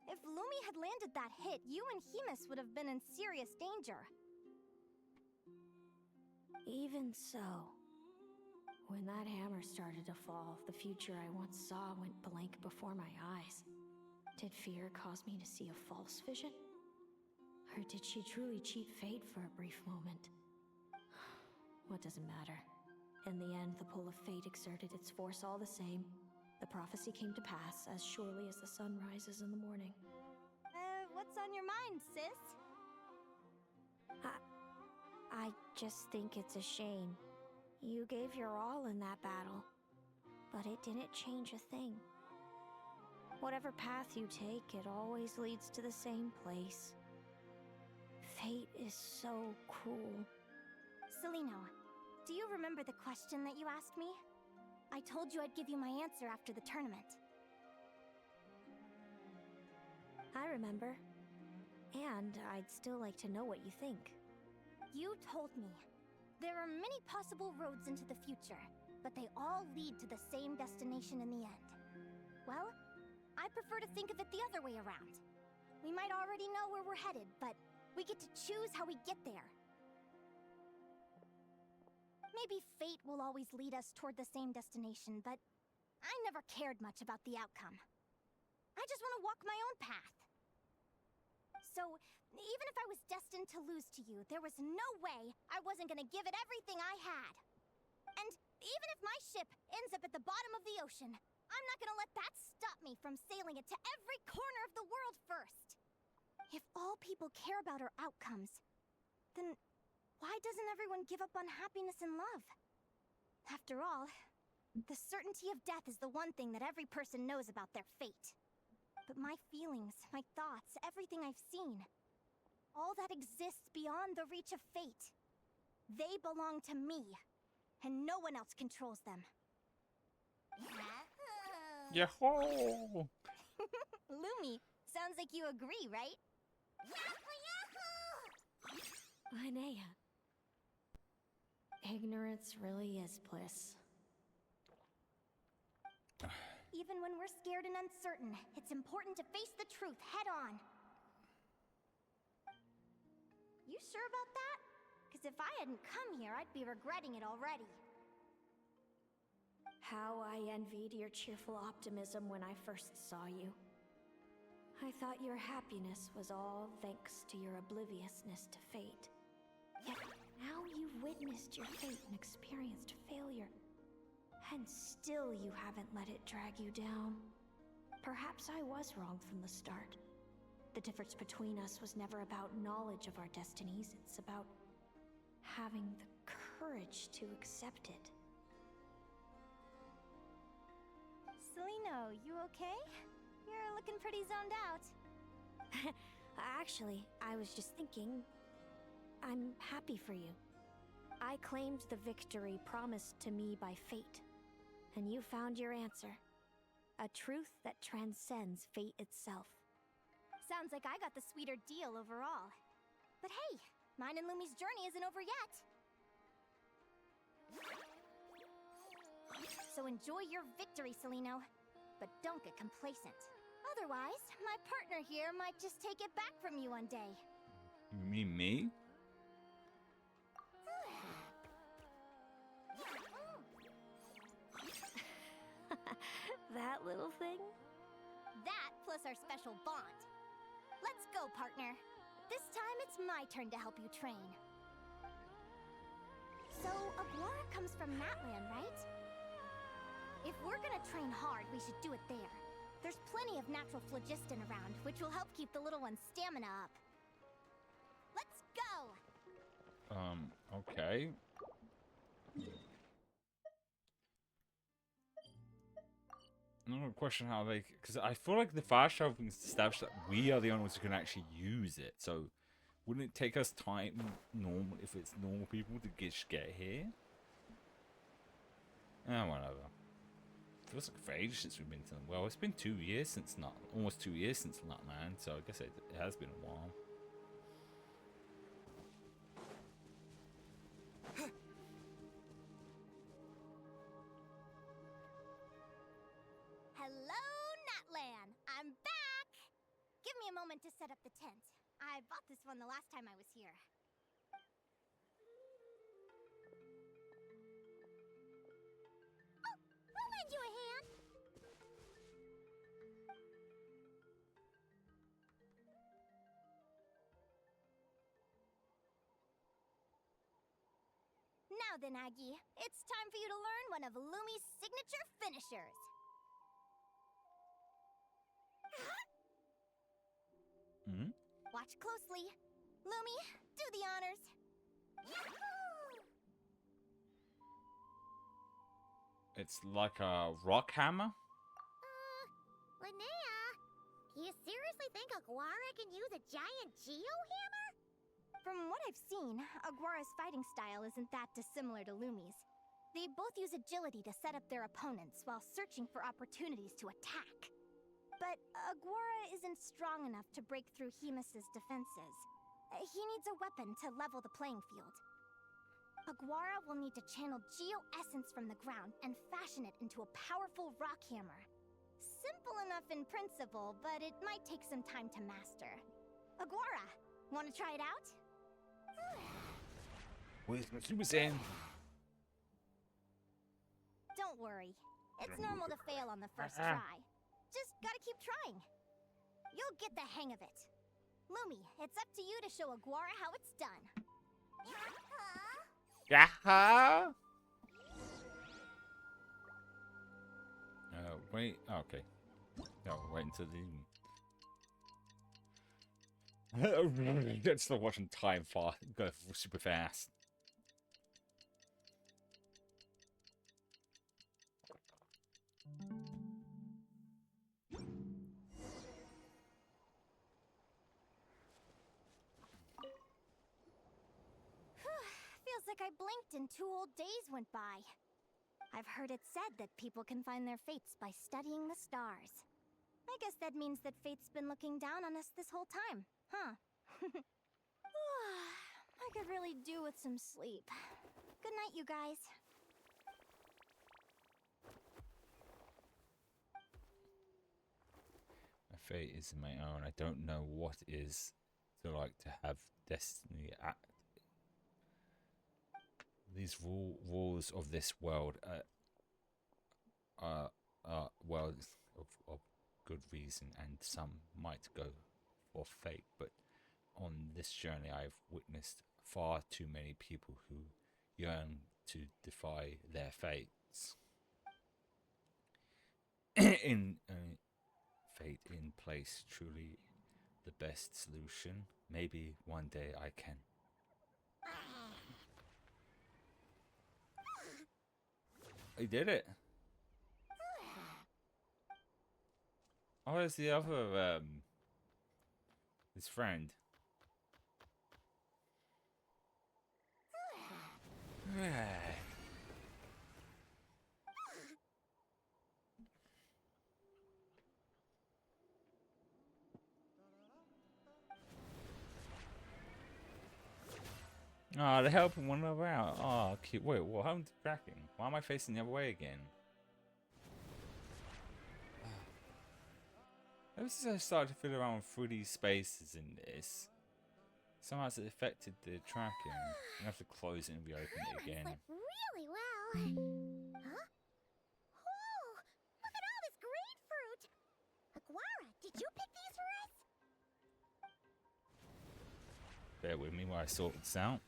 Speaker 3: If Lumi had landed that hit, you and Hemus would have been in serious danger.
Speaker 8: Even so, when that hammer started to fall, the future I once saw went blank before my eyes. Did fear cause me to see a false vision? Or did she truly cheat fate for a brief moment? What does it matter? In the end, the pull of fate exerted its force all the same. The prophecy came to pass as surely as the sun rises in the morning.
Speaker 3: What's on your mind, sis?
Speaker 14: I just think it's a shame. You gave your all in that battle, but it didn't change a thing. Whatever path you take, it always leads to the same place. Fate is so cruel.
Speaker 3: Celino, do you remember the question that you asked me? I told you I'd give you my answer after the tournament.
Speaker 14: I remember. And I'd still like to know what you think.
Speaker 3: You told me. There are many possible roads into the future, but they all lead to the same destination in the end. Well, I prefer to think of it the other way around. We might already know where we're headed, but we get to choose how we get there. Maybe fate will always lead us toward the same destination, but I never cared much about the outcome. I just want to walk my own path. So, even if I was destined to lose to you, there was no way I wasn't gonna give it everything I had. And even if my ship ends up at the bottom of the ocean, I'm not gonna let that stop me from sailing it to every corner of the world first. If all people care about are outcomes, then why doesn't everyone give up on happiness and love? After all, the certainty of death is the one thing that every person knows about their fate. But my feelings, my thoughts, everything I've seen, all that exists beyond the reach of fate, they belong to me, and no one else controls them.
Speaker 1: Yahoo!
Speaker 3: Lumi, sounds like you agree, right?
Speaker 14: Linnea. Ignorance really is bliss.
Speaker 3: Even when we're scared and uncertain, it's important to face the truth head on. You sure about that? Because if I hadn't come here, I'd be regretting it already.
Speaker 14: How I envied your cheerful optimism when I first saw you. I thought your happiness was all thanks to your obliviousness to fate. Yet now you've witnessed your fate and experienced failure. And still you haven't let it drag you down. Perhaps I was wrong from the start. The difference between us was never about knowledge of our destinies, it's about having the courage to accept it.
Speaker 3: Celino, you okay? You're looking pretty zoned out.
Speaker 14: Actually, I was just thinking, I'm happy for you. I claimed the victory promised to me by fate, and you found your answer.
Speaker 3: A truth that transcends fate itself. Sounds like I got the sweeter deal overall. But hey, mine and Lumi's journey isn't over yet. So enjoy your victory, Celino. But don't get complacent. Otherwise, my partner here might just take it back from you one day.
Speaker 1: You mean me?
Speaker 3: That little thing? That plus our special bond. Let's go, partner. This time it's my turn to help you train. So, Aguara comes from Natland, right? If we're gonna train hard, we should do it there. There's plenty of natural phlogiston around, which will help keep the little one's stamina up. Let's go!
Speaker 1: Okay. I'm gonna question how they, because I feel like the fast travel thing is established that we are the only ones who can actually use it. So, wouldn't it take us time, normal, if it's normal people to get here? Whatever. Feels like for ages since we've been to them. Well, it's been 2 years since almost 2 years since Nutland, so I guess it has been a while.
Speaker 3: Hello, Natlan! I'm back! Give me a moment to set up the tent. I bought this one the last time I was here. Oh, I'll lend you a hand! Now then, Aggie, it's time for you to learn one of Lumi's signature finishers.
Speaker 1: Hmm?
Speaker 3: Watch closely. Lumi, do the honors. Yahoo!
Speaker 1: It's like a rock hammer?
Speaker 6: Linnea, you seriously think Aguara can use a giant geohammer?
Speaker 3: From what I've seen, Aguara's fighting style isn't that dissimilar to Lumi's. They both use agility to set up their opponents while searching for opportunities to attack. But Aguara isn't strong enough to break through Hemus's defenses. He needs a weapon to level the playing field. Aguara will need to channel geo-essence from the ground and fashion it into a powerful rock hammer. Simple enough in principle, but it might take some time to master. Aguara, want to try it out?
Speaker 1: He was in.
Speaker 3: Don't worry. It's normal to fail on the first try. Just gotta keep trying. You'll get the hang of it. Lumi, it's up to you to show Aguara how it's done.
Speaker 1: Yaha! Wait. Okay. No, wait until the. It's still watching time go super fast.
Speaker 3: Feels like I blinked and 2 whole days went by. I've heard it said that people can find their fates by studying the stars. I guess that means that fate's been looking down on us this whole time, huh? I could really do with some sleep. Good night, you guys.
Speaker 1: My fate is my own. I don't know what is to have destiny act. These rules of this world are worlds of good reason, and some might go for fate, but on this journey I've witnessed far too many people who yearn to defy their fates. in fate in place, truly the best solution. Maybe one day I can. I did it. Oh, there's the other his friend. Oh, they're helping one another out. Oh, cute. Wait, what happened to tracking? Why am I facing the other way again? Ever since I started to fiddle around with 3D spaces in this, somehow it's affected the tracking. I have to close it and reopen it again.
Speaker 6: Really well. Huh? Whoa! Look at all this grapefruit! Aguara, did you pick these for us?
Speaker 1: Bear with me while I sort this out.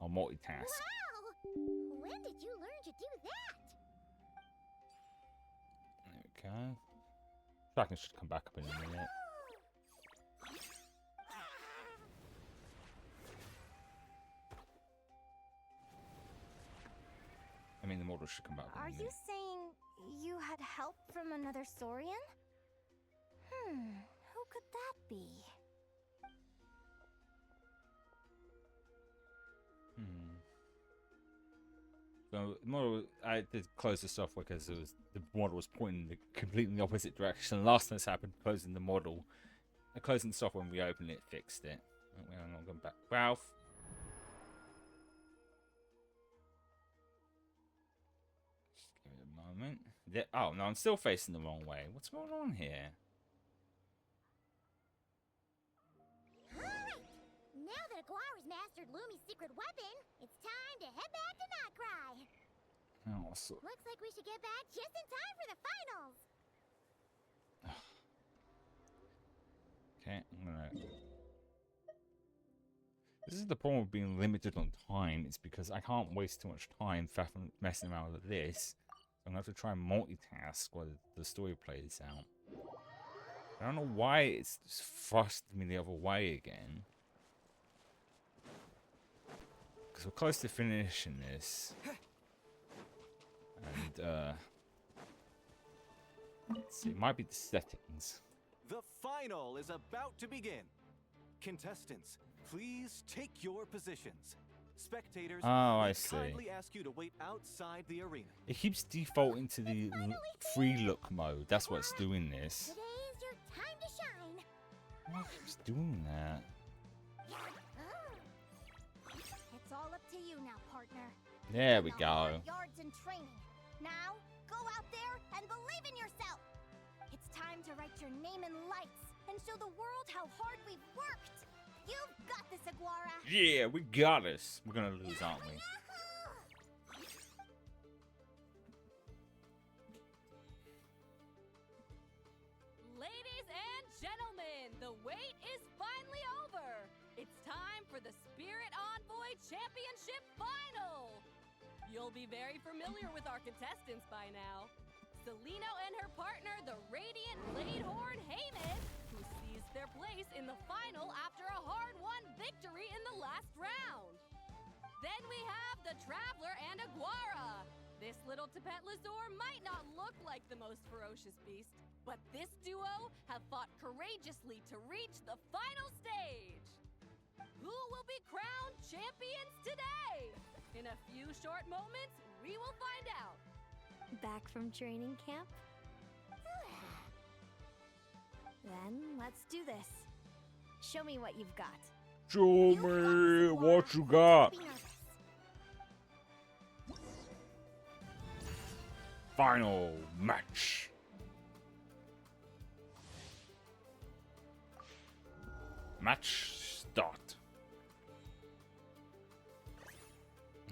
Speaker 1: I'll multitask.
Speaker 6: Wow! When did you learn to do that?
Speaker 1: There we go. Tracking should come back up in a minute. I mean, the model should come back up in a
Speaker 3: Are
Speaker 1: minute.
Speaker 3: you saying you had help from another Saurian? Who could that be?
Speaker 1: So the model, I did close the software because it was the model was pointing the completely the opposite direction. Last time this happened, closing the model, closing the software and reopening it fixed it. I'm not going back. Ralph. Just give it a moment. Oh no, I'm still facing the wrong way. What's going on here?
Speaker 6: Alright! Now that Aguara's mastered Lumi's secret weapon, it's time to head back to Notcry.
Speaker 1: Oh, so
Speaker 6: Looks like we should get back just in time for the finals.
Speaker 1: okay, I'm gonna. This is the problem with being limited on time. It's because I can't waste too much time messing around with this. I'm gonna have to try and multitask while the story plays out. I don't know why it's just thrust me the other way again. Because we're close to finishing this. And, let's see, it might be the settings.
Speaker 4: The final is about to begin. Contestants, please take your positions. Spectators,
Speaker 1: Oh, I
Speaker 4: we
Speaker 1: see.
Speaker 4: kindly ask you to wait outside the arena.
Speaker 1: It keeps defaulting to the free look mode. That's what's doing this.
Speaker 6: Today's your time to shine.
Speaker 1: Why keeps doing that?
Speaker 3: It's all up to you now, partner.
Speaker 1: There we
Speaker 3: The
Speaker 1: go.
Speaker 3: hard yards in training. Now, go out there and believe in yourself. It's time to write your name in lights and show the world how hard we've worked. You've got this, Aguara.
Speaker 1: Yeah, we got this. We're gonna lose, aren't we?
Speaker 5: Ladies and gentlemen, the wait is finally over. It's time for the Spirit Envoy Championship Final. You'll be very familiar with our contestants by now. Celino and her partner, the Radiant Bladehorn Heyman, who seized their place in the final after a hard-won victory in the last round. Then we have the Traveler and Aguara. This little Tepetlasaur might not look like the most ferocious beast, but this duo have fought courageously to reach the final stage. Who will be crowned champions today? In a few short moments, we will find out.
Speaker 8: Back from training camp? Then let's do this. Show me what you've got.
Speaker 1: Show me what you got. Final match. Match start.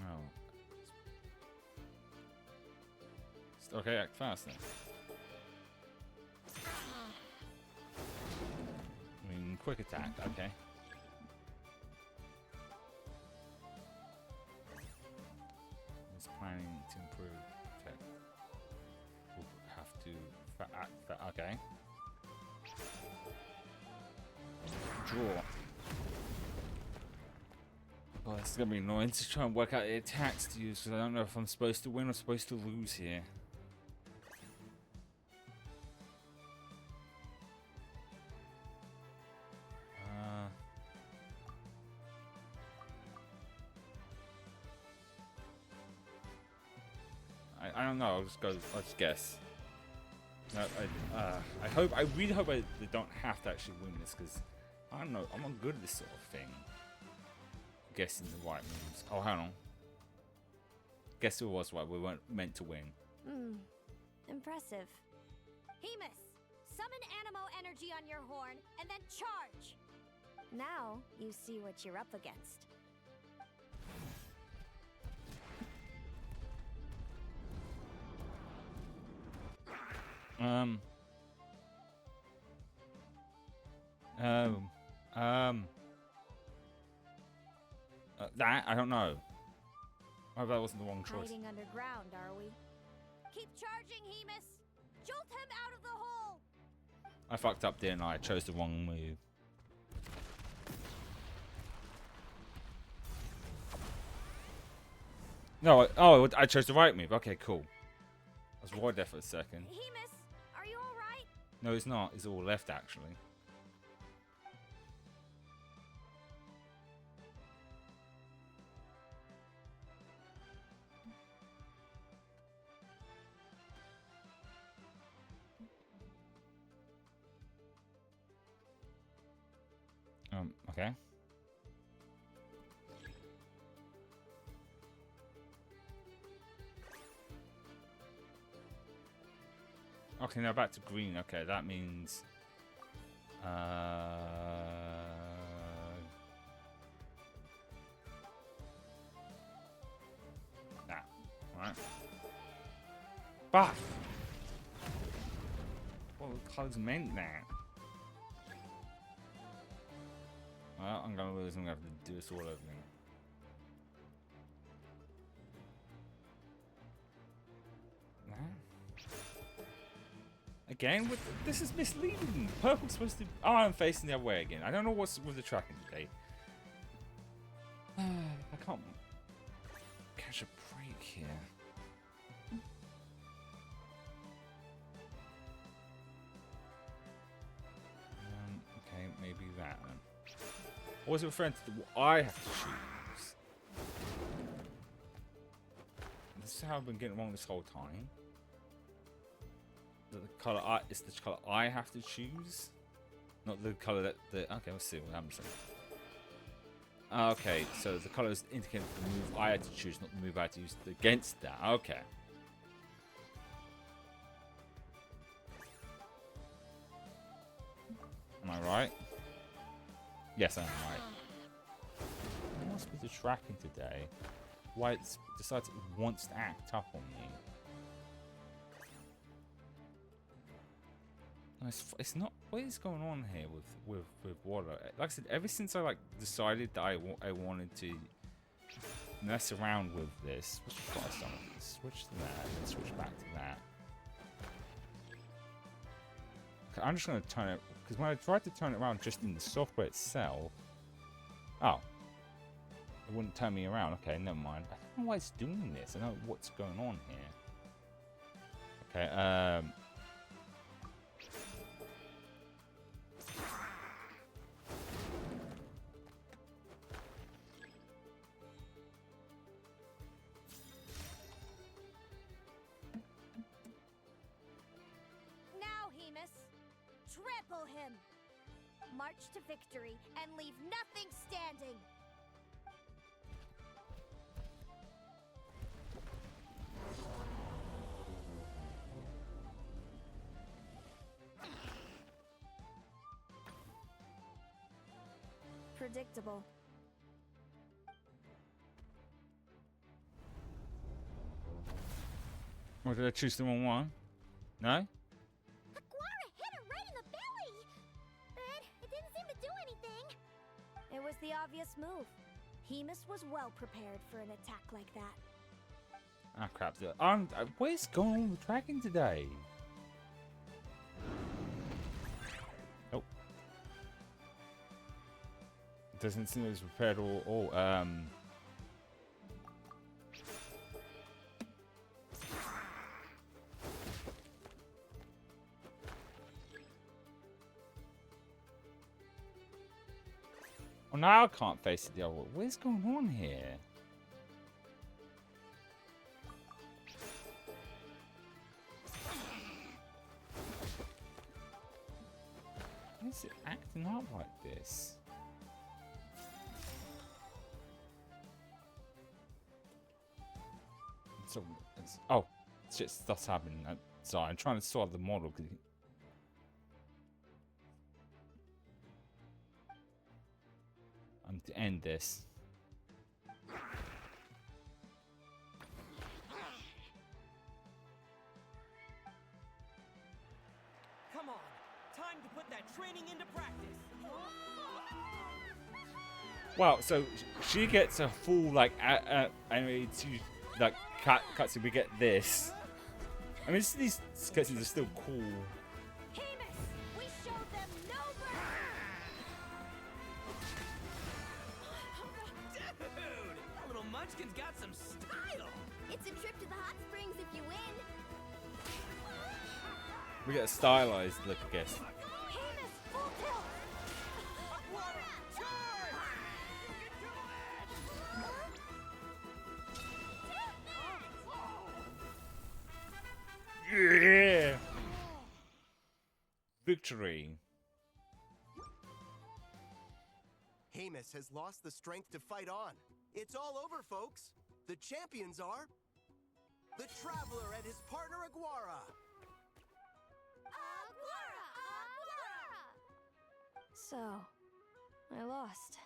Speaker 1: Oh. Okay, act fast then. I mean, quick attack, okay. Is planning to improve tech. We'll have to okay. Draw. Oh, this is gonna be annoying to try and work out the attacks to use because I don't know if I'm supposed to win or supposed to lose here. I don't know. I'll just guess. No, I really hope they don't have to actually win this because I don't know. I'm not good at this sort of thing. guessing the right moves. Oh, hang on. Guess it was right. We weren't meant to win.
Speaker 10: Impressive. Hemus, summon Animo energy on your horn, and then charge! Now, you see what you're up against.
Speaker 1: That I don't know. Oh, that wasn't the wrong choice.
Speaker 10: Hiding underground, are we? Keep charging, Hemus! Jolt him out of the hole!
Speaker 1: I fucked up, didn't I? I chose the wrong move. No, I chose the right move. Okay, cool. I was worried there for a second.
Speaker 10: Hemus, are you alright?
Speaker 1: No, he's not. He's all left, actually. Okay. Okay, now back to green. Okay, that means... Alright. Buff! What the colours meant that? Well, I'm gonna lose. I'm gonna have to do this all over again. Again, this is misleading. Purple's supposed to. Oh, I'm facing the other way again. I don't know what's with the tracking today. I can't catch a break here. Okay, maybe that then. Or was it referring to what I have to choose? This is how I've been getting wrong this whole time. The color it's the color I have to choose, not the color that the. Okay, let's see what happens. Okay, so the colors indicate the move I had to choose, not the move I had to use against that. Okay. Am I right? Yes, I am right. What must be the tracking today? Why it decides it wants to act up on me? No, it's not. What is going on here with water? Like I said, ever since I decided that I wanted to mess around with this, let's try some of this. Switch to that, and then switch back to that. Okay, I'm just gonna turn it because when I tried to turn it around just in the software itself, oh, it wouldn't turn me around. Okay, never mind. I don't know why it's doing this. I don't know what's going on here. Okay,
Speaker 10: Trample him! March to victory and leave nothing standing! Predictable.
Speaker 1: Or did I choose the wrong one? No?
Speaker 10: It was the obvious move. Hemus was well prepared for an attack like that.
Speaker 1: Ah, crap. What is going on with tracking today? Oh. It doesn't seem as prepared or Well, now I can't face it the other way. What is going on here? Why is it acting up like this? So, oh, shit, stuff's happening. Sorry, I'm trying to solve the model. I'm to end this.
Speaker 17: Come on, time to put that training into practice.
Speaker 1: Wow, so she gets a full like animated like cutscene. We get this. I mean, these cutscenes are still cool.
Speaker 10: We showed them no
Speaker 7: Dude, that little munchkin's got some style.
Speaker 6: It's a trip to the hot springs if you win.
Speaker 1: We get a stylized look, I guess. Yeah! Victory.
Speaker 9: Hamus has lost the strength to fight on. It's all over, folks. The champions are the Traveler and his partner Aguara.
Speaker 8: So, I lost.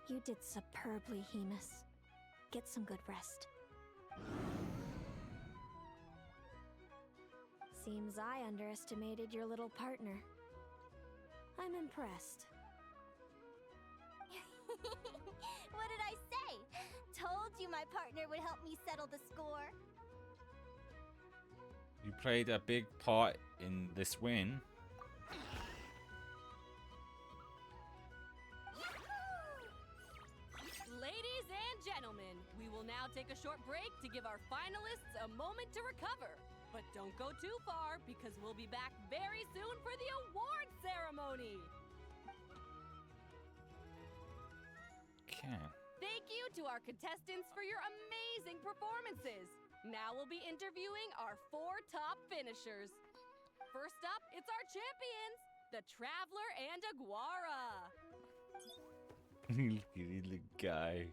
Speaker 8: You did superbly, Hamus. Get some good rest. Seems I underestimated your little partner. I'm impressed.
Speaker 3: What did I say? Told you my partner would help me settle the score.
Speaker 1: You played a big part in this win.
Speaker 5: Ladies and gentlemen, we will now take a short break to give our finalists a moment to recover. But don't go too far, because we'll be back very soon for the award ceremony.
Speaker 1: Okay.
Speaker 5: Thank you to our contestants for your amazing performances. Now we'll be interviewing our 4 top finishers. First up, it's our champions, the Traveler and Aguara.
Speaker 1: Look at the little guy.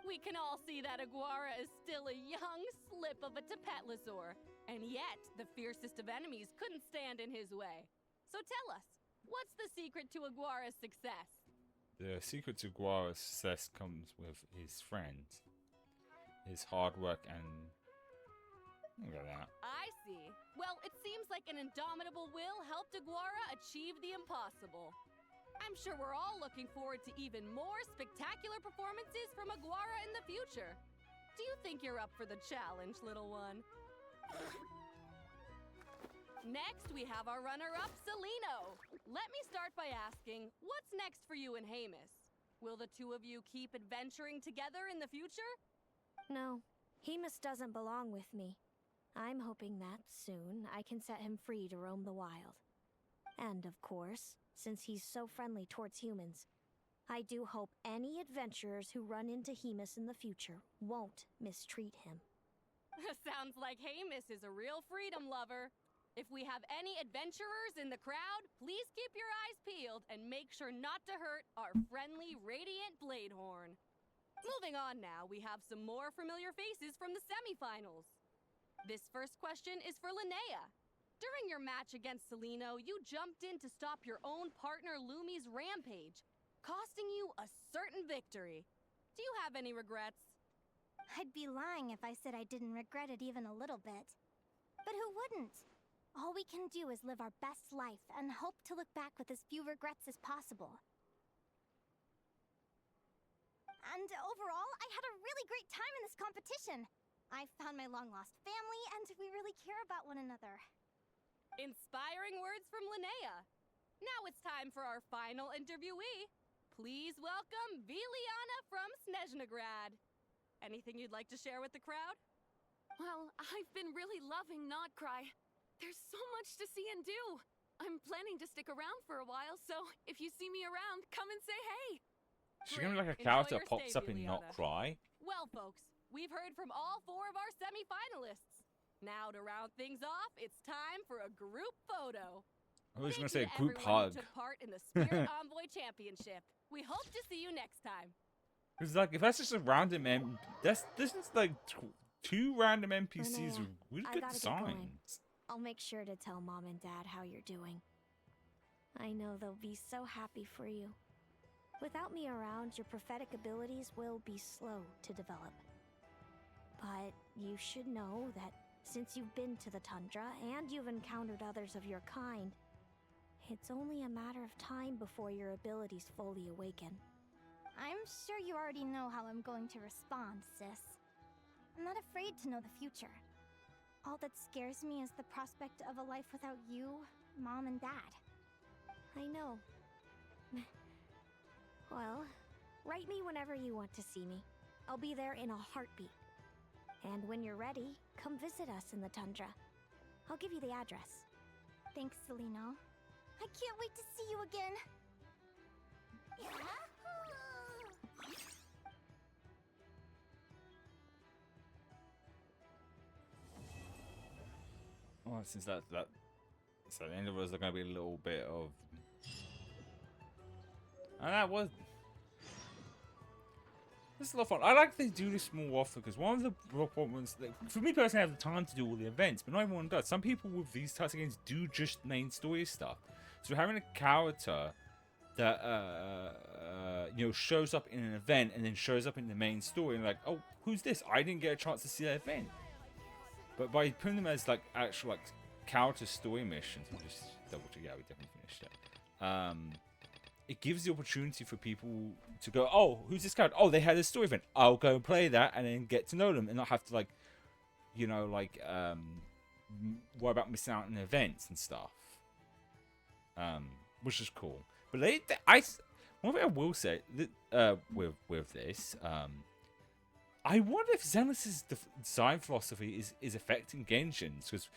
Speaker 5: We can all see that Aguara is still a young slip of a Tapetlosaur, and yet the fiercest of enemies couldn't stand in his way. So tell us, what's the secret to Aguara's success?
Speaker 1: The secret to Aguara's success comes with his friends, his hard work, and look at that.
Speaker 5: I see. Well, it seems like an indomitable will helped Aguara achieve the impossible. I'm sure we're all looking forward to even more spectacular performances from Aguara in the future. Do you think you're up for the challenge, little one? Next, we have our runner-up, Celino. Let me start by asking, what's next for you and Hamus? Will the two of you keep adventuring together in the future?
Speaker 8: No, Hamus doesn't belong with me. I'm hoping that soon I can set him free to roam the wild. And of course, since he's so friendly towards humans, I do hope any adventurers who run into Hamus in the future won't mistreat him.
Speaker 5: Sounds like Hamus is a real freedom lover. If we have any adventurers in the crowd, please keep your eyes peeled and make sure not to hurt our friendly, radiant Bladehorn. Moving on now, we have some more familiar faces from the semifinals. This first question is for Linnea. During your match against Celino, you jumped in to stop your own partner Lumi's rampage, costing you a certain victory. Do you have any regrets?
Speaker 3: I'd be lying if I said I didn't regret it even a little bit. But who wouldn't? All we can do is live our best life and hope to look back with as few regrets as possible. And overall, I had a really great time in this competition. I found my long-lost family, and we really care about one another.
Speaker 5: Inspiring words from Linnea. Now it's time for our final interviewee. Please welcome Viliana from Snezhnegrad. Anything you'd like to share with the crowd?
Speaker 13: Well, I've been really loving Notcry. There's so much to see and do. I'm planning to stick around for a while, so if you see me around, come and say hey.
Speaker 1: She's gonna be like a
Speaker 5: Enjoy
Speaker 1: character
Speaker 5: your
Speaker 1: that pops
Speaker 5: stay,
Speaker 1: up and
Speaker 5: Viliana.
Speaker 1: not cry.
Speaker 5: Well, folks, we've heard from all 4 of our semi-finalists. Now to round things off, it's time for a group photo.
Speaker 1: I was gonna
Speaker 5: Thank
Speaker 1: say
Speaker 5: you to
Speaker 1: a group
Speaker 5: everyone
Speaker 1: hug.
Speaker 5: who took part in the Spirit Envoy Championship. We hope to see you next time.
Speaker 1: Because like if that's just a random this is like two random NPCs with really
Speaker 8: I
Speaker 1: good
Speaker 8: gotta get going.
Speaker 1: designs.
Speaker 8: I'll make sure to tell Mom and Dad how you're doing. I know they'll be so happy for you. Without me around, your prophetic abilities will be slow to develop. But you should know that since you've been to the tundra and you've encountered others of your kind, it's only a matter of time before your abilities fully awaken.
Speaker 3: I'm sure you already know how I'm going to respond, sis. I'm not afraid to know the future. All that scares me is the prospect of a life without you, Mom, and Dad.
Speaker 8: I know. Well, write me whenever you want to see me. I'll be there in a heartbeat. And when you're ready, come visit us in the tundra. I'll give you the address.
Speaker 3: Thanks, Celino. I can't wait to see you again.
Speaker 1: Oh, since so the end of us are going to be a little bit of, and that was. This is a lot of fun. I like they do this more often because one of the problems, for me personally, I have the time to do all the events, but not everyone does. Some people with these types of games do just main story stuff. So having a character that you know, shows up in an event and then shows up in the main story and like, oh, who's this? I didn't get a chance to see that event. But by putting them as like actual like character story missions, we'll just double check. Yeah, we definitely finished it. It gives the opportunity for people to go, oh, who's this character? Oh, they had a story event. I'll go and play that and then get to know them and not have to like, you know, like worry about missing out on events and stuff. Which is cool. But one thing I will say with this, I wonder if Zenless's design philosophy is affecting Genshin's, because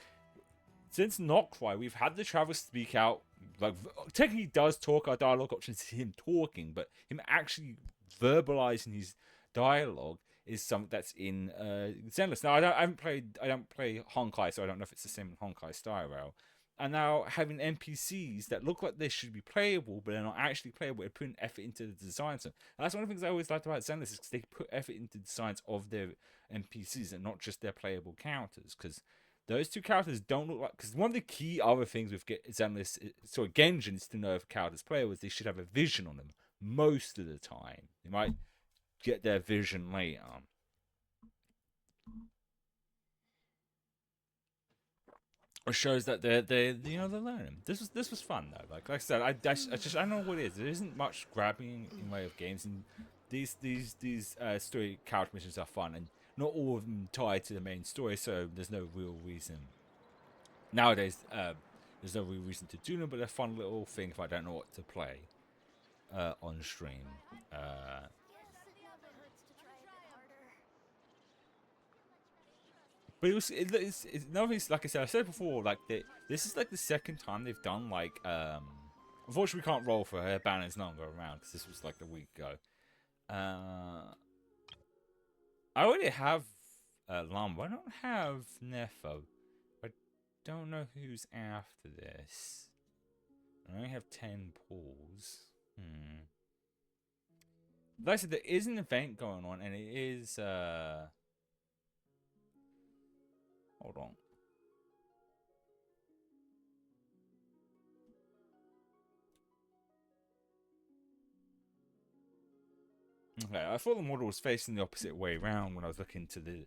Speaker 1: since Noctry, we've had the Traveler speak out. Like, technically, he does talk. Our dialogue options is him talking, but him actually verbalizing his dialogue is something that's in Zenless. Now, I don't play Honkai, so I don't know if it's the same in Honkai Star Rail. And now having NPCs that look like they should be playable, but they're not actually playable, they're putting effort into the designs. And that's one of the things I always liked about Zenless, is because they put effort into the designs of their NPCs and not just their playable characters. Because those two characters don't look like. Because one of the key other things with Zenless, so Genshin, is to know if a character's playable, is they should have a vision on them most of the time. They might get their vision later. It shows that they're learning. This was fun though. Like I said, I don't know what it is. There isn't much grabbing in way of games, and these story character missions are fun, and not all of them tie to the main story, so there's no real reason. Nowadays, there's no real reason to do them, but they're a fun little thing if I don't know what to play on stream. But it's another thing, like I said before, like this is like the second time they've done like unfortunately we can't roll for her banner's no longer around because this was like a week ago. I already have Lambo. I don't have Nefo. I don't know who's after this. I only have 10 pulls. Like I said, there is an event going on, and it is hold on. Okay, I thought the model was facing the opposite way around when I was looking to the...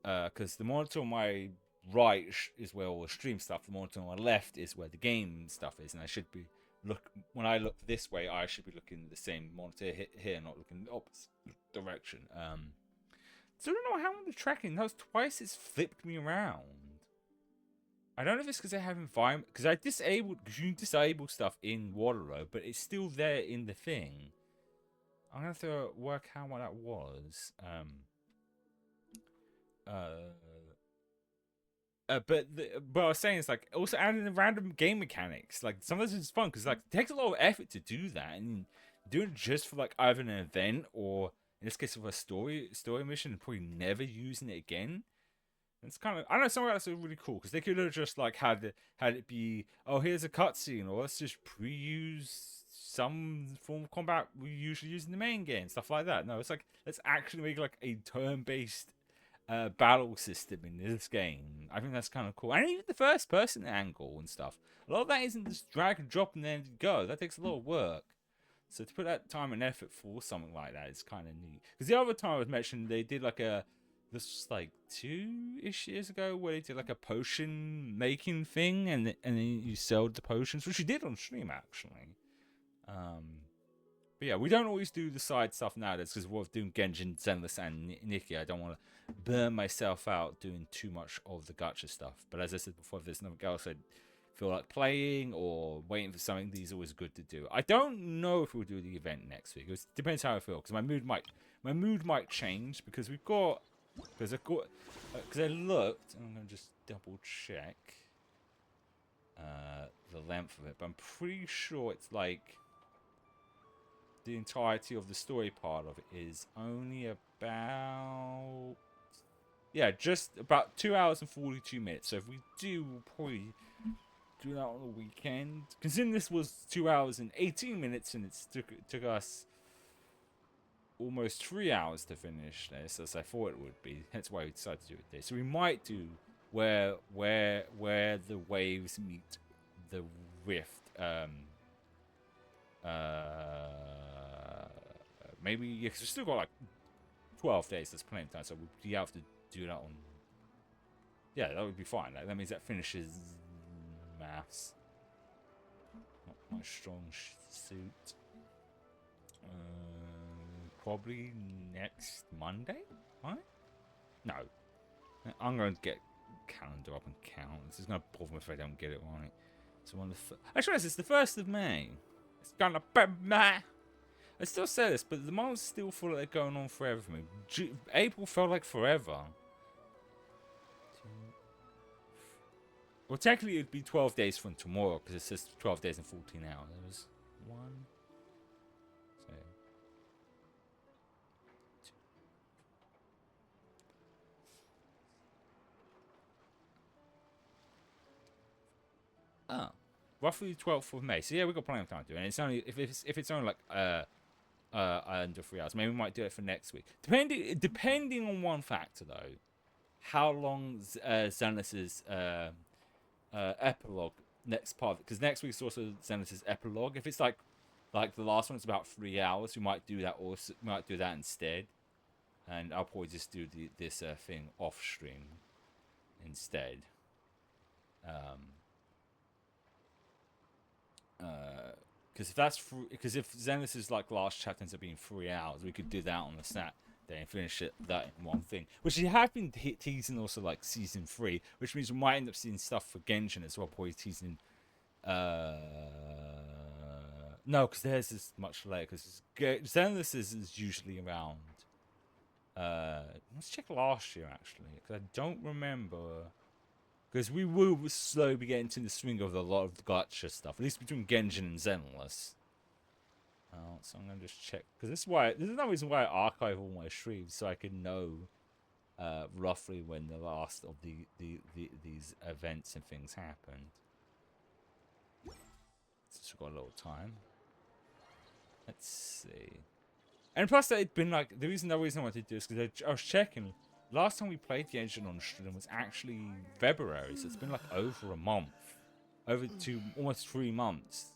Speaker 1: Because the monitor on my right is where all the stream stuff, the monitor on my left is where the game stuff is, and I should be... When I look this way, I should be looking at the same monitor here, not looking in the opposite direction. So I don't know how the tracking, that was twice it's flipped me around. I don't know if it's because I have environment, because you can disable stuff in Waterloo, but it's still there in the thing. I'm gonna have to work out what that was. But I was saying, it's like also adding the random game mechanics. Like some of this is fun because like it takes a lot of effort to do that, and doing it just for like either an event or in this case of a story mission and probably never using it again. It's kind of, I don't know, some of that's really cool because they could have just like had it be, oh, here's a cutscene, or let's just pre-use some form of combat we usually use in the main game, stuff like that. No, it's like let's actually make like a turn-based battle system in this game. I think that's kind of cool. And even the first-person angle and stuff. A lot of that isn't just drag and drop and then go. That takes a lot of work. So to put that time and effort for something like that is kind of neat. Because the other time I was mentioning, they did like this was like 2-ish years ago, where they did like a potion making thing, and then you sold the potions, which you did on stream actually. But yeah, we don't always do the side stuff nowadays because we're doing Genshin, Zenless, and Nikki. I don't want to burn myself out doing too much of the gacha stuff. But as I said before, if there's nothing else I feel like playing or waiting for something, these are always good to do. I don't know if we'll do the event next week. It depends how I feel, because my mood might change, because I looked, and I'm gonna just double check the length of it, but I'm pretty sure it's like the entirety of the story part of it is only about, yeah, just about 2 hours and 42 minutes. So if we do, we'll probably do that on the weekend. Considering this was 2 hours and 18 minutes, and it took us almost 3 hours to finish this, as I thought it would be. That's why we decided to do it there. So we might do where the waves meet the rift. Maybe, yeah, because we've still got like 12 days. There's plenty of time, so we have to do that on. Yeah, that would be fine. Like, that means that finishes maths. Not my strong suit. Probably next Monday, right? No. I'm going to get calendar up and count. This is going to bother me if I don't get it right. So on the actually, it's the 1st of May. It's going to be May. I still say this, but the months still feel like they're going on forever for me. April felt like forever. Well, technically it'd be 12 days from tomorrow, because it says 12 days and 14 hours. 1, 2, 2. Oh, roughly 12th of May. So yeah, we've got plenty of time to do it. And it's only if it's only like under 3 hours. Maybe we might do it for next week. Depending on one factor though, how long Zenless's epilogue next part, because next week's also Zenless's epilogue. If it's like the last one, it's about 3 hours. We might do that also. We might do that instead, and I'll probably just do this thing off stream instead. Because if Zenless's like last chapter ends up being 3 hours, we could do that on the Saturday and finish that in one thing. Which you have been teasing also like season 3, which means we might end up seeing stuff for Genshin as well. Probably teasing. No, because theirs is much later. Because Zenless's is usually around. Let's check last year actually, because I don't remember. Because we will slowly be getting into the swing of a lot of the gacha stuff, at least between Genshin and Zenless. So I'm gonna just check, because this is no reason why I archive all my streams, so I can know roughly when the last of these events and things happened. Since we've got a little time. Let's see. And plus, that it'd been like the reason I wanted to do this because I was checking. Last time we played Genshin on stream was actually February, so it's been like over a month, almost 3 months.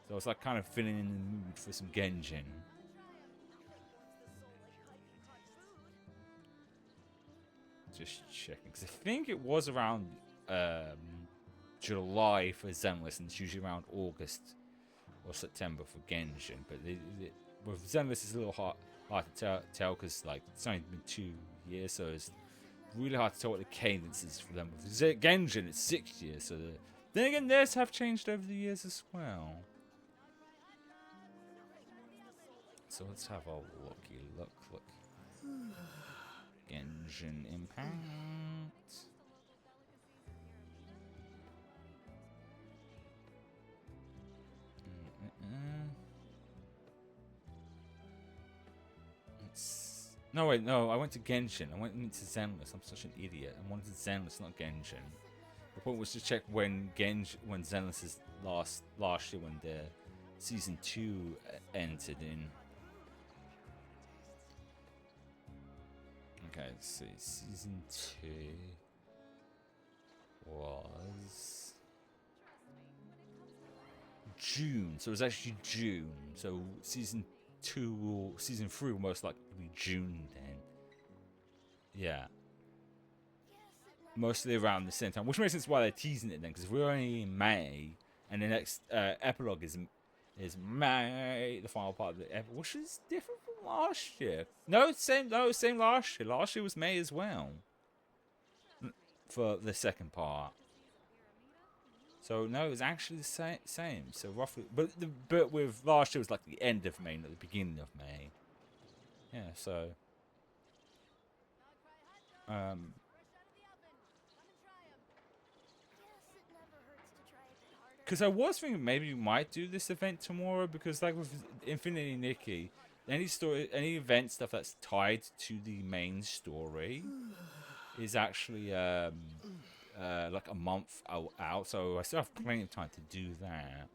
Speaker 1: So I was like kind of feeling in the mood for some Genshin. Just checking, because I think it was around July for Zenless, and it's usually around August or September for Genshin. But with Zenless, it's a little hard to tell because like it's only been 2 years, so it's really hard to tell what the cadence is for them. With Genshin, it's 6 years, so then again, theirs have changed over the years as well. So let's have a look. Genshin Impact. No, wait, no, I went to Genshin. I went into Zenless. I'm such an idiot. I wanted Zenless, not Genshin. The point was to check when Zenless is last year when their Season 2 entered in. Okay, let's see. Season 2 was June. So it was actually June. So season 3 will most likely be June then. Yeah. Mostly around the same time, which makes sense why they're teasing it then, because we're only in May, and the next epilogue is May, the final part of the epilogue, which is different from last year. No, same last year. Last year was May as well for the second part. So no, it was actually the same. So roughly, but with last year it was like the end of May, not the beginning of May. Yeah, so because I was thinking maybe we might do this event tomorrow, because like with Infinity Nikki, any event stuff that's tied to the main story is actually like a month out, so I still have plenty of time to do that.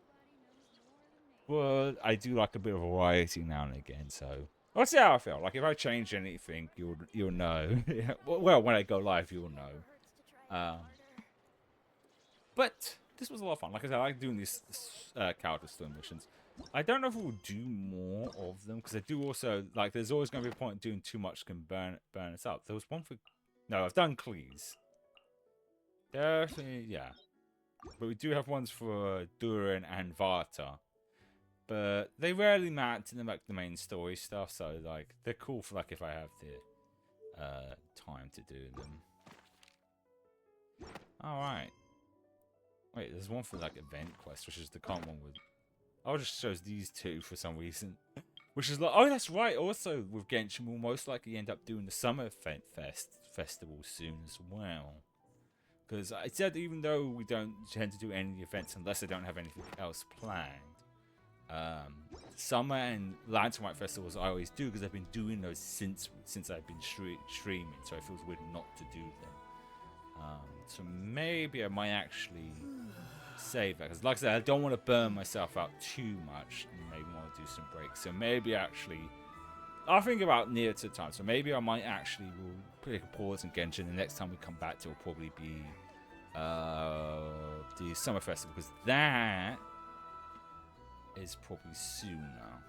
Speaker 1: But I do like a bit of variety now and again, so I'll see how I feel. Like if I change anything, you'll know. Well, when I go live, you'll know. But this was a lot of fun. Like I said, I like doing these character story missions. I don't know if we'll do more of them, because I do also like. There's always going to be a point in doing too much can burn us up. There was one for. No, I've done Cleese. Definitely, yeah. But we do have ones for Durin and Varta. But they rarely matter to them, like the main story stuff. So like they're cool for like if I have the time to do them. All right. Wait, there's one for like event quest, which is the current one with. Oh, just shows these two for some reason. Which is like, oh, that's right. Also, with Genshin, we'll most likely end up doing the Summer Festival soon as well. Because I said even though we don't tend to do any events unless I don't have anything else planned, Summer and Lantern White Festivals I always do, because I've been doing those since I've been streaming. So it feels weird not to do them. So maybe I might actually save that, because like I said, I don't want to burn myself out too much and maybe want to do some breaks. So maybe actually I'll think about near to the time. So maybe I might actually will take a pause in Genshin. The next time we come back to it will probably be the Summer Festival, because that is probably sooner.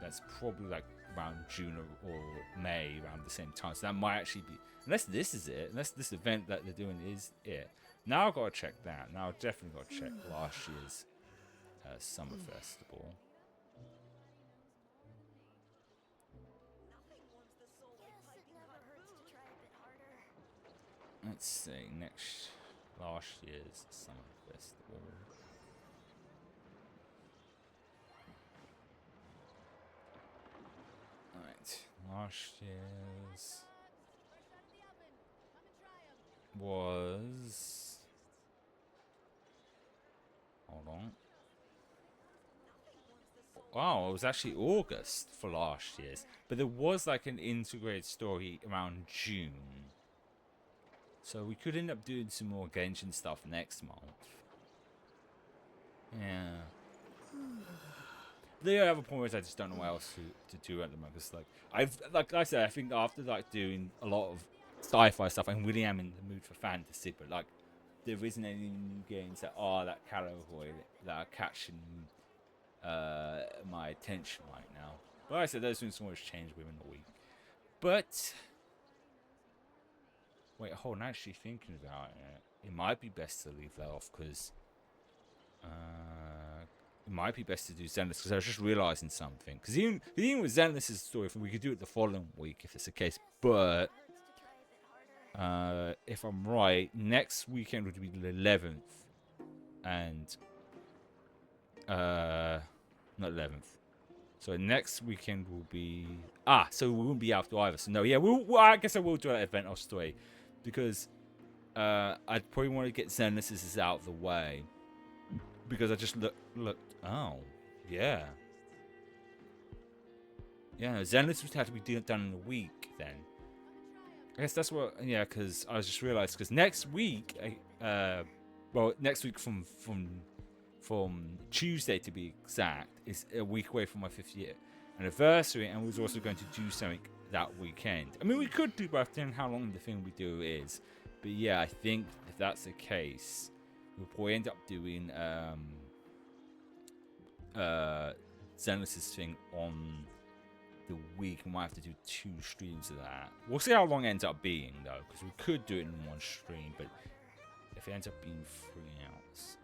Speaker 1: That's probably like around June or May, around the same time. So that might actually be, unless this is it, unless this event that they're doing is it. Now I've got to check that. Now I've definitely got to check last year's Summer Festival. Let's see, last year's Summer Festival. Alright, last year's was. Hold on. Oh, it was actually August for last year's. But there was like an integrated story around June. So we could end up doing some more Genshin stuff next month. Yeah. The other point is I just don't know what else to do at the moment. Cause like I said, I think after like doing a lot of sci-fi stuff, I really am in the mood for fantasy. But like, there isn't any new games that are that caliber that are catching my attention right now. But like I said, those things can always change within a week. But wait, hold on. Actually thinking about it, it might be best to leave that off, because it might be best to do Zenless, because I was just realizing something. Because even with Zenless' story, we could do it the following week if it's the case. But if I'm right, next weekend would be the 11th, and not 11th. So next weekend will be so we won't be after either. So no, yeah, I guess I will do that event off story, because I'd probably want to get Zenless' out of the way, because I just looked. Oh, yeah. Yeah, Zenless would have to be done in a week then. I guess that's what. Yeah, because I was just realized, because next week, next week from from Tuesday to be exact, is a week away from my 50th anniversary, and we was also going to do something that weekend. I mean, we could do both, depending on how long the thing we do is. But yeah, I think if that's the case, we'll probably end up doing Zenless's thing on the week, and we'll have to do 2 streams of that. We'll see how long it ends up being, though, because we could do it in 1 stream, but if it ends up being 3 hours,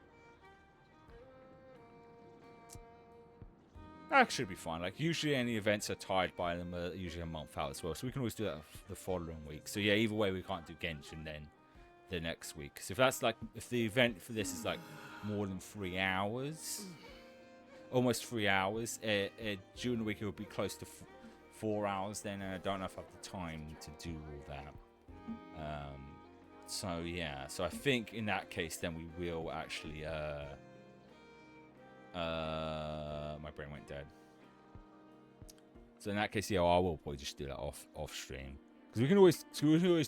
Speaker 1: that should be fine. Like, usually any events are tied by them, usually a month out as well, so we can always do that the following week. So yeah, either way, we can't do Genshin then the next week. So if that's like, if the event for this is like more than 3 hours, almost 3 hours, during the week it will be close to 4 hours then, and I don't know if I have the time to do all that. So yeah, so I think in that case then we will actually my brain went dead. So in that case, yeah, I will probably just do that off stream, because we can always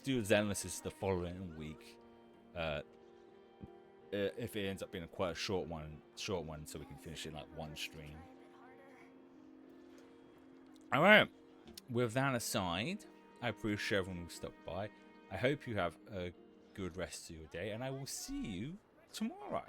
Speaker 1: do Zenless the following week, if it ends up being quite a short one, so we can finish it in like 1 stream. All right. With that aside, I appreciate everyone who stopped by. I hope you have a good rest of your day, and I will see you tomorrow.